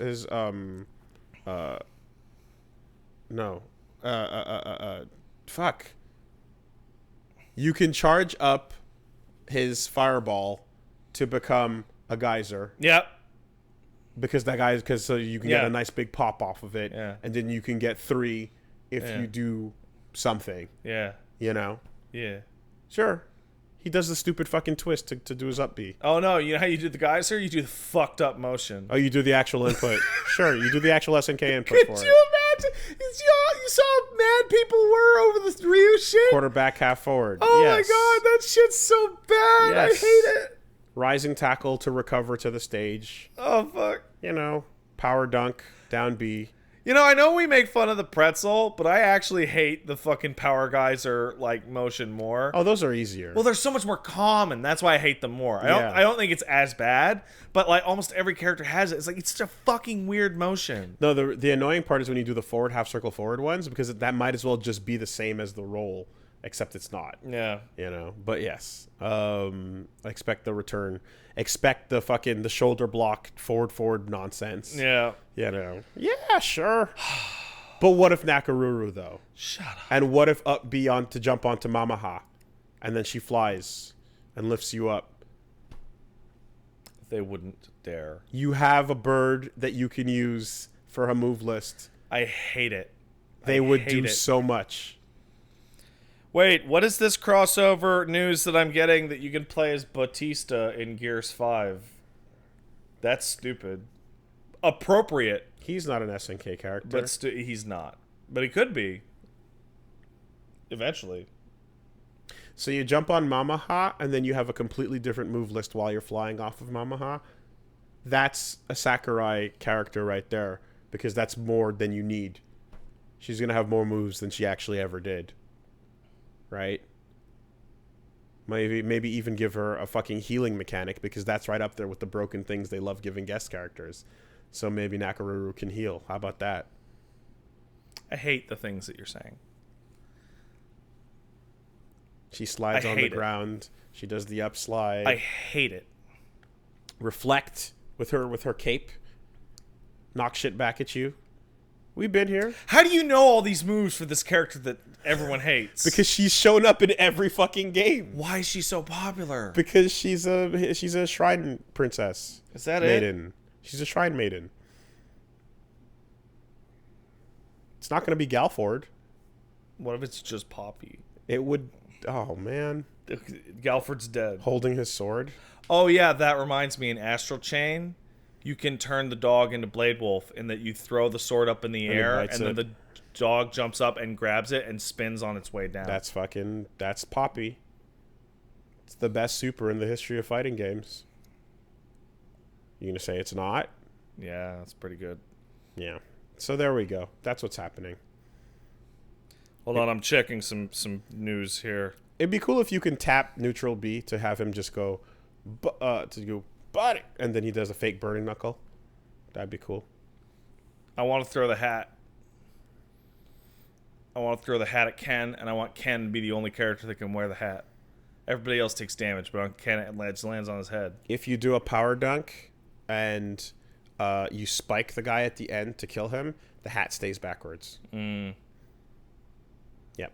fuck. You can charge up his fireball to become a geyser. Yep. Because so you can get a nice big pop off of it, and then you can get 3 if you do something. Yeah. You know. Yeah. Sure. He does the stupid fucking twist to do his up B. Oh no, you know how you do the geyser? You do the fucked up motion. Oh, you do the actual input. Sure, you do the actual SNK input Could for it. you imagine? You saw how mad people were over the Ryu shit? Quarterback, half forward. Oh Yes. my god, that shit's so bad. Yes. I hate it. Rising tackle to recover to the stage. Oh fuck. You know, power dunk, down B. You know, I know we make fun of the pretzel, but I actually hate the fucking power geyser like motion more. Oh, those are easier. Well, they're so much more common. That's why I hate them more. Yeah. I don't think it's as bad, but like almost every character has it. It's like it's such a fucking weird motion. No, the annoying part is when you do the forward half circle forward ones, because that might as well just be the same as the roll, except it's not. Yeah. You know, but yes, expect the return. Expect the fucking the shoulder block forward nonsense. Yeah. You know. Yeah, sure. But what if Nakaruru though? Shut up. And what if up B on to jump onto Mamaha, and then she flies and lifts you up? They wouldn't dare. You have a bird that you can use for a move list. I hate it. They would hate do it. so much. Wait, what is this crossover news that I'm getting that you can play as Batista in Gears 5? That's stupid. Appropriate, He's not an SNK character. but he's not. But he could be. Eventually. So you jump on Mamaha, and then you have a completely different move list while you're flying off of Mamaha. That's a Sakurai character right there, because that's more than you need. She's going to have more moves than she actually ever did. Right? Maybe even give her a fucking healing mechanic, because that's right up there with the broken things they love giving guest characters. So maybe Nakaruru can heal. How about that? I hate the things that you're saying. She slides I on the hate it. ground. She does the up slide. I hate it. Reflect with her cape. Knock shit back at you. We've been here. How do you know all these moves for this character that everyone hates? Because she's shown up in every fucking game. Why is she so popular? Because she's a shrine princess. Is that maiden. She's a shrine maiden. It's not going to be Galford. What if it's just Poppy? It would. Oh man, Galford's dead. holding his sword. Oh yeah, that reminds me. In Astral Chain, you can turn the dog into Blade Wolf in that you throw the sword up in the And it air, bites and then it. the dog jumps up and grabs it and spins on its way down. That's Poppy. It's the best super in the history of fighting games. You gonna say it's not? Yeah, that's pretty good. Yeah. So there we go. That's what's happening. Hold on, I'm checking some news here. It'd be cool if you can tap neutral B to have him just go, buddy, and then he does a fake burning knuckle. That'd be cool. I want to throw the hat. I want to throw the hat at Ken, and I want Ken to be the only character that can wear the hat. Everybody else takes damage, but on Ken it lands on his head. If you do a power dunk and you spike the guy at the end to kill him, the hat stays backwards. Yep.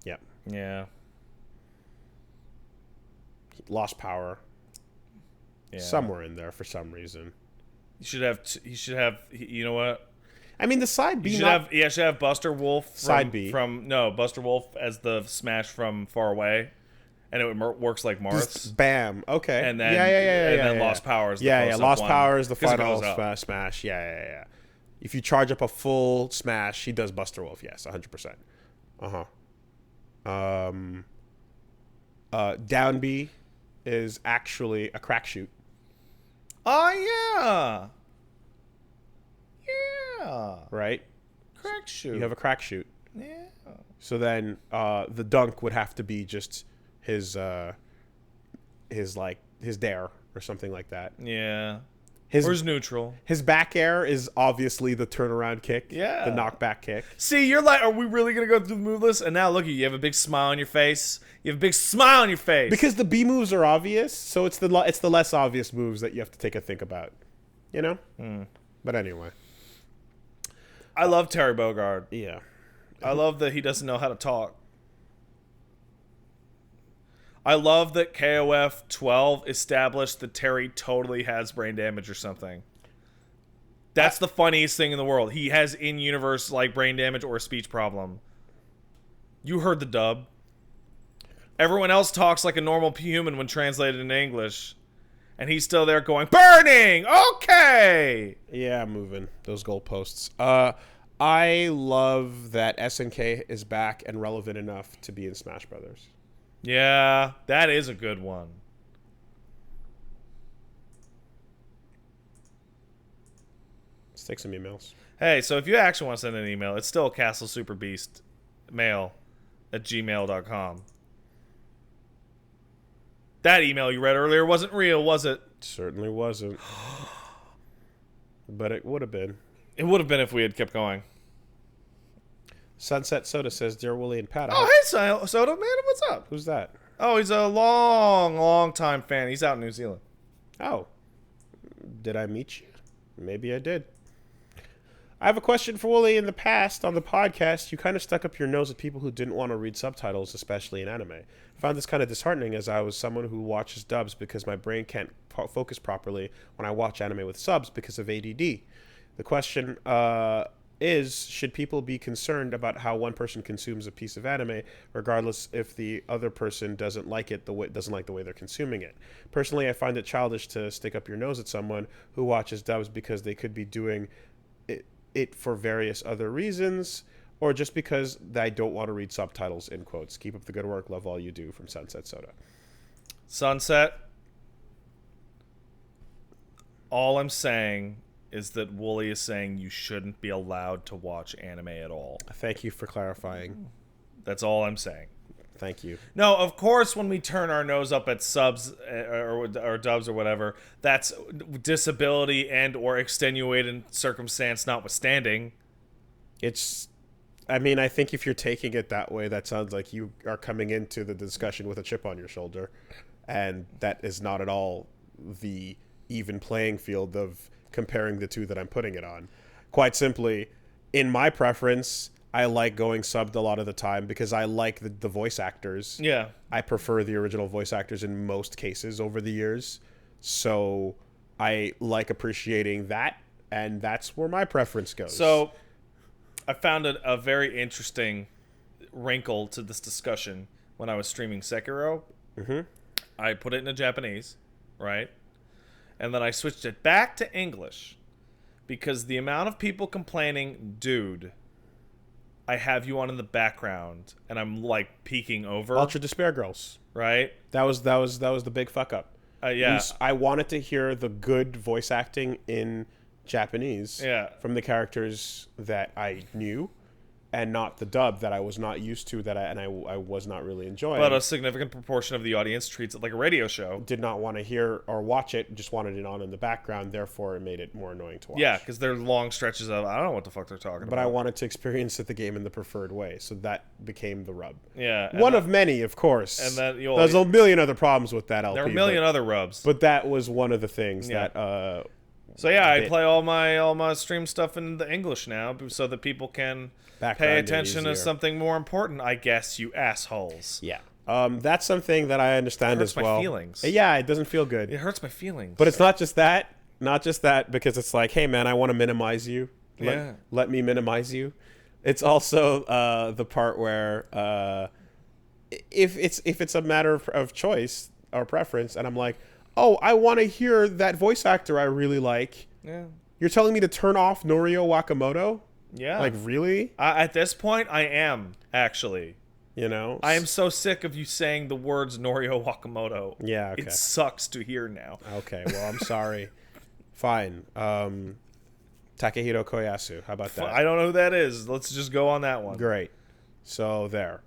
Yep. Yeah. He lost power. Yeah. Somewhere in there for some reason. You should have. He should have. You know what? I mean, the side B. You should have. Yeah, should have Buster Wolf. Side B. Buster Wolf as the smash from far away, and it works like Marth's. Bam. Okay. And then yeah. then Lost Power is the Yeah, close-up Lost one, Power is the 'cause it final goes up. smash. Yeah. If you charge up a full smash, he does Buster Wolf. Yes, 100%. Down B is actually a crack shoot. Oh yeah. Yeah. Right? Crack shoot. You have a crack shoot. Yeah. So then the dunk would have to be just his dare or something like that. Yeah. His Where's neutral? his back air is obviously the turnaround kick. Yeah. The knockback kick. See, you're like, are we really gonna go through the move list? And now look at you. You have a big smile on your face. You have a big smile on your face. Because the B moves are obvious, so it's the less obvious moves that you have to take a think about. You know? But anyway. I love Terry Bogard. Yeah. I love that he doesn't know how to talk. I love that KOF 12 established that Terry totally has brain damage or something. That's the funniest thing in the world. He has in-universe like brain damage or a speech problem. You heard the dub. Everyone else talks like a normal human when translated into English. And he's still there going, burning! Okay! Yeah, I'm moving those goalposts. I love that SNK is back and relevant enough to be in Smash Brothers. Yeah, that is a good one. Let's take some emails. Hey, so if you actually want to send an email, it's still castlesuperbeastmail@gmail.com. That email you read earlier wasn't real, was it? Certainly wasn't. But it would have been. It would have been if we had kept going. Sunset Soda says, Dear Wooly and Pat. Oh, hey, Soda, man, what's up? Who's that? Oh, he's a long time fan. He's out in New Zealand. Oh. Did I meet you? Maybe I did. I have a question for Wooly. In the past, on the podcast, you kind of stuck up your nose at people who didn't want to read subtitles, especially in anime. I found this kind of disheartening as I was someone who watches dubs because my brain can't focus properly when I watch anime with subs because of ADD. The question is, should people be concerned about how one person consumes a piece of anime, regardless if the other person doesn't like it, doesn't like the way they're consuming it? Personally, I find it childish to stick up your nose at someone who watches dubs because they could be doing it for various other reasons, or just because I don't want to read subtitles, in quotes. Keep up the good work. Love all you do, from Sunset Soda. Sunset, all I'm saying is that Wooly is saying you shouldn't be allowed to watch anime at all. Thank you for clarifying. That's all I'm saying. Thank you. No, of course, when we turn our nose up at subs or dubs or whatever, that's disability and or extenuating circumstance notwithstanding. I mean, I think if you're taking it that way, that sounds like you are coming into the discussion with a chip on your shoulder. And that is not at all the even playing field of comparing the two that I'm putting it on. Quite simply, in my preference, I like going subbed a lot of the time because I like the voice actors. Yeah. I prefer the original voice actors in most cases over the years. So I like appreciating that, and that's where my preference goes. So I found a very interesting wrinkle to this discussion when I was streaming Sekiro. Mm-hmm. I put it into Japanese, right? And then I switched it back to English because the amount of people complaining, dude, I have you on in the background and I'm like peeking over. Ultra Despair Girls. Right? That was the big fuck up. Yeah. I wanted to hear the good voice acting in Japanese from the characters that I knew, and not the dub that I was not used to, I was not really enjoying. But a significant proportion of the audience treats it like a radio show. Did not want to hear or watch it, just wanted it on in the background, therefore it made it more annoying to watch. Yeah, because there are long stretches of, I don't know what the fuck they're talking about. But I wanted to experience the game in the preferred way, so that became the rub. Yeah. One of many, of course. And then there's a million other problems with that LP. There are a million other rubs. But that was one of the things that... So yeah, I play all my stream stuff in the English now so that people can pay attention to something more important, I guess, you assholes. Yeah. That's something that I understand as well. It hurts my feelings. Yeah, it doesn't feel good. It hurts my feelings. But it's not just that. Not just that, because it's like, hey, man, I want to minimize you. Let me minimize you. It's also the part where if it's a matter of choice or preference, and I'm like, oh, I want to hear that voice actor I really like. Yeah. You're telling me to turn off Norio Wakamoto? Yeah. Like, really? At this point, I am, actually. You know? I am so sick of you saying the words Norio Wakamoto. Yeah, okay. It sucks to hear now. Okay, well, I'm sorry. Fine. Takehiro Koyasu. How about that? I don't know who that is. Let's just go on that one. Great. So, there.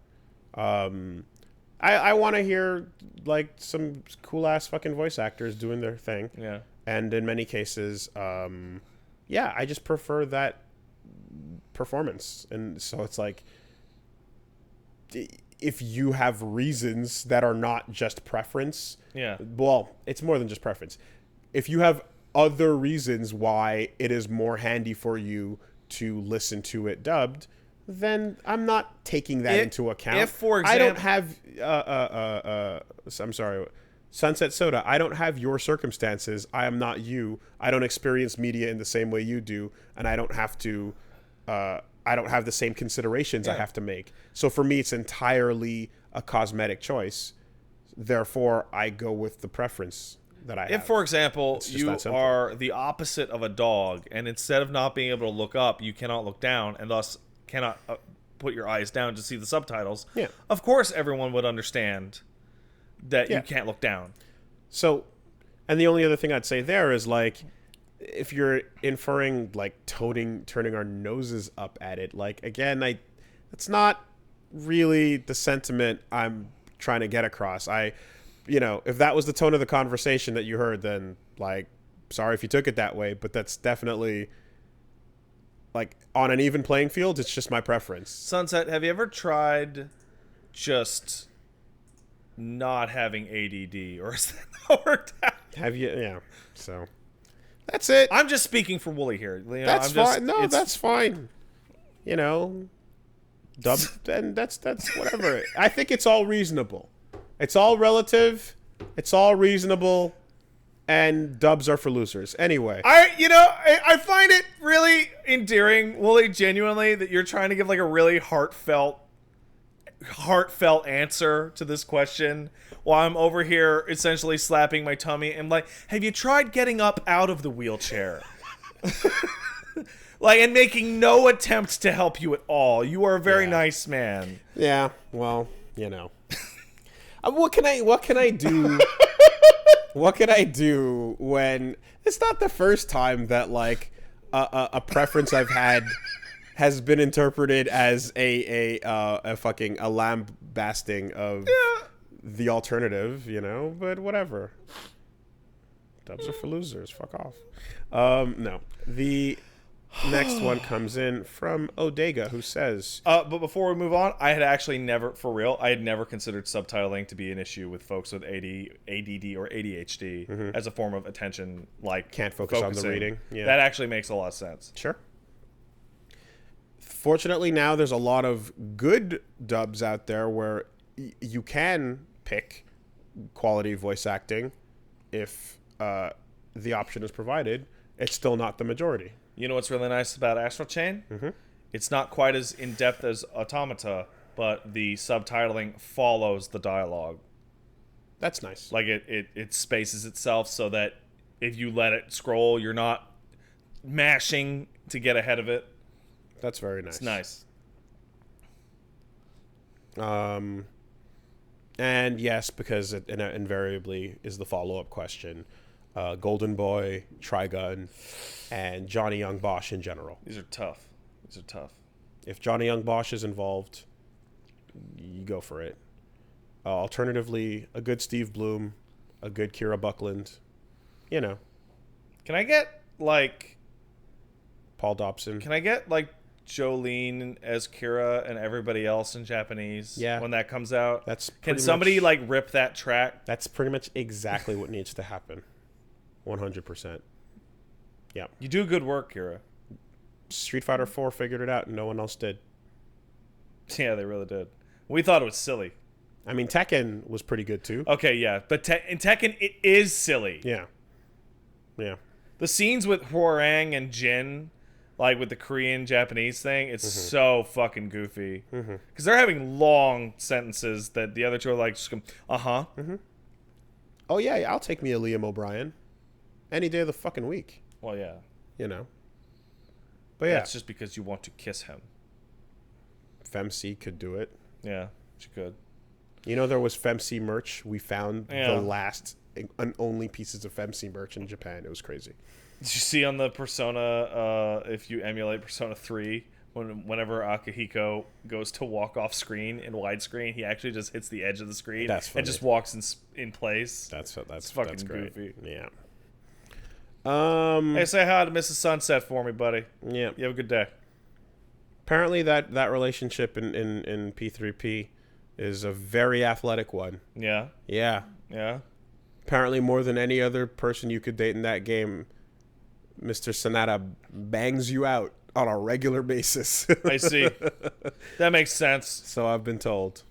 I want to hear, like, some cool-ass fucking voice actors doing their thing. Yeah. And in many cases, I just prefer that performance. And so it's like, if you have reasons that are not just preference, well, it's more than just preference. If you have other reasons why it is more handy for you to listen to it dubbed, then I'm not taking that into account. If, for example, I don't have, I'm sorry, Sunset Soda, I don't have your circumstances. I am not you. I don't experience media in the same way you do, and I don't have to, I don't have the same considerations I have to make. So for me, it's entirely a cosmetic choice. Therefore, I go with the preference that I have. If, for example, you that simple. are the opposite of a dog, and instead of not being able to look up, you cannot look down, and thus cannot put your eyes down to see the subtitles, of course everyone would understand that you can't look down. So, and the only other thing I'd say there is, like, if you're inferring, like, turning our noses up at it, like, again, that's not really the sentiment I'm trying to get across. If that was the tone of the conversation that you heard, then, like, sorry if you took it that way, but that's definitely, like, on an even playing field, it's just my preference. Sunset, have you ever tried just not having ADD, or has that not worked out? Have you? Yeah. So that's it. I'm just speaking for Wooly here. That's fine. No, that's fine. Dub, and that's whatever. I think it's all reasonable. It's all relative. It's all reasonable. And dubs are for losers. Anyway. I find it really endearing, Wooly, genuinely, that you're trying to give like a really heartfelt answer to this question while I'm over here essentially slapping my tummy and like, have you tried getting up out of the wheelchair? Like, and making no attempt to help you at all. You are a very nice man. Yeah, well, what can I do? What can I do when it's not the first time that, like, a preference I've had has been interpreted as a fucking lambasting of the alternative, but whatever. Dubs are for losers. Fuck off. No. The next one comes in from Odega, who says... but before we move on, I had actually never considered subtitling to be an issue with folks with ADD or ADHD as a form of attention, like... Can't focusing on the reading. Yeah. That actually makes a lot of sense. Sure. Fortunately, now there's a lot of good dubs out there where you can pick quality voice acting if the option is provided. It's still not the majority. You know what's really nice about Astral Chain? Mm-hmm. It's not quite as in-depth as Automata, but the subtitling follows the dialogue. That's nice. Like, it spaces itself so that if you let it scroll, you're not mashing to get ahead of it. That's very nice. It's nice. And yes, because it invariably is the follow-up question. Golden Boy, Trigun, and Johnny Young Bosch in general. These are tough. If Johnny Young Bosch is involved, you go for it. Alternatively, a good Steve Bloom, a good Kira Buckland, Can I get, like... Paul Dobson. Can I get, like, Jolene as Kira and everybody else in Japanese when that comes out? Can somebody, like, rip that track? That's pretty much exactly what needs to happen. 100%. Yeah. You do good work, Kira. Street Fighter 4 figured it out and no one else did. Yeah, they really did. We thought it was silly. I mean, Tekken was pretty good too. Okay, yeah. But in Tekken, it is silly. Yeah. Yeah. The scenes with Hwoarang and Jin, like with the Korean-Japanese thing, it's so fucking goofy. Because they're having long sentences that the other two are like, just go, Oh, yeah, I'll take me a Liam O'Brien. Any day of the fucking week. Well, yeah. But yeah. That's just because you want to kiss him. FemC could do it. Yeah, she could. There was FemC merch. We found the last and only pieces of FemC merch in Japan. It was crazy. Did you see on the Persona, if you emulate Persona 3, whenever Akihiko goes to walk off screen in widescreen, he actually just hits the edge of the screen and just walks in place. That's fucking great. Goofy. Yeah. Hey, say hi to Mrs. Sunset for me, buddy. Yeah. You have a good day. Apparently that relationship in P3P is a very athletic one. Yeah. Yeah. Yeah. Apparently more than any other person you could date in that game, Mr. Sonata bangs you out on a regular basis. I see. That makes sense. So I've been told.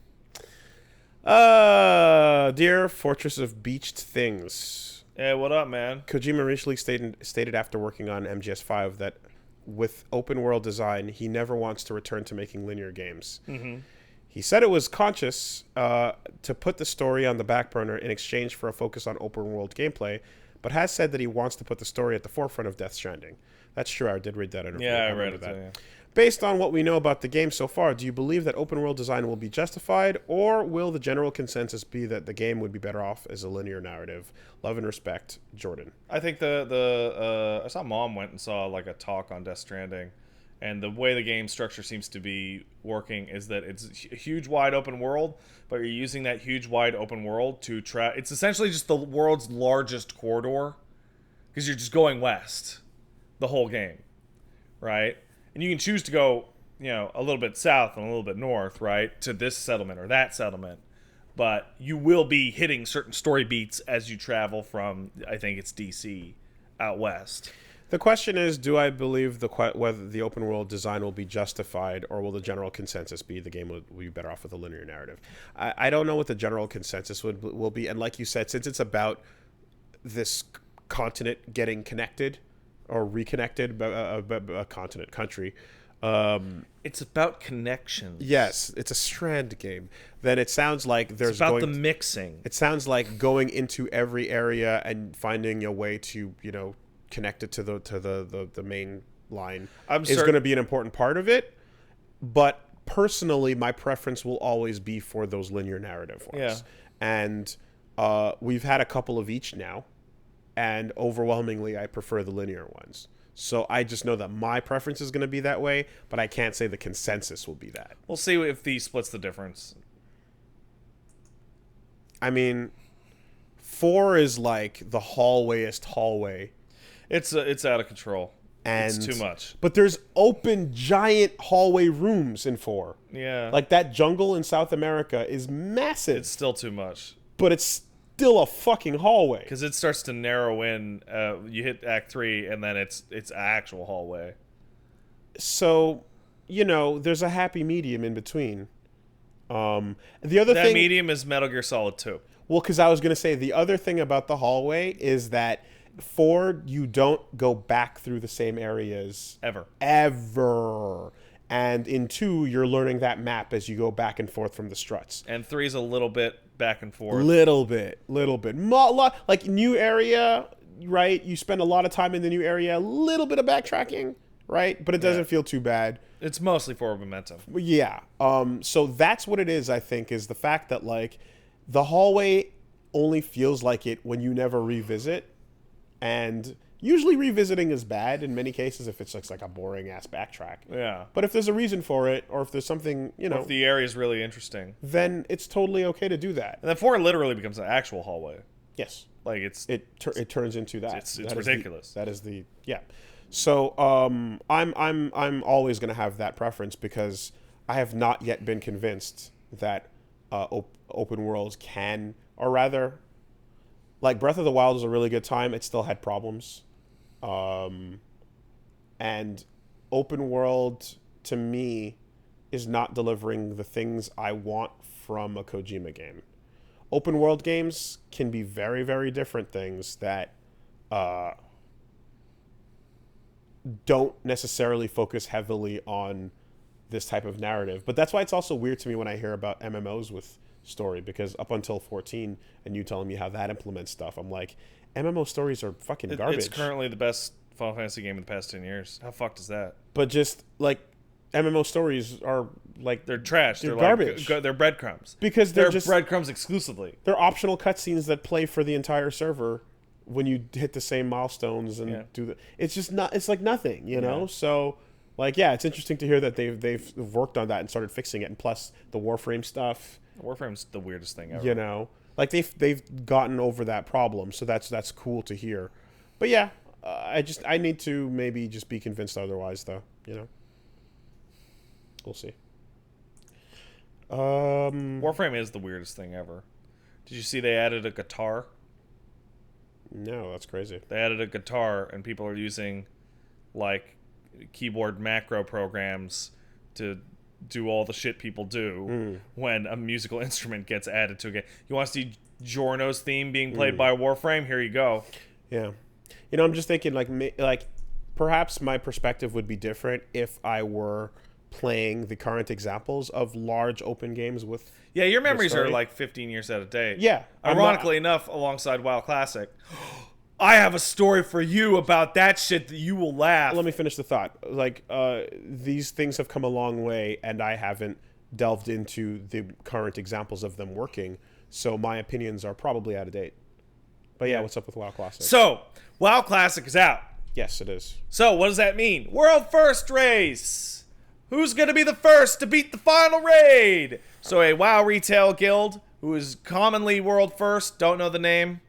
Dear Fortress of Beached Things. Hey, what up, man? Kojima recently stated after working on MGS5 that with open world design, he never wants to return to making linear games. He said it was conscious to put the story on the back burner in exchange for a focus on open world gameplay, but has said that he wants to put the story at the forefront of Death Stranding. That's true. I did read that interview. Yeah, I read it too, yeah. Based on what we know about the game so far, do you believe that open world design will be justified, or will the general consensus be that the game would be better off as a linear narrative? Love and respect, Jordan. I think I saw Mom went and saw like a talk on Death Stranding, and the way the game structure seems to be working is that it's a huge wide open world, but you're using that huge wide open world to it's essentially just the world's largest corridor, because you're just going west the whole game, right? And you can choose to go, a little bit south and a little bit north, right, to this settlement or that settlement. But you will be hitting certain story beats as you travel from, I think it's DC, out west. The question is, do I believe whether the open world design will be justified, or will the general consensus be the game will be better off with a linear narrative? I don't know what the general consensus will be. And like you said, since it's about this continent getting connected or reconnected, a continent, country. It's about connections. Yes, it's a Strand game. Then it sounds like there's it's about the mixing. It sounds like going into every area and finding a way to connect it to the main line is going to be an important part of it. But personally, my preference will always be for those linear narrative ones. Yeah. And we've had a couple of each now. And overwhelmingly, I prefer the linear ones. So I just know that my preference is going to be that way, but I can't say the consensus will be that. We'll see if the splits the difference. I mean, 4 is like the hallwayest hallway. It's out of control. And it's too much. But there's open, giant hallway rooms in 4. Yeah. Like that jungle in South America is massive. It's still too much. But it's still a fucking hallway. Because it starts to narrow in. You hit Act 3, and then it's an actual hallway. So, there's a happy medium in between. The other that thing, medium is Metal Gear Solid 2. Well, because I was going to say, the other thing about the hallway is that 4, you don't go back through the same areas. Ever. And in 2, you're learning that map as you go back and forth from the struts. And 3 is a little bit back and forth. Little bit. Like new area, right? You spend a lot of time in the new area, a little bit of backtracking, right? But it doesn't feel too bad. It's mostly forward momentum. Yeah. So that's what it is, I think, is the fact that, like, the hallway only feels like it when you never revisit. And usually revisiting is bad in many cases if it's like a boring ass backtrack. Yeah. But if there's a reason for it, or if there's something, Or if the area is really interesting, then it's totally okay to do that. And then 4 literally becomes an actual hallway. Yes. Like it turns into that. It's ridiculous. That is the yeah. So I'm always going to have that preference because I have not yet been convinced that open worlds can, or rather, like Breath of the Wild was a really good time. It still had problems. And open world to me is not delivering the things I want from a Kojima game. Open world games can be very, very different things that don't necessarily focus heavily on this type of narrative. But that's why it's also weird to me when I hear about MMOs with story, because up until 14 and you telling me how that implements stuff, I'm like, MMO stories are fucking garbage. It's currently the best Final Fantasy game in the past 10 years. How fucked is that? But just like MMO stories are like they're trash. They're garbage. They're breadcrumbs. Because they're just breadcrumbs exclusively. They're optional cutscenes that play for the entire server when you hit the same milestones and do the. It's just not. It's like nothing, know. So like it's interesting to hear that they've worked on that and started fixing it. And plus the Warframe stuff. Warframe's the weirdest thing ever. Like they've gotten over that problem, so that's cool to hear. But yeah, I need to maybe just be convinced otherwise, though. We'll see. Warframe is the weirdest thing ever. Did you see they added a guitar? No, that's crazy. They added a guitar, and people are using like keyboard macro programs to do all the shit people do when a musical instrument gets added to a game. You want to see Giorno's theme being played by Warframe? Here you go. Yeah. I'm just thinking like perhaps my perspective would be different if I were playing the current examples of large open games with. Yeah, your memories are story. like 15 years out of date. Yeah, Ironically enough, alongside WoW Classic, I have a story for you about that shit that you will laugh. Let me finish the thought. Like, these things have come a long way, and I haven't delved into the current examples of them working, so my opinions are probably out of date. But yeah, what's up with WoW Classic? So, WoW Classic is out. Yes, it is. So, what does that mean? World first race! Who's going to be the first to beat the final raid? So, a WoW retail guild, who is commonly world first, don't know the name,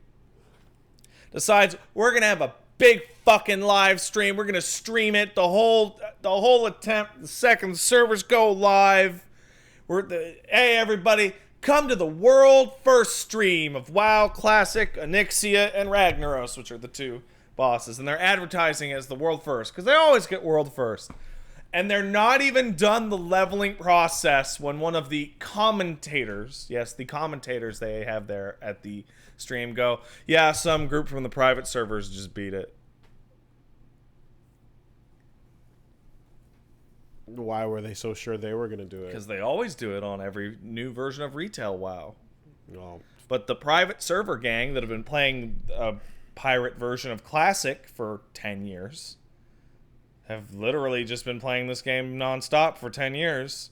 decides we're going to have a big fucking live stream. We're going to stream it the whole attempt. The second the servers go live. Hey, everybody, come to the world first stream of WoW Classic, Onyxia, and Ragnaros, which are the two bosses. And they're advertising as the world first, because they always get world first. And they're not even done the leveling process when one of the commentators, yes, the commentators they have there at the stream go, yeah, some group from the private servers just beat it. Why were they so sure they were going to do it? Because they always do it on every new version of retail WoW. Well, But the private server gang that have been playing a pirate version of Classic for 10 years have literally just been playing this game nonstop for 10 years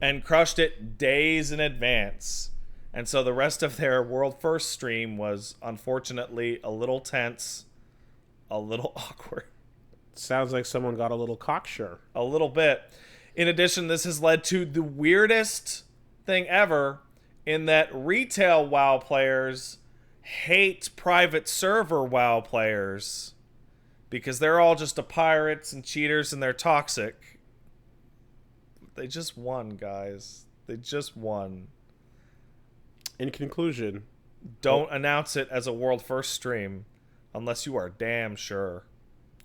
and crushed it days in advance. And so the rest of their world first stream was unfortunately a little tense, a little awkward. sounds like someone got a little cocksure. A little bit. In addition, this has led to the weirdest thing ever in that retail WoW players hate private server WoW players because they're all just pirates and cheaters and they're toxic. They just won, guys. They just won. In conclusion, Don't announce it as a world first stream unless you are damn sure.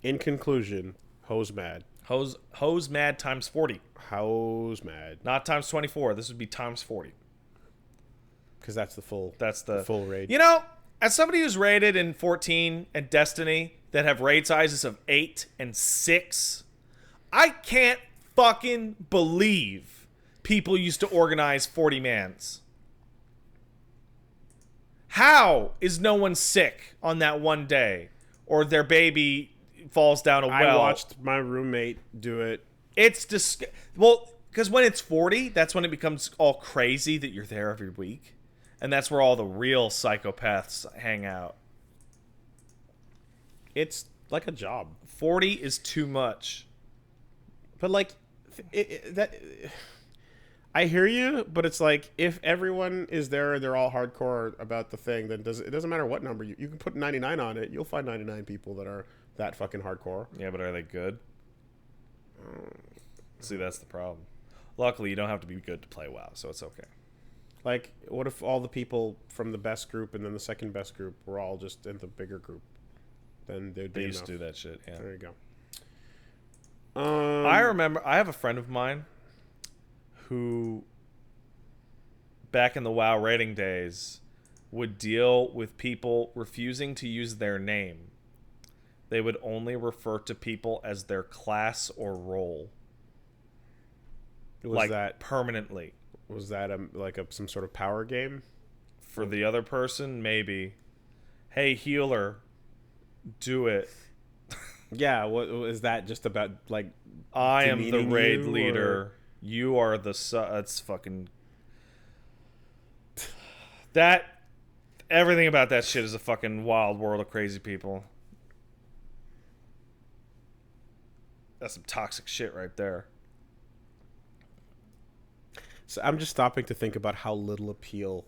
Ho's mad. Ho's mad times 40. Ho's mad. Not times 24. This would be times 40. Because that's the full. That's the full raid. You know, as somebody who's raided in 14 and Destiny that have raid sizes of 8 and 6, I can't fucking believe people used to organize 40 mans. How is no one sick on that one day, or their baby falls down a well? I watched my roommate do it. It's well, because when it's 40, that's when it becomes all crazy that you're there every week, and that's where all the real psychopaths hang out. It's like a job. 40 is too much. But like, I hear you, but it's like if everyone is there and they're all hardcore about the thing, then it doesn't matter what number you can put 99 on it. You'll find 99 people that are that fucking hardcore. Yeah, but are they good? See, that's the problem. Luckily, you don't have to be good to play WoW, so it's okay. Like, what if all the people from the best group and then the second best group were all just in the bigger group? Then they'd be They used enough. to do that shit, yeah. There you go. I remember, I have a friend of mine who, back in the WoW raiding days, would deal with people refusing to use their name. They would only refer to people as their class or role. Was that permanently. Was that some sort of power game? For the other person, maybe. Hey, healer, do it. Yeah, what is that just about? Like, I am the demeaning raid you, leader. or- You are the it's fucking that. Everything about that shit is a fucking wild world of crazy people. That's some toxic shit right there. So I'm just stopping to think about how little appeal.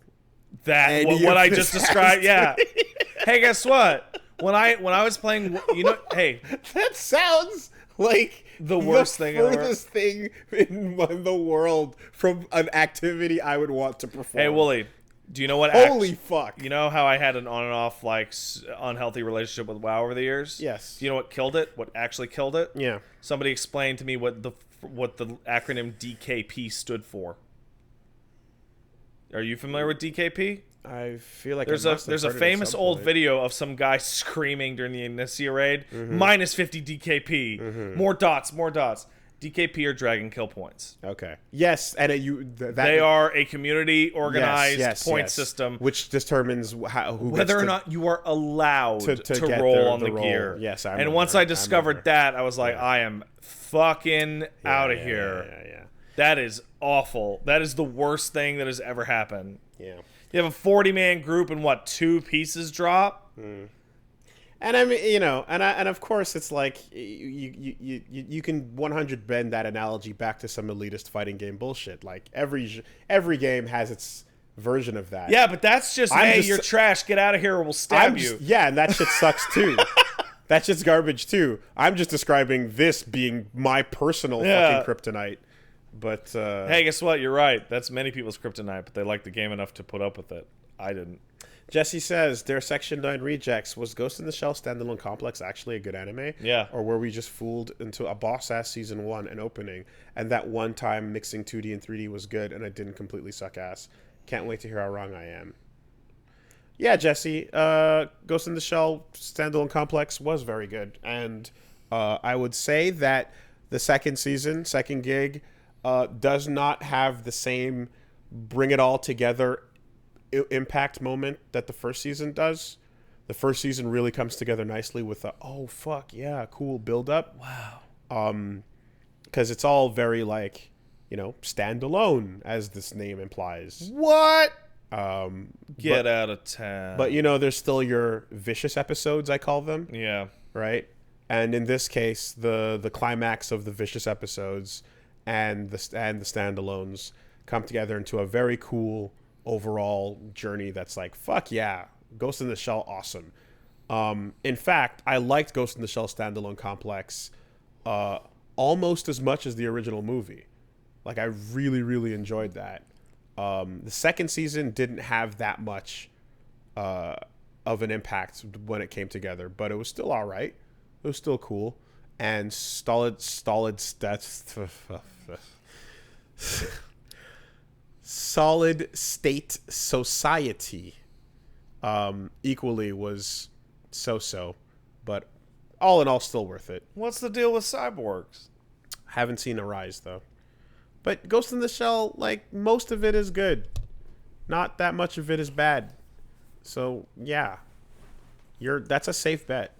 That Any what of I this just described. has. Yeah. Hey, guess what? When I was playing, hey, That sounds like the worst thing in the world. furthest thing in the world from an activity I would want to perform. Hey, Wooly, do you know what? Holy fuck! You know how I had an on and off unhealthy relationship with WoW over the years? Yes. Do you know what killed it? What actually killed it? Yeah. Somebody explained to me what the acronym DKP stood for. Are you familiar with DKP? I feel like There's a famous old video of some guy screaming during the Inicia raid, -50 DKP, more dots, DKP are Dragon Kill points. Okay. Yes, and They are a community organized point system, which determines whether or not you are allowed to roll on the gear. Yes, I and remember. once I discovered that, I was like, I am fucking out of here. Yeah. That is awful. That is the worst thing that has ever happened. Yeah. You have a 40-man group and 2 pieces drop? And I mean, and of course it's like you can 100 bend that analogy back to some elitist fighting game bullshit. Like every game has its version of that. Yeah, but that's just, you're trash, get out of here or we'll stab you. Yeah, and that shit sucks too. That shit's garbage too. I'm just describing this being my personal fucking kryptonite. But hey, guess what? You're right. That's many people's kryptonite, but they like the game enough to put up with it. I didn't. Jesse says, their Section 9 rejects. Was Ghost in the Shell Standalone Complex actually a good anime? Yeah. Or were we just fooled into a boss-ass Season 1 and opening, and that one time mixing 2D and 3D was good, and it didn't completely suck ass? Can't wait to hear how wrong I am. Yeah, Jesse, Ghost in the Shell Standalone Complex was very good. And I would say that the second gig, does not have the same bring it all together impact moment that the first season does. The first season really comes together nicely with a cool build up. Wow. Because it's all very like, standalone, as this name implies. What? Get out of town. But there's still your vicious episodes, I call them. Yeah. Right? And in this case, the climax of the vicious episodes and the standalones come together into a very cool overall journey that's like, fuck yeah, Ghost in the Shell, awesome. In fact, I liked Ghost in the Shell Standalone Complex almost as much as the original movie. Like, I really, really enjoyed that. The second season didn't have that much of an impact when it came together, but it was still all right. It was still cool. And Solid State Society equally was so-so, but all in all still worth it. What's the deal with cyborgs? Haven't seen Arise though. But Ghost in the Shell, like, most of it is good. Not that much of it is bad. So yeah. That's a safe bet.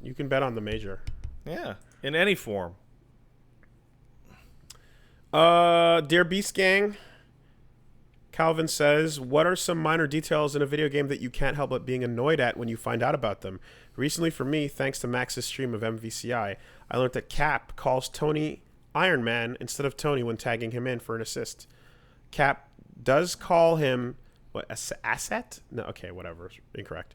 You can bet on the major. Yeah. In any form. Dear Beast Gang, Calvin says, what are some minor details in a video game that you can't help but being annoyed at when you find out about them? Recently for me, thanks to Max's stream of MVCI, I learned that Cap calls Tony Iron Man instead of Tony when tagging him in for an assist. Cap does call him asset? No, okay, whatever. Incorrect.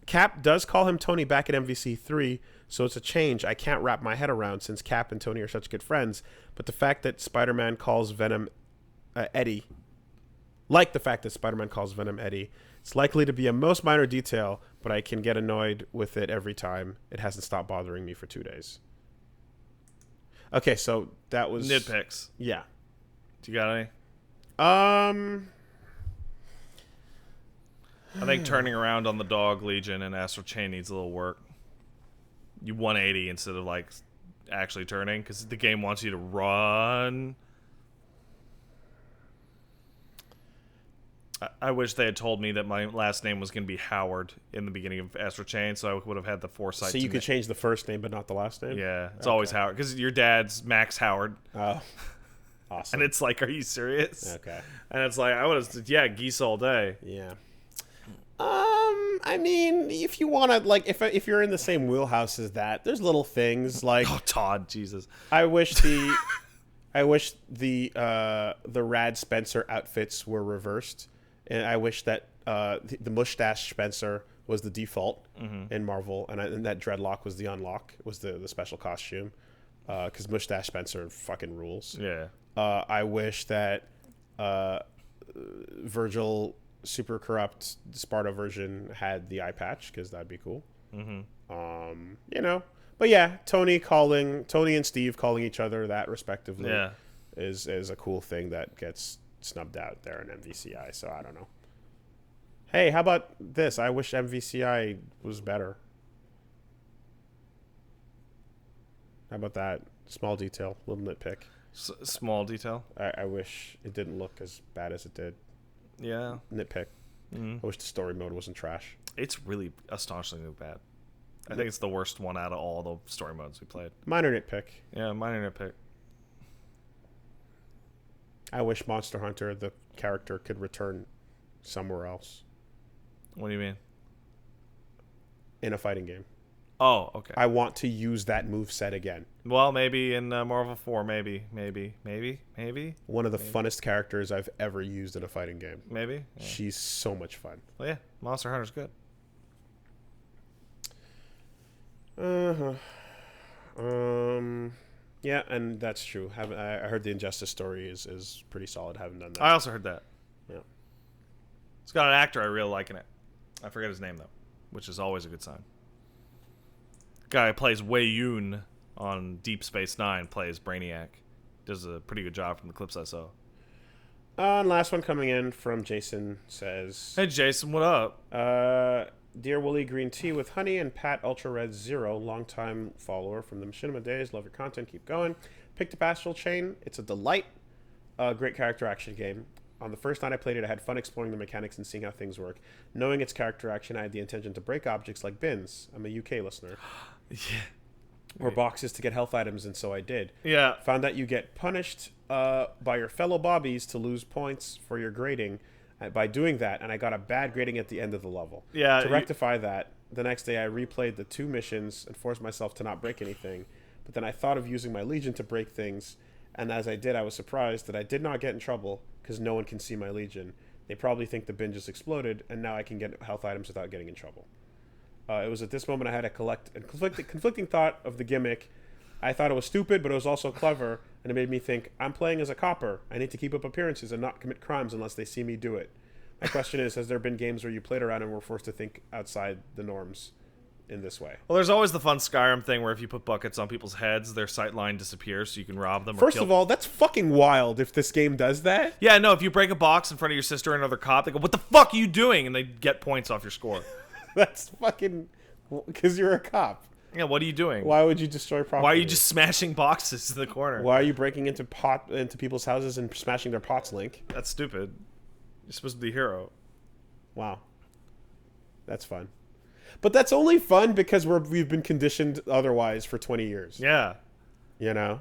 Cap does call him Tony back at MVC 3, so it's a change I can't wrap my head around since Cap and Tony are such good friends. But the fact that Spider-Man calls Venom Eddie, it's likely to be a most minor detail, but I can get annoyed with it every time. It hasn't stopped bothering me for 2 days. Okay, so that was nitpicks. Yeah. Do you got any? I think turning around on the Dog Legion and Astral Chain needs a little work. You 180 instead of like actually turning, because the game wants you to run. I wish they had told me that my last name was going to be Howard in the beginning of Astral Chain, so I would have had the foresight. So you could change the first name but not the last name? Yeah, it's always Howard, because your dad's Max Howard. Oh, awesome. And it's like, are you serious? Okay. And it's like, I would have said, yeah, geese all day. Yeah. I mean, if you want to, like, if you're in the same wheelhouse as that, there's little things like, oh, Todd, Jesus. I wish the Rad Spencer outfits were reversed, and I wish that the mustache Spencer was the default in Marvel, and that dreadlock was the unlock, was the special costume, because mustache Spencer fucking rules. Yeah. I wish that Virgil Super Corrupt Sparta version had the eye patch, because that'd be cool. But yeah, Tony and Steve calling each other that respectively is a cool thing that gets snubbed out there in MVCI. So I don't know. Hey, how about this? I wish MVCI was better. How about that? Small detail, little nitpick. Small detail. I wish it didn't look as bad as it did. Yeah. Nitpick. Mm. I wish the story mode wasn't trash. It's really astonishingly bad. I think it's the worst one out of all the story modes we played. Minor nitpick. Yeah, minor nitpick. I wish Monster Hunter, the character, could return somewhere else What do you mean? in a fighting game. Oh, okay. I want to use that move set again. Well, maybe in Marvel 4, maybe. One of the funnest characters I've ever used in a fighting game. Maybe. Yeah. She's so much fun. Well, yeah, Monster Hunter's good. Yeah, and that's true. I heard the Injustice story is pretty solid. Haven't done that. I also heard that. Yeah. It's got an actor I really like in it. I forget his name, though, which is always a good sign. Guy who plays Wei Yun on Deep Space Nine plays Brainiac. Does a pretty good job from the clips I saw. And last one coming in from Jason says, Hey, Jason, what up? Dear Wooly Green Tea with Honey and Pat Ultra Red Zero, longtime follower from the Machinima days. Love your content. Keep going. Picked up Astral Chain. It's a delight. Great character action game. On the first night I played it, I had fun exploring the mechanics and seeing how things work. Knowing its character action, I had the intention to break objects like bins. I'm a UK listener. Yeah. Or boxes to get health items, and so I did. Yeah. Found that you get punished by your fellow bobbies to lose points for your grading by doing that, and I got a bad grading at the end of the level. Yeah. To rectify that, the next day I replayed the 2 missions and forced myself to not break anything. But then I thought of using my Legion to break things, and as I did, I was surprised that I did not get in trouble because no one can see my Legion. They probably think the bin just exploded, and now I can get health items without getting in trouble. It was at this moment I had a conflicting thought of the gimmick. I thought it was stupid, but it was also clever, and it made me think, I'm playing as a copper. I need to keep up appearances and not commit crimes unless they see me do it. My question is, has there been games where you played around and were forced to think outside the norms in this way? Well, there's always the fun Skyrim thing where if you put buckets on people's heads, their sight line disappears so you can rob them or First kill of all, that's fucking wild if this game does that. Yeah, no, if you break a box in front of your sister or another cop, they go, what the fuck are you doing? And they get points off your score. That's fucking... Because you're a cop. Yeah, what are you doing? Why would you destroy property? Why are you just smashing boxes in the corner? Why are you breaking into people's houses and smashing their pots, Link? That's stupid. You're supposed to be a hero. Wow. That's fun. But that's only fun because we've been conditioned otherwise for 20 years. Yeah. You know?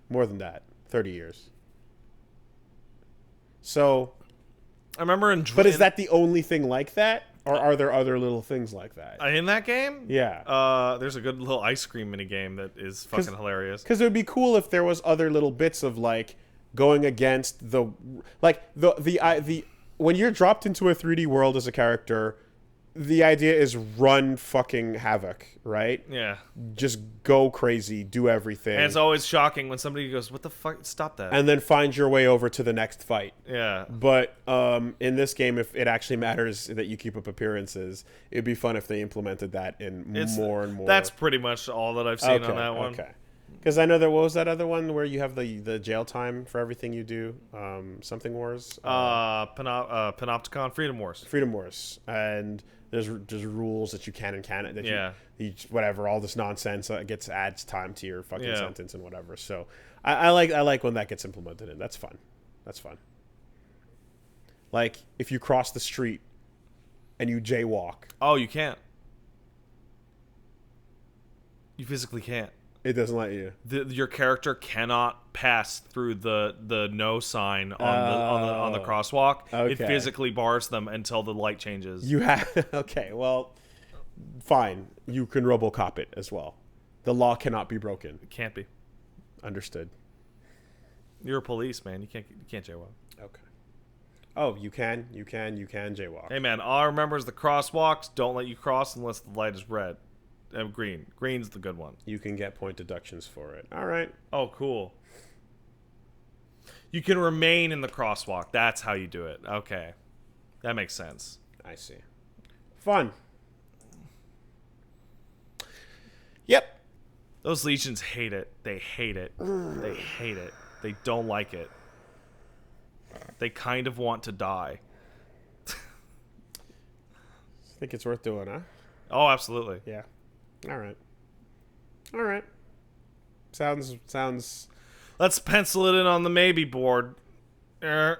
More than that. 30 years. So... I remember But is that the only thing like that? Or are there other little things like that? in that game? Yeah. There's a good little ice cream mini game that is fucking hilarious. Because it would be cool if there was other little bits of like going against the when you're dropped into a 3D world as a character, the idea is run fucking havoc, right? Yeah. Just go crazy, do everything. And it's always shocking when somebody goes, what the fuck? Stop that. And then find your way over to the next fight. Yeah. But in this game, if it actually matters that you keep up appearances, it'd be fun if they implemented that in more and more. That's pretty much all that I've seen on that one. Okay. Because I know what was that other one where you have the jail time for everything you do? Something Wars? Panopticon Freedom Wars. Freedom Wars. And there's rules that you can and can't. That whatever, all this nonsense adds time to your fucking sentence and whatever. So I like when that gets implemented in. That's fun. That's fun. Like if you cross the street and you jaywalk. Oh, you can't. You physically can't. It doesn't let you. Your character cannot pass through the no sign on the crosswalk. Okay. It physically bars them until the light changes. You have okay. Well, fine. You can RoboCop it as well. The law cannot be broken. It can't be. Understood. You're a police, man. You can't jaywalk. Okay. Oh, you can jaywalk. Hey, man. All I remember is the crosswalks don't let you cross unless the light is red. Green. Green's the good one. You can get point deductions for it. All right. Oh, cool. You can remain in the crosswalk. That's how you do it. Okay. That makes sense. I see. Fun. Yep. Those legions hate it. They hate it. They hate it. They don't like it. They kind of want to die. Think it's worth doing, huh? Oh, absolutely. Yeah. All right. All right. Sounds. Let's pencil it in on the maybe board. Yeah.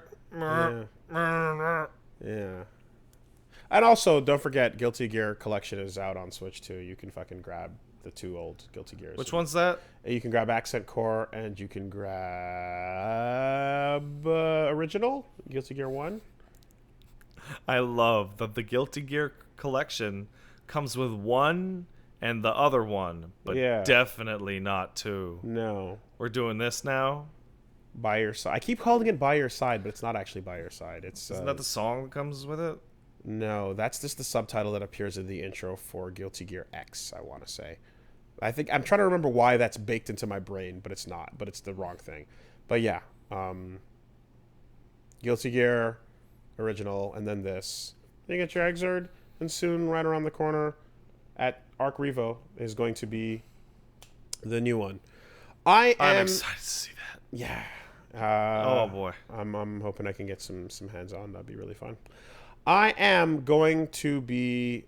And also, don't forget, Guilty Gear Collection is out on Switch too. You can fucking grab the 2 old Guilty Gears. Which one's that? You can grab Accent Core, and you can grab Original Guilty Gear 1. I love that the Guilty Gear Collection comes with 1 and the other one, but definitely not 2. No. We're doing this now? By Your Side. I keep calling it By Your Side, but it's not actually By Your Side. Isn't that the song that comes with it? No, that's just the subtitle that appears in the intro for Guilty Gear X, I want to say. I'm trying to remember why that's baked into my brain, but it's not. But it's the wrong thing. But yeah, Guilty Gear Original, and then this. You get your Exerd, and soon, right around the corner, at Arc Revo, is going to be the new one. I'm excited to see that. Yeah. Oh boy. I'm hoping I can get some hands on. That'd be really fun. I am going to be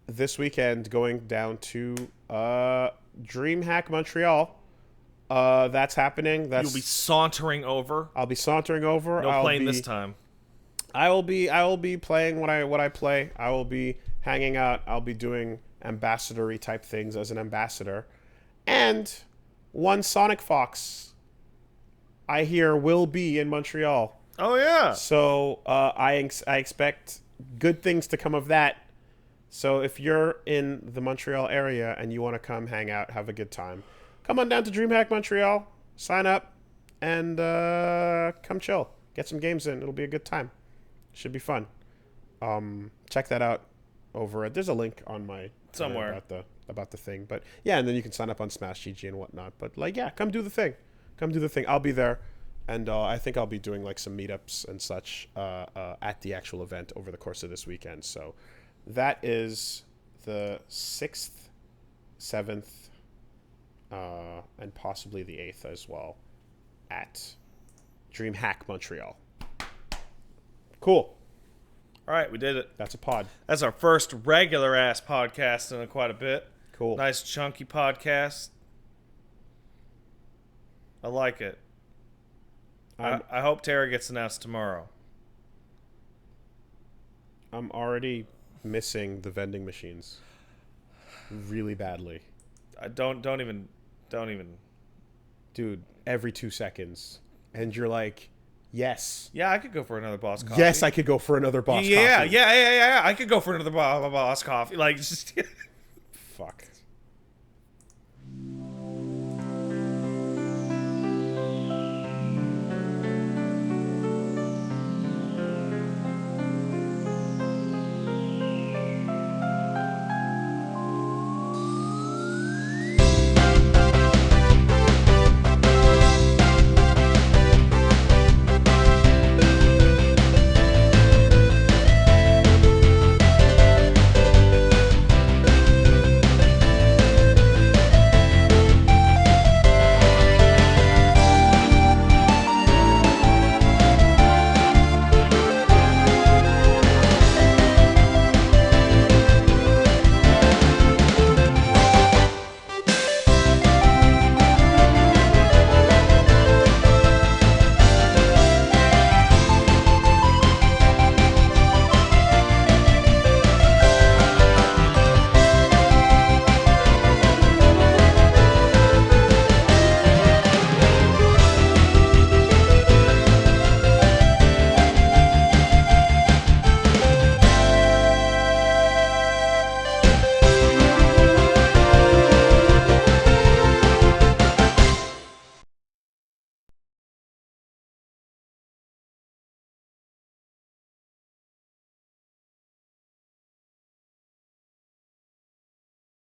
this weekend going down to DreamHack Montreal. That's happening. You'll be sauntering over. I'll be sauntering over. No playing this time. I will be playing what I play. I will be hanging out. I'll be doing ambassadory type things as an ambassador. And one Sonic Fox, I hear, will be in Montreal. Oh yeah. So I expect good things to come of that. So if you're in the Montreal area and you want to come hang out, have a good time, come on down to DreamHack Montreal, sign up, and come chill. Get some games in. It'll be a good time. Should be fun. Check that out over at. There's a link on my somewhere about the thing. But yeah, and then you can sign up on Smash GG and whatnot. But like, yeah, come do the thing. Come do the thing. I'll be there. And I think I'll be doing like some meetups and such at the actual event over the course of this weekend. So that is the 6th, 7th, and possibly the 8th as well at DreamHack Montreal. Cool. All right, we did it. That's a pod. That's our first regular ass podcast in quite a bit. Cool. Nice chunky podcast. I like it. I hope Terra gets announced tomorrow. I'm already missing the vending machines really badly. Don't even. Dude, every 2 seconds. And you're like, yes. Yeah, I could go for another boss coffee. Yes, I could go for another boss coffee. Yeah. I could go for another boss coffee. Like, just fuck.